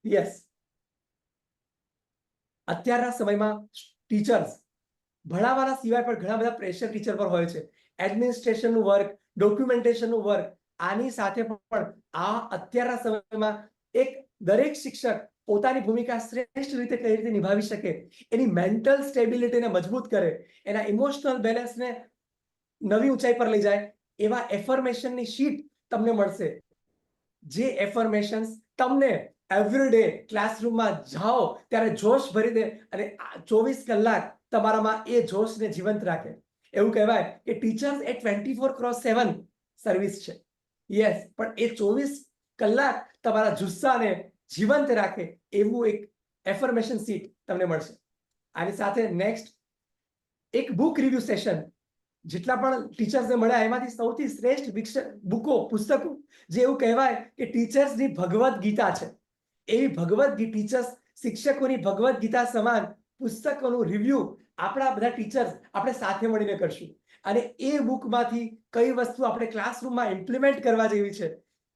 યસ, અત્યારના સમયમાં ટીચર્સ ભણાવવાના સિવાય પણ ઘણા બધા પ્રેશર ટીચર પર હોય છે. એડમિનિસ્ટ્રેશનનું વર્ક, ડોક્યુમેન્ટેશનનું વર્ક, આની સાથે પણ આ અત્યારના સમયમાં એક દરેક શિક્ષક પોતાની ભૂમિકા શ્રેષ્ઠ રીતે કઈ રીતે નિભાવી શકે, એની મેન્ટલ સ્ટેબિલિટીને મજબૂત કરે, એના ઇમોશનલ બેલેન્સને નવી ઊંચાઈ પર લઈ જાય એવા એફર્મેશનની શીટ તમને મળશે. જે એફર્મેશન્સ તમને એવરી ડે ક્લાસરૂમમાં જાઓ ત્યારે જોશ ભરી દે અને 24 કલાક તમારામાં એ જોશને જીવંત રાખે. એવું કહેવાય કે ટીચર્સ એ 24/7 સર્વિસ છે. યસ, પણ એ 24 કલાક તમારા જુસ્સાને જીવંત રાખે એવું એક એફર્મેશન સીટ તમને મળશે. આની સાથે નેક્સ્ટ, એક બુક રિવ્યુ સેશન. જેટલા પણ ટીચર્સને મળ્યા એમાંથી સૌથી શ્રેષ્ઠ પુસ્તકો જે એવું કહેવાય કે ટીચર્સની ભગવદ્ ગીતા છે, એવી ટીચર્સ શિક્ષકોની ભગવદ્ ગીતા સમાન પુસ્તકોનું રિવ્યુ આપણા બધા ટીચર્સ આપણે સાથે મળીને કરશું. અને એ બુકમાંથી કઈ વસ્તુ આપણે ક્લાસરૂમમાં ઇમ્પ્લિમેન્ટ કરવા જેવી છે.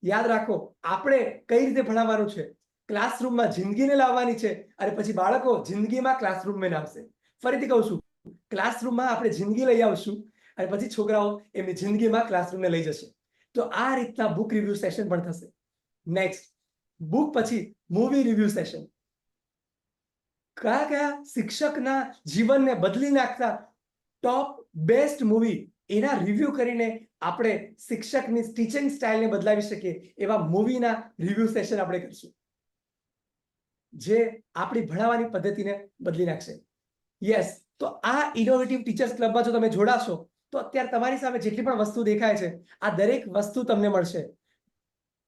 યાદ રાખો, આપણે કઈ રીતે ભણાવવાનું છે, ક્લાસરૂમમાં જિંદગીને લાવવાની છે અને પછી બાળકો જિંદગીમાં ક્લાસરૂમમાં આવશે. ફરીથી કહું છું, ક્લાસરૂમમાં આપણે જિંદગી લઈ આવશું અને પછી છોકરાઓ એમની જિંદગીમાં ક્લાસરૂમને લઈ જશે. તો આ રીતના બુક રિવ્યુ સેશન પણ થશે. નેક્સ્ટ, બુક પછી મૂવી રિવ્યુ સેશન. કયા શિક્ષકના જીવનને બદલી નાખતા ટોપ બેસ્ટ મૂવી એના રિવ્યુ કરીને આપણે શિક્ષકની ટીચિંગ સ્ટાઇલને બદલાવી શકીએ એવા મૂવીના રિવ્યુ સેશન આપણે કરીશું, જે આપણી ભણાવવાની પદ્ધતિને બદલી નાખશે. યસ, તો આ ઇનોવેટિવ ટીચર્સ ક્લબમાં જો તમે જોડાશો તો અત્યારે તમારી સામે જેટલી પણ વસ્તુ દેખાય છે આ દરેક વસ્તુ તમને મળશે.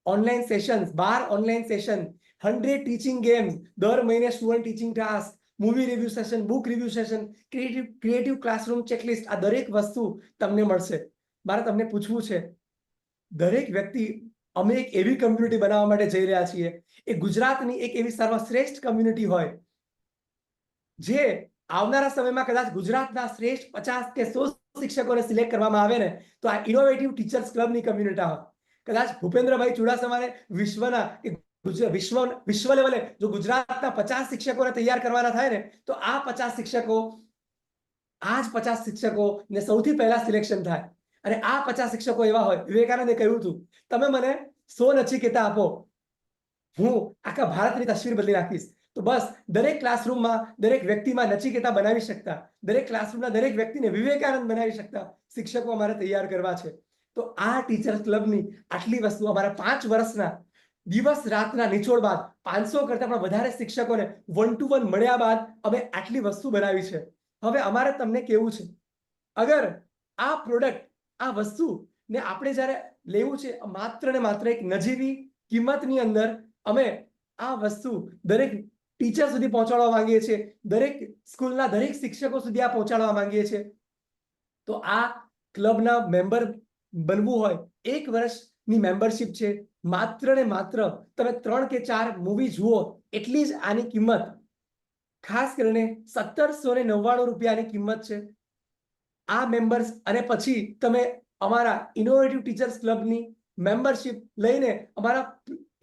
Online sessions, 12 online session, 100 teaching games, દર મહિને student teaching task, movie review session, book review session, creative classroom checklist, આ દરેક વસ્તુ તમને મળશે. મારે તમને પૂછવું છે, દરેક વ્યક્તિ, અમે એક એવી કમ્યુનિટી બનાવવા માટે જઈ રહ્યા છીએ, એ ગુજરાતની એક એવી સર્વશ્રેષ્ઠ કમ્યુનિટી હોય જે આવનારા સમયમાં કદાચ ગુજરાતના શ્રેષ્ઠ 50 કે 100 શિક્ષકોને સિલેક્ટ કરવામાં આવે ને તો આ ઇનોવેટિવ ટીચર્સ ક્લબની કમ્યુનિટી હોય. કદાચ ભૂપેન્દ્રભાઈ ચુડાસમાને વિશ્વ લેવલે જો ગુજરાતના 50 શિક્ષકોને તૈયાર કરવાના થાય ને તો આ જ 50 શિક્ષકોને સૌથી પહેલા સિલેક્શન થાય. અને આ 50 શિક્ષકો એવા હોય, વિવેકાનંદે કહ્યું હતું, તમે મને 100 નચિકેતા આપો, હું આખા ભારતની તસવીર બદલી નાખીશ. તો બસ દરેક ક્લાસરૂમમાં દરેક વ્યક્તિમાં નચિકેતા બનાવી શકતા, દરેક ક્લાસરૂમના દરેક વ્યક્તિને વિવેકાનંદ બનાવી શકતા શિક્ષકો અમારે તૈયાર કરવા છે. તો આ ટીચર્સ ક્લબની આટલી વસ્તુ અમારા 5 વર્ષના દિવસ રાતના નિચોડ બાદ 500 કરતા પણ વધારે શિક્ષકોને 1-to-1 મળ્યા બાદ અમે આટલી વસ્તુ બનાવી છે. હવે અમારે તમને કેવું છે, અગર આ પ્રોડક્ટ, આ વસ્તુ ને આપણે જ્યારે લેવું છે માત્ર ને માત્ર એક નજીવી કિંમતની અંદર અમે આ વસ્તુ દરેક ટીચર સુધી પહોંચાડવા માંગીએ છીએ, દરેક સ્કૂલના દરેક શિક્ષકો સુધી આ પહોંચાડવા માંગીએ છીએ. તો આ ક્લબના મેમ્બર બનવું હોય, 1 વર્ષની મેમ્બરશિપ છે, માત્ર ને માત્ર તમે 3 કે 4 મૂવી જુઓ એટલી જ આની કિંમત. ખાસ કરીને 1799 રૂપિયાની કિંમત છે આ મેમ્બર્સ. અને પછી તમે અમારા ઇનોવેટિવ ટીચર્સ ક્લબની મેમ્બરશિપ લઈને અમારા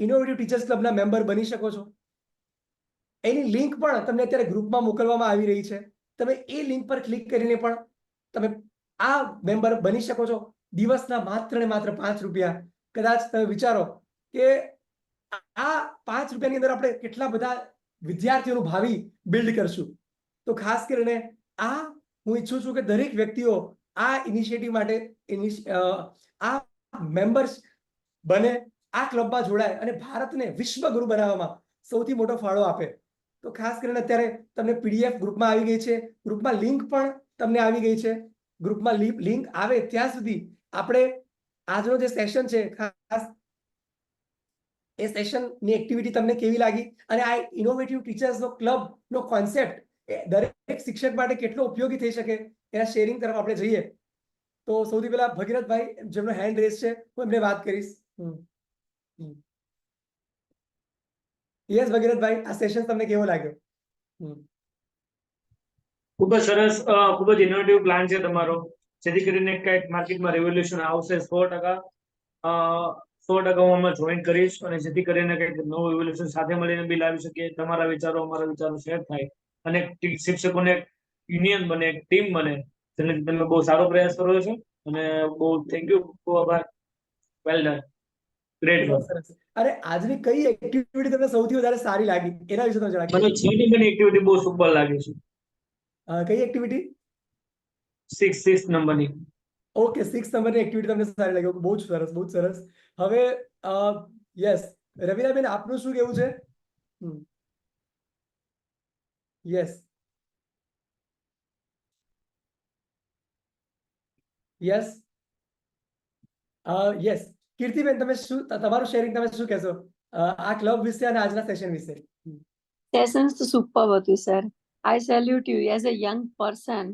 ઇનોવેટિવ ટીચર્સ ક્લબના મેમ્બર બની શકો છો. એની લિંક પણ તમને અત્યારે ગ્રુપમાં મોકલવામાં આવી રહી છે. તમે એ લિંક પર ક્લિક કરીને પણ તમે આ મેમ્બર બની શકો છો. દિવસના માત્ર ને માત્ર 5 રૂપિયા. કદાચ તમે વિચારો કે આ 5 રૂપિયાની અંદર આપણે કેટલા બધા વિદ્યાર્થીઓનું ભાવિ બિલ્ડ કરશું. તો ખાસ કરીને હું ઈચ્છું છું કે દરેક વ્યક્તિઓ આ ઇનિશિયેટિવ માટે આ મેમ્બર્સ બને, આ ક્લબમાં જોડાય અને ભારતને વિશ્વગુરુ બનાવવામાં સૌથી મોટો ફાળો આપે. તો ખાસ કરીને અત્યારે તમને PDF ગ્રુપમાં આવી ગઈ છે, ગ્રુપમાં લિંક પણ તમને આવી ગઈ છે. ગ્રુપમાં લિંક આવે ત્યાં સુધી આપણે આજનો જે સેશન છે, ખાસ એ સેશનની એક્ટિવિટી તમને કેવી લાગી અને આ ઇનોવેટિવ ટીચર્સનો ક્લબનો કોન્સેપ્ટ દરેક શિક્ષક માટે કેટલો ઉપયોગી થઈ શકે એના શેરિંગ તરફ આપણે જઈએ. તો સૌથી પહેલા ભગીરથભાઈ, જેમનો હેન્ડ રેસ છે, હું એમને વાત કરીશ. યસ ભગીરથભાઈ, આ સેશન તમને કેવો લાગ્યો? ખૂબ જ સરસ, ખૂબ જ ઇનોવેટિવ પ્લાન છે તમારો, જેથી કરીને કંઈક માર્કેટમાં રેવોલ્યુશન આવશે. 100% હું આમાં જોઈન કરીશ અને જેથી કરીને કંઈક નવું રેવોલ્યુશન સાથે મળીને બી લાવી શકીએ. તમારા વિચારો અમારા વિચારો શેર થાય અને શિક્ષકોને યુનિયન બને, એક ટીમ બને, જેનાથી તમે બહુ સારો પ્રયાસ કરો છો અને બહુ થેન્ક યુ, બહુ આભાર. Well done, great work. અરે આજની કઈ એક્ટિવિટી તમને સૌથી વધારે સારી લાગી એના વિશે તમે જણાવો. મને 6 નંબરની એક્ટિવિટી બહુ સુપર લાગી છે. કઈ એક્ટિવિટી? 6 નંબરની. ઓકે, 6 નંબરની એક્ટિવિટી તમને સારી લાગી. બહુ જ સરસ, બહુ જ સરસ. હવે યસ, રવિનાબેન, આપનું શું કેવું છે? યસ યસ યસ કીર્તિબેન, તમે શું, તમારું શેરિંગ તમે શું કહેશો આ ક્લબ વિશે અને આજના સેશન વિશે? Sessions to superb હતું sir. I salute you as a young person.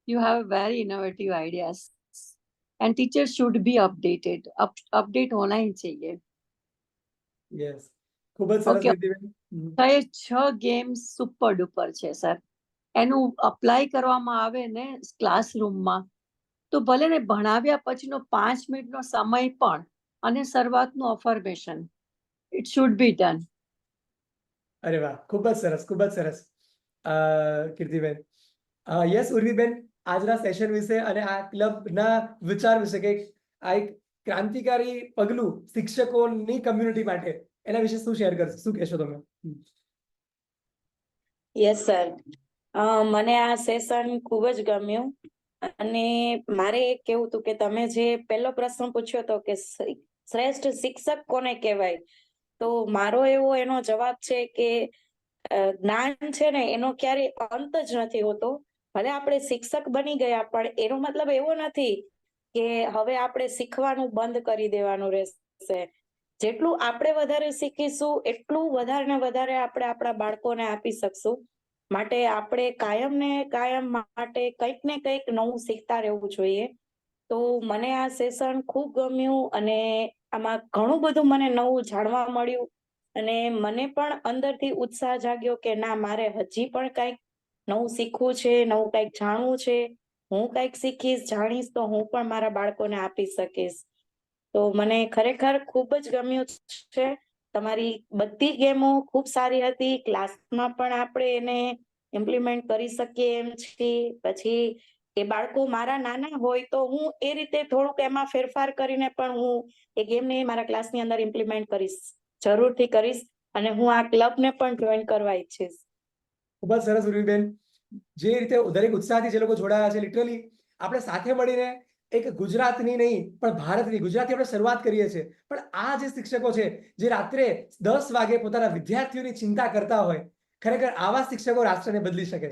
You have very innovative ideas and teachers should be updated. Update होना ही चाहिए. યસ, ખૂબ જ સરસ Okay. કીર્તિબેન. તો એ 6 ગેમ્સ સુપર ડુપર છે સર. એનું અપ્લાય કરવામાં આવે ને ક્લાસરૂમમાં તો ભલે ને ભણાવ્યા પછીનો 5 મિનિટનો સમય પણ અને શરૂઆતનું affirmation, it should be done. અરે વાહ, ખૂબ જ સરસ, ખૂબ જ સરસ કીર્તિબેન. યસ ઉર્વીબેન, આજના સેશન વિશે અને આ ક્લબના વિચાર વિશે કે આ એક ક્રાંતિકારી પગલું શિક્ષકોની કમ્યુનિટી માટે, એના વિશે શું શેર કરશો, શું કહેશો તમે? યસ સર, મને આ સેશન ખૂબ જ ગમ્યું અને મારે એ કહેવું હતું કે તમે જે પહેલો પ્રશ્ન પૂછ્યો હતો કે શ્રેષ્ઠ શિક્ષક કોને કહેવાય, તો મારો એનો જવાબ છે કે જ્ઞાન છે ને એનો ક્યારેય અંત જ નથી હોતો. ભલે આપણે શિક્ષક બની ગયા પણ એનો મતલબ એવો નથી કે હવે આપણે શીખવાનું બંધ કરી દેવાનું રહેશે. જેટલું આપણે વધારે શીખીશું એટલું વધારે ને વધારે આપણે આપણા બાળકોને આપી શકશું. માટે આપણે કાયમ ને કાયમ માટે કંઈક ને કંઈક નવું શીખતા રહેવું જોઈએ. તો મને આ સેશન ખૂબ ગમ્યું અને આમાં ઘણું બધું મને નવું જાણવા મળ્યું અને મને પણ અંદરથી ઉત્સાહ જાગ્યો કે ના, મારે હજી પણ કંઈક નવું શીખવું છે, નવું કંઈક જાણવું છે. હું કંઈક શીખીશ, જાણીશ તો હું પણ મારા બાળકોને આપી શકીશ. તો મને ખરેખર ખૂબ જ ગમ્યું છે. તમારી બધી ગેમો ખૂબ સારી હતી. ક્લાસમાં પણ આપણે એને ઇમ્પ્લિમેન્ટ કરી શકીએ એમ છીએ. પછી એ બાળકો મારા નાના હોય તો હું એ રીતે થોડુંક એમાં ફેરફાર કરીને પણ હું એ ગેમને મારા ક્લાસની અંદર ઇમ્પ્લિમેન્ટ કરીશ, જરૂરથી કરીશ અને હું આ ક્લબને પણ જોઈન કરવા ઈચ્છીશ. ખૂબ જ સરસ ઉર્વીબેન, જે રીતે દરેક ઉત્સાહથી જે લોકો જોડાયા છે, લિટરલી આપણે સાથે મળીને એક ગુજરાતની નહીં પણ ભારતની, ગુજરાતથી આપણે શરૂઆત કરીએ છીએ, પણ આ જે શિક્ષકો છે જે રાત્રે 10 વાગે પોતાના વિદ્યાર્થીઓની ચિંતા કરતા હોય, ખરેખર આવા શિક્ષકો રાષ્ટ્રને બદલી શકે છે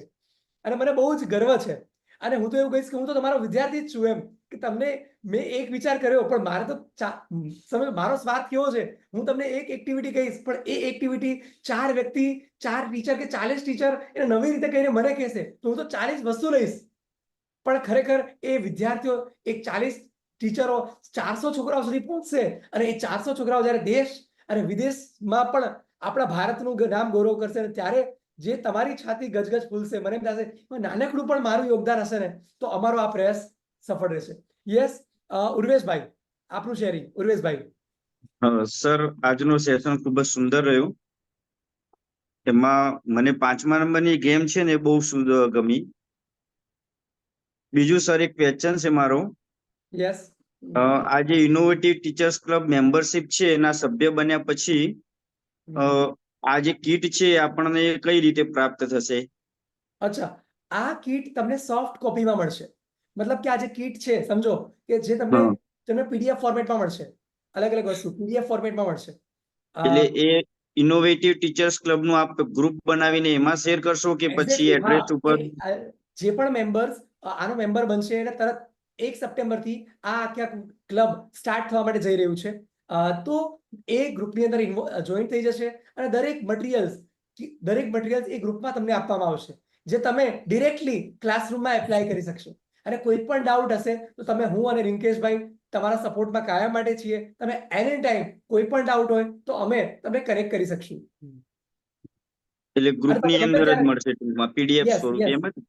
અને મને બહુ જ ગર્વ છે. અને હું તો એવું કહીશ કે હું તો તમારો વિદ્યાર્થી જ છું, એમ કે તમને મેં એક વિચાર કર્યો પણ મારે તો સમજો મારો સ્વાર્થ કેવો છે, હું તમને એક એક્ટિવિટી કહીશ પણ એ એક્ટિવિટી 4 વ્યક્તિ, 4 ટીચર કે 40 ટીચર એને નવી રીતે કહીને મને કહેશે તો હું તો 40 વસ્તુ લઈશ. પણ ખરેખર એ વિદ્યાર્થીઓ, એક 40 ટીચરો 400 છોકરાઓ સુધી પહોંચશે અને એ 400 છોકરાઓ જ્યારે દેશ અને વિદેશમાં પણ આપણા ભારતનું નામ ગૌરવ કરશે અને ત્યારે જે તમારી છાતી ગજગજ ફૂલશે, મને એમ થશે નાનકડું પણ મારું યોગદાન હશે ને તો અમારો આ પ્રયાસ સફળ રહેશે. યસ ઉર્વેશભાઈ, આપનું શેરિંગ. ઉર્વેશભાઈ. સર, આજનું સેશન ખૂબ જ સુંદર રહ્યું. એમાં મને 5મા નંબરની ગેમ છે ને એ બહુ સુંદર ગમી. બીજું સર, એક ક્વેશ્ચન છે મારો. યસ. આ જે ઇનોવેટિવ ટીચર્સ ક્લબ મેમ્બરશિપ છે એના સભ્ય બન્યા પછી આ જે કીટ છે એ આપણને કઈ રીતે પ્રાપ્ત થશે? અચ્છા, આ કીટ તમને સોફ્ટ કોપીમાં મળશે. મતલબ કે આ જે કીટ છે સમજો કે જે તમને હા. તમને પીડીએફ ફોર્મેટમાં મળશે. અલગ અલગ વસ્તુ પીડીએફ ફોર્મેટમાં મળશે. એટલે એ ઇનોવેટિવ ટીચર્સ ક્લબ નું આપ ગ્રુપ બનાવીને એમાં શેર કરશો કે પછી Exactly, હા. એડ્રેસ ઉપર? જે પણ મેમ્બર્સ આનો મેમ્બર બનશે એટલે તરત 1 સપ્ટેમ્બરથી આ આખા ક્લબ સ્ટાર્ટ થવા માટે જઈ રહ્યું છે. તો એ ગ્રુપની અંદર જોઈન થઈ જશે અને દરેક મટીરિયલ્સ એ ગ્રુપમાં તમને આપવામાં આવશે, જે તમે ડિરેક્ટલી ક્લાસરૂમમાં એપ્લાય કરી શકશો. અને કોઈ પણ ડાઉટ હશે તો તમે, હું અને રિંકેશભાઈ તમારા સપોર્ટમાં કાયમ માટે છીએ. તમે એની ટાઈમ કોઈ પણ ડાઉટ હોય તો અમે તમને કનેક્ટ કરી શકશું. એટલે અને ગ્રુપની તમે અંદર જ જ્યારે મળશે ટૂંકમાં પીડીએફ યસ સ્વરૂપે યસ એમ જ?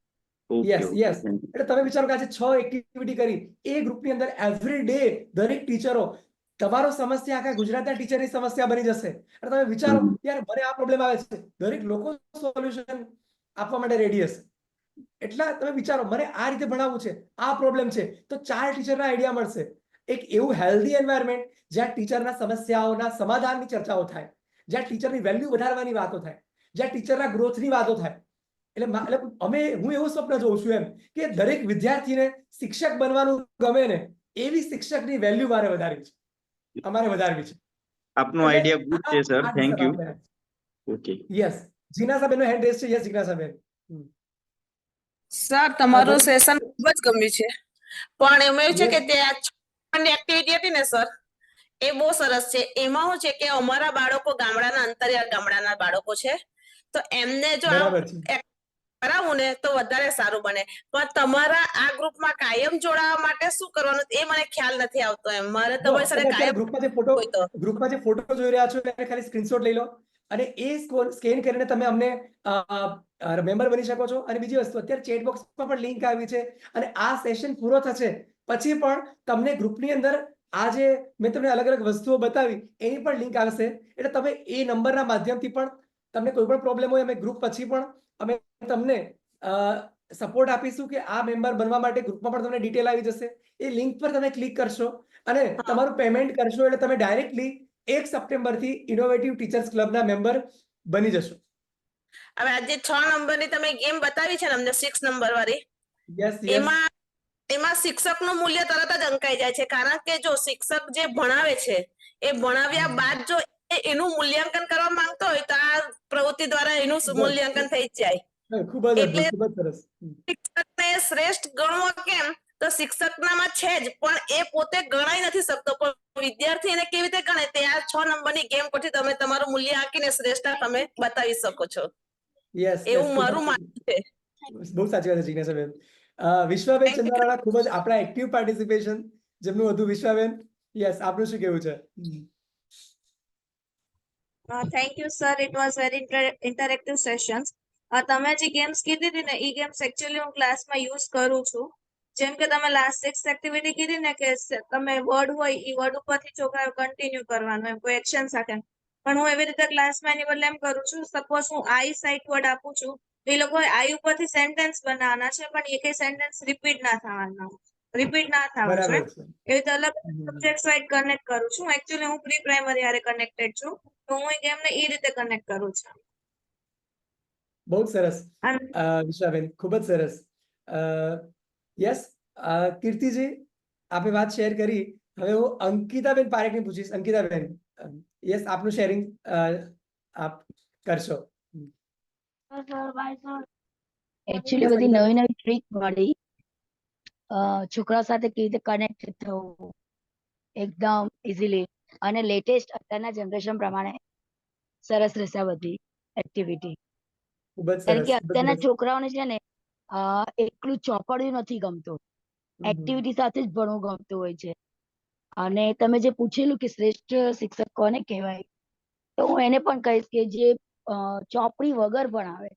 Okay yes okay, yes thank you. એટલે તમે વિચારો કે આજે 6 એક્ટિવિટી કરી એ ગ્રુપની અંદર એવરી ડે દરેક ટીચરો, તમારો સમસ્યા આખા ગુજરાતના ટીચરની સમસ્યા બની જશે. અને તમે વિચારો યાર મને આ પ્રોબ્લેમ આવે છે, દરેક લોકો સોલ્યુશન આપવા માટે રેડી હશે. એટલા તમે વિચારો મને આ રીતે ભણાવવું છે, આ પ્રોબ્લેમ છે, તો 4 ટીચરના આઈડિયા મળશે. એક એવું હેલ્ધી એન્વાયરમેન્ટ જ્યાં ટીચરના સમસ્યાઓના સમાધાનની ચર્ચાઓ થાય, જ્યાં ટીચરની વેલ્યુ વધારવાની વાતો થાય, જ્યાં ટીચરના ગ્રોથની વાતો થાય. એટલે હું એવું સ્વપ્ન જોઉં છું એમ કે દરેક વિદ્યાર્થીને શિક્ષક બનવાનું ગમે ને એવી શિક્ષકની વેલ્યુ અમારે વધારવી છે. આપનો એટલે આઈડિયા ગુડ છે sir, thank you. Okay. Yes, જીનાસાબેનનો હેન્ડ રેઝ છે. યસ જીજ્ઞાસાબેન. સર તમારું સેશન ખૂબ જ ગમ્યું છે, પણ એમાં એવું છે કે ત્યાં એક્ટિવિટી હતી ને સર, એ બહુ સરસ છે. એમાં શું છે કે અમારા બાળકો ગામડાના અંતરિયાળ ગામડાના બાળકો છે, તો એમને જો કરાવું ને તો વધારે સારું બને. પણ તમારા આ ગ્રુપમાં કાયમ જોડાવા માટે શું કરવાનું એ મને ખ્યાલ નથી આવતો. એમ મારે તમારી સાથે કાયમ ગ્રુપમાં જે ફોટો જોઈ રહ્યા છો એને ખાલી સ્ક્રીનશોટ લઈ લો અને એ સ્કેન કરીને તમે અમને મેમ્બર બની શકો છો. અને બીજી વસ્તુ, અત્યારે ચેટ બોક્સમાં પણ લિંક આવી છે અને આ સેશન પૂરો થશે પછી પણ તમને ગ્રુપની અંદર આ જે મેં તમને અલગ અલગ વસ્તુઓ બતાવી એની પણ લિંક આવશે. એટલે તમે એ નંબરના માધ્યમથી પણ તમને કોઈ પણ પ્રોબ્લેમ હોય અમે ગ્રુપ પછી પણ અમે તમને સપોર્ટ આપીશું કે આ મેમ્બર બનવા માટે ગ્રુપમાં પણ તમને ડિટેલ આવી જશે. એ લિંક પર તમે ક્લિક કરશો અને તમારું પેમેન્ટ કરશો એટલે તમે ડાયરેક્ટલી 1 સપ્ટેમ્બરથી ઇનોવેટિવ ટીચર્સ ક્લબના મેમ્બર બની જશો. હવે આજે 6 નંબરની તમે ગેમ બતાવી છે ને અમને 6 નંબર વાળી, એમાં શિક્ષકનું મૂલ્ય તરત જ અંકાઈ જાય છે. કારણ કે જો શિક્ષક જે ભણાવે છે એ ભણાવ્યા બાદ જો એનું મૂલ્યાંકન કરવા માંગતો હોય તો આ પ્રવૃત્તિ દ્વારા એનું મૂલ્યાંકન થઈ જ જાય. ખૂબ જ અદ્ભુત, ખૂબ જ સરસ. શિક્ષકને શ્રેષ્ઠ ગણવો કેમ તો શિક્ષકનામાં છે જ, પણ એ પોતે ગણાઈ નથી શકતો. પણ વિદ્યાર્થી એને કેવી રીતે ગણે તે આ 6 નંબરની ગેમ પરથી તમે તમારું મૂલ્ય આંકીને શ્રેષ્ઠતા તમે બતાવી શકો છો. એવું મારું માનવું છે. બહુ સાચી વાત છે જીજ્ઞાસાબેન. વિશ્વાબેન ચંદ્રાવાળા ખૂબ જ આપણા એક્ટિવ પાર્ટિસિપેશન જેમનું હતું. વિશ્વાબેન, યસ, આપનું શું કહેવું છે? Thank you sir, it was very interactive sessions. તમે જે ગેમ્સ કીધી હતી ને એ ગેમ્સ એકચ્યુઅલી હું ક્લાસમાં યુઝ કરું છું. જેમ કે તમે લાસ્ટ 6 એક્ટિવિટી કીધી ને કે તમે વર્ડ હોય એ વર્ડ ઉપરથી છોકરાઓ કન્ટિન્યુ કરવાનું, એમ કોઈ એક્શન સાથે. પણ હું એવી રીતે ક્લાસમાં એની બદલે એમ કરું છું, સપોઝ હું આઈ સાઇટ વર્ડ આપું છું, એ લોકો આઈ ઉપરથી સેન્ટેન્સ બનાવવાના છે પણ એ કઈ સેન્ટેન્સ રિપીટ ના થવા જોઈએ. એવી રીતે અલગ સબ્જેક્ટ વાઇઝ કનેક્ટ કરું છું. એકચ્યુઅલી હું પ્રી પ્રાઇમરી હારે કનેક્ટેડ છું, તો હું એ ગેમને એ રીતે કનેક્ટ કરું છું. બહુ સરસ વિશ્વાબેન, ખૂબ જ સરસ. યસ, કીર્તિજી આપે વાત શેર કરી. હવે હું અંકિતાબેન પારેખને પૂછીશ. અંકિતાબેન, યસ, આપનું શેરિંગ આપ કરશો. એકચ્યુઅલી બધી નવી નવી ટ્રીક મળી, છોકરાઓ સાથે કેવી રીતે કનેક્ટ થવું એકદમ ઇઝીલી, અને લેટેસ્ટ અત્યારના જનરેશન પ્રમાણે સરસ રહેશે બધી એક્ટિવિટી. કારણ કે અત્યારના છોકરાઓને છે ને એકલું ચોપડ્યું નથી ગમતું, એક્ટિવિટી સાથે જ ભણવું ગમતું હોય છે. અને તમે જે પૂછેલું કે શ્રેષ્ઠ શિક્ષક કોને કહેવાય, તો હું એને પણ કહીશ કે જે ચોપડી વગર ભણાવે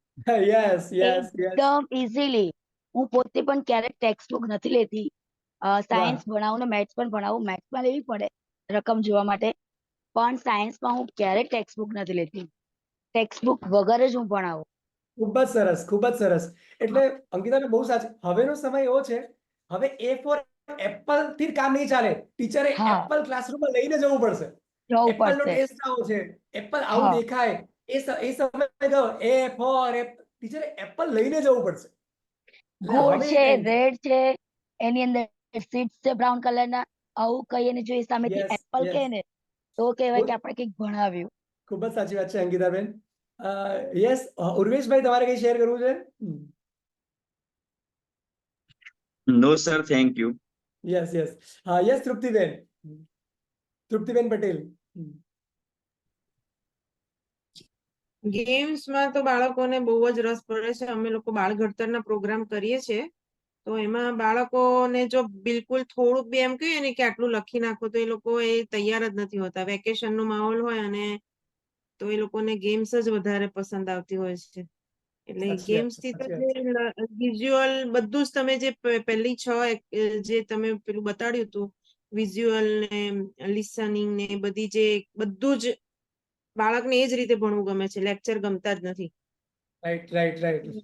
એકદમ ઇઝીલી. હું પોતે પણ ક્યારેક ટેક્સ્ટ બુક નથી લેતી, સાયન્સ ભણાવું ને મેથ્સ પણ ભણાવું. મેથ્સમાં લેવી પડે રકમ જોવા માટે, પણ સાયન્સમાં હું ક્યારેક ટેક્સ્ટ બુક નથી લેતી. ટેક્સ્ટ બુક વગર જ હું ભણાવું. ખૂબ જ સરસ, ખૂબ જ સરસ. એટલે અંકિતાબેન બહુ સાચું. હવેનો સમય એવો છે, હવે એ ફોર એપલ થી કામ નહીં ચાલે. ટીચરે એપલ ક્લાસરૂમમાં લઈને જવું પડશે. એપલ નો ટેસ્ટ આવો છે, એપલ આવું દેખાય, એ સમય ગયો એ ફોર ટીચરે એપલ લઈને જવું પડશે. એટલે ગોળ હવે એ છે, time છે. રેડ છે, એની અંદર સીડ્સ છે બ્રાઉન કલરના, આવું કહીએ ને જો એ સામેથી Yes, એપલ yes. કહે ને તો કહેવાય કે બહુ- આપણે કંઈક ભણાવ્યું. ખૂબ જ સાચી વાત છે અંકિતાબેન. યસ, ઉર્વેશભાઈ તમારે કઈ શેર કરવું છે? No sir, thank you. Yes yes. Yes Triptiben. Triptiben Patel. ગેમ્સમાં તો બાળકોને બહુ જ રસ પડે છે. અમે લોકો બાળ ઘડતરના પ્રોગ્રામ કરીએ છીએ, તો એમાં બાળકોને જો બિલકુલ થોડુંક બી એમ કહીએ ને કે આટલું લખી નાખો તો એ લોકો એ તૈયાર જ નથી હોતા. વેકેશન નો માહોલ હોય અને તો એ લોકોને ગેમ્સ જ વધારે પસંદ આવતી હોય છે. એટલે સાચી વાત ગેમ્સ છે, થી તો સાચી વાત જે વિઝ્યુઅલ બધું જ તમે જે પહેલી 6 જે તમે પેલું બતાડ્યું હતું, વિઝ્યુઅલ ને લિસનિંગ ને બધી જે બધું જ બાળકને એ જ રીતે ભણવું ગમે છે. લેક્ચર ગમતા જ નથી. Right right right. બહુ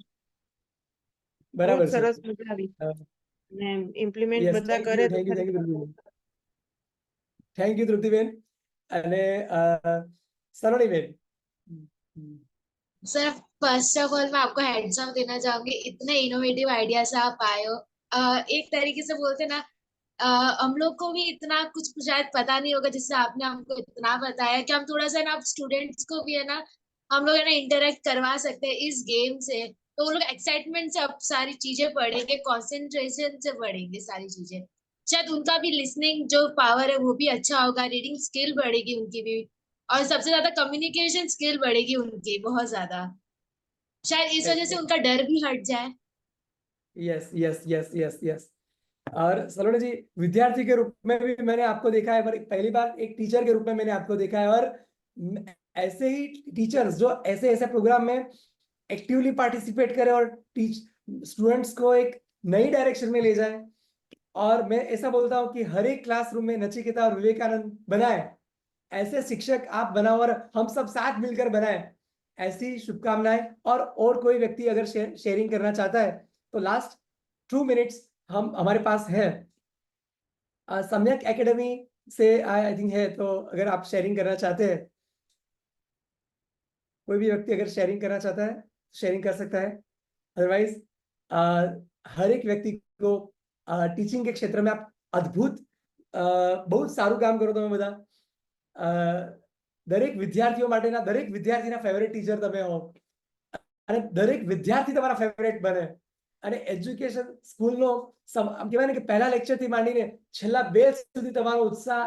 બરાબર જ છે. સરસ મજા આવી ને ઇમ્પ્લિમેન્ટ યસ, બધા થેન્ક કરે યુ તો થેન્ક યુ થેન્ક યુ ખરેખર તૃપ્તિબેન. Thank you Triptiben. અને સલોનીબેન. सर फर्स्ट ऑफ ऑल मैं आपको हेड्स अप देना चाहूंगी, इतने इनोवेटिव आइडियाज आप आए हो। एक तरीके से बोलते ना, हम लोग को भी इतना कुछ शायद पता नहीं होगा जिससे आपने हमको इतना बताया कि हम थोड़ा सा ना स्टूडेंट्स को भी है ना, हम लोग है ना इंटरेक्ट करवा सकते हैं इस गेम से, तो वो लोग एक्साइटमेंट से अब सारी चीजें पढ़ेंगे, कॉन्सेंट्रेशन से पढ़ेंगे सारी चीजें। शायद उनका भी लिसनिंग जो पावर है वो भी अच्छा होगा, रीडिंग स्किल बढ़ेगी उनकी भी, और सबसे ज्यादा कम्युनिकेशन स्किल बढ़ेगी उनकी बहुत ज्यादा। शायद इस वजह से उनका डर भी हट जाए। Yes yes yes yes yes. और सलोनी जी, विद्यार्थी के रूप में भी मैंने आपको देखा है, पर पहली बार एक टीचर के रूप में मैंने आपको देखा है। और ऐसे ही टीचर्स जो ऐसे ऐसे प्रोग्राम में एक्टिवली पार्टिसिपेट करें और टीच स्टूडेंट्स को एक नई डायरेक्शन में ले जाए। और मैं ऐसा बोलता हूँ कि हर एक क्लासरूम में नचिकेता और विवेकानंद बनाए, ऐसे शिक्षक आप बनाओ और हम सब साथ मिलकर बनाए, ऐसी शुभकामनाएं। और कोई व्यक्ति अगर शेयरिंग करना चाहता है तो लास्ट 2 मिनट्स हम हमारे पास है। सम्यक एकेडमी से आई थिंक है, तो अगर आप शेयरिंग करना चाहते हैं, कोई भी व्यक्ति अगर शेयरिंग करना चाहता है शेयरिंग कर सकता है। अदरवाइज हर एक व्यक्ति को टीचिंग के क्षेत्र में आप अद्भुत बहुत સારું કામ કરો તમે બધા। દરેક વિદ્યાર્થીઓ માટેના દરેક વિદ્યાર્થીના ફેવરેટ ટીચર તમે હો, અને દરેક વિદ્યાર્થી તમારા ફેવરેટ બને। અને એજ્યુકેશન સ્કૂલનો આમ કહેવાય ને કે પહેલા લેક્ચરથી માંડીને છેલ્લા બેલ સુધી તમારો ઉત્સાહ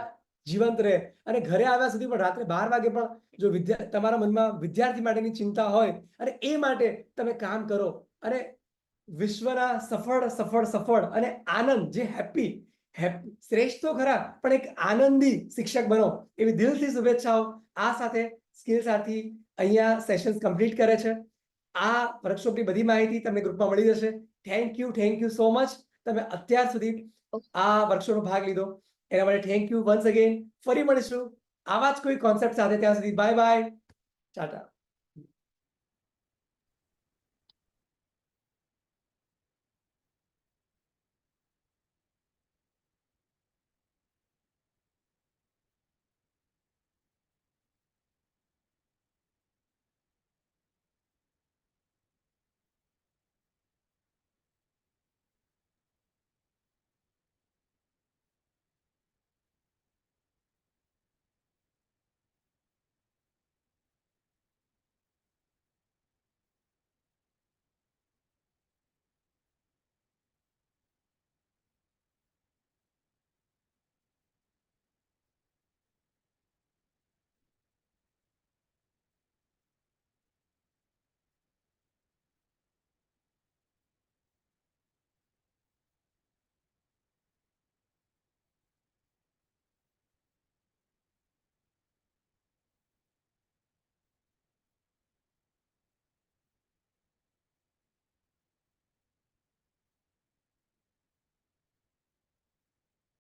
જીવંત રહે, અને ઘરે આવ્યા સુધી પણ રાત્રે 12 વાગે પણ જો તમારા મનમાં વિદ્યાર્થી માટેની ચિંતા હોય અને એ માટે તમે કામ કરો, અને વિશ્વના સફળ સફળ સફળ અને આનંદ જે હેપી શ્રેષ્ઠ તો ખરા પણ એક આનંદી શિક્ષક બનો, એવી દિલથી શુભેચ્છાઓ। આ સાથે સ્કિલ સાથી અહીંયા સેશન્સ કમ્પ્લીટ કરે છે। આ વર્કશોપની બધી માહિતી તમને ગ્રુપમાં મળી જશે। Thank you so much. તમે અત્યાર સુધી આ વર્કશોપનો ભાગ લીધો એના માટે થેન્ક યુ વન્સ અગેન। ફરી મળીશું આવા જ કોઈ કોન્સેપ્ટ સાથે, ત્યાં સુધી બાય બાય, ટાટા।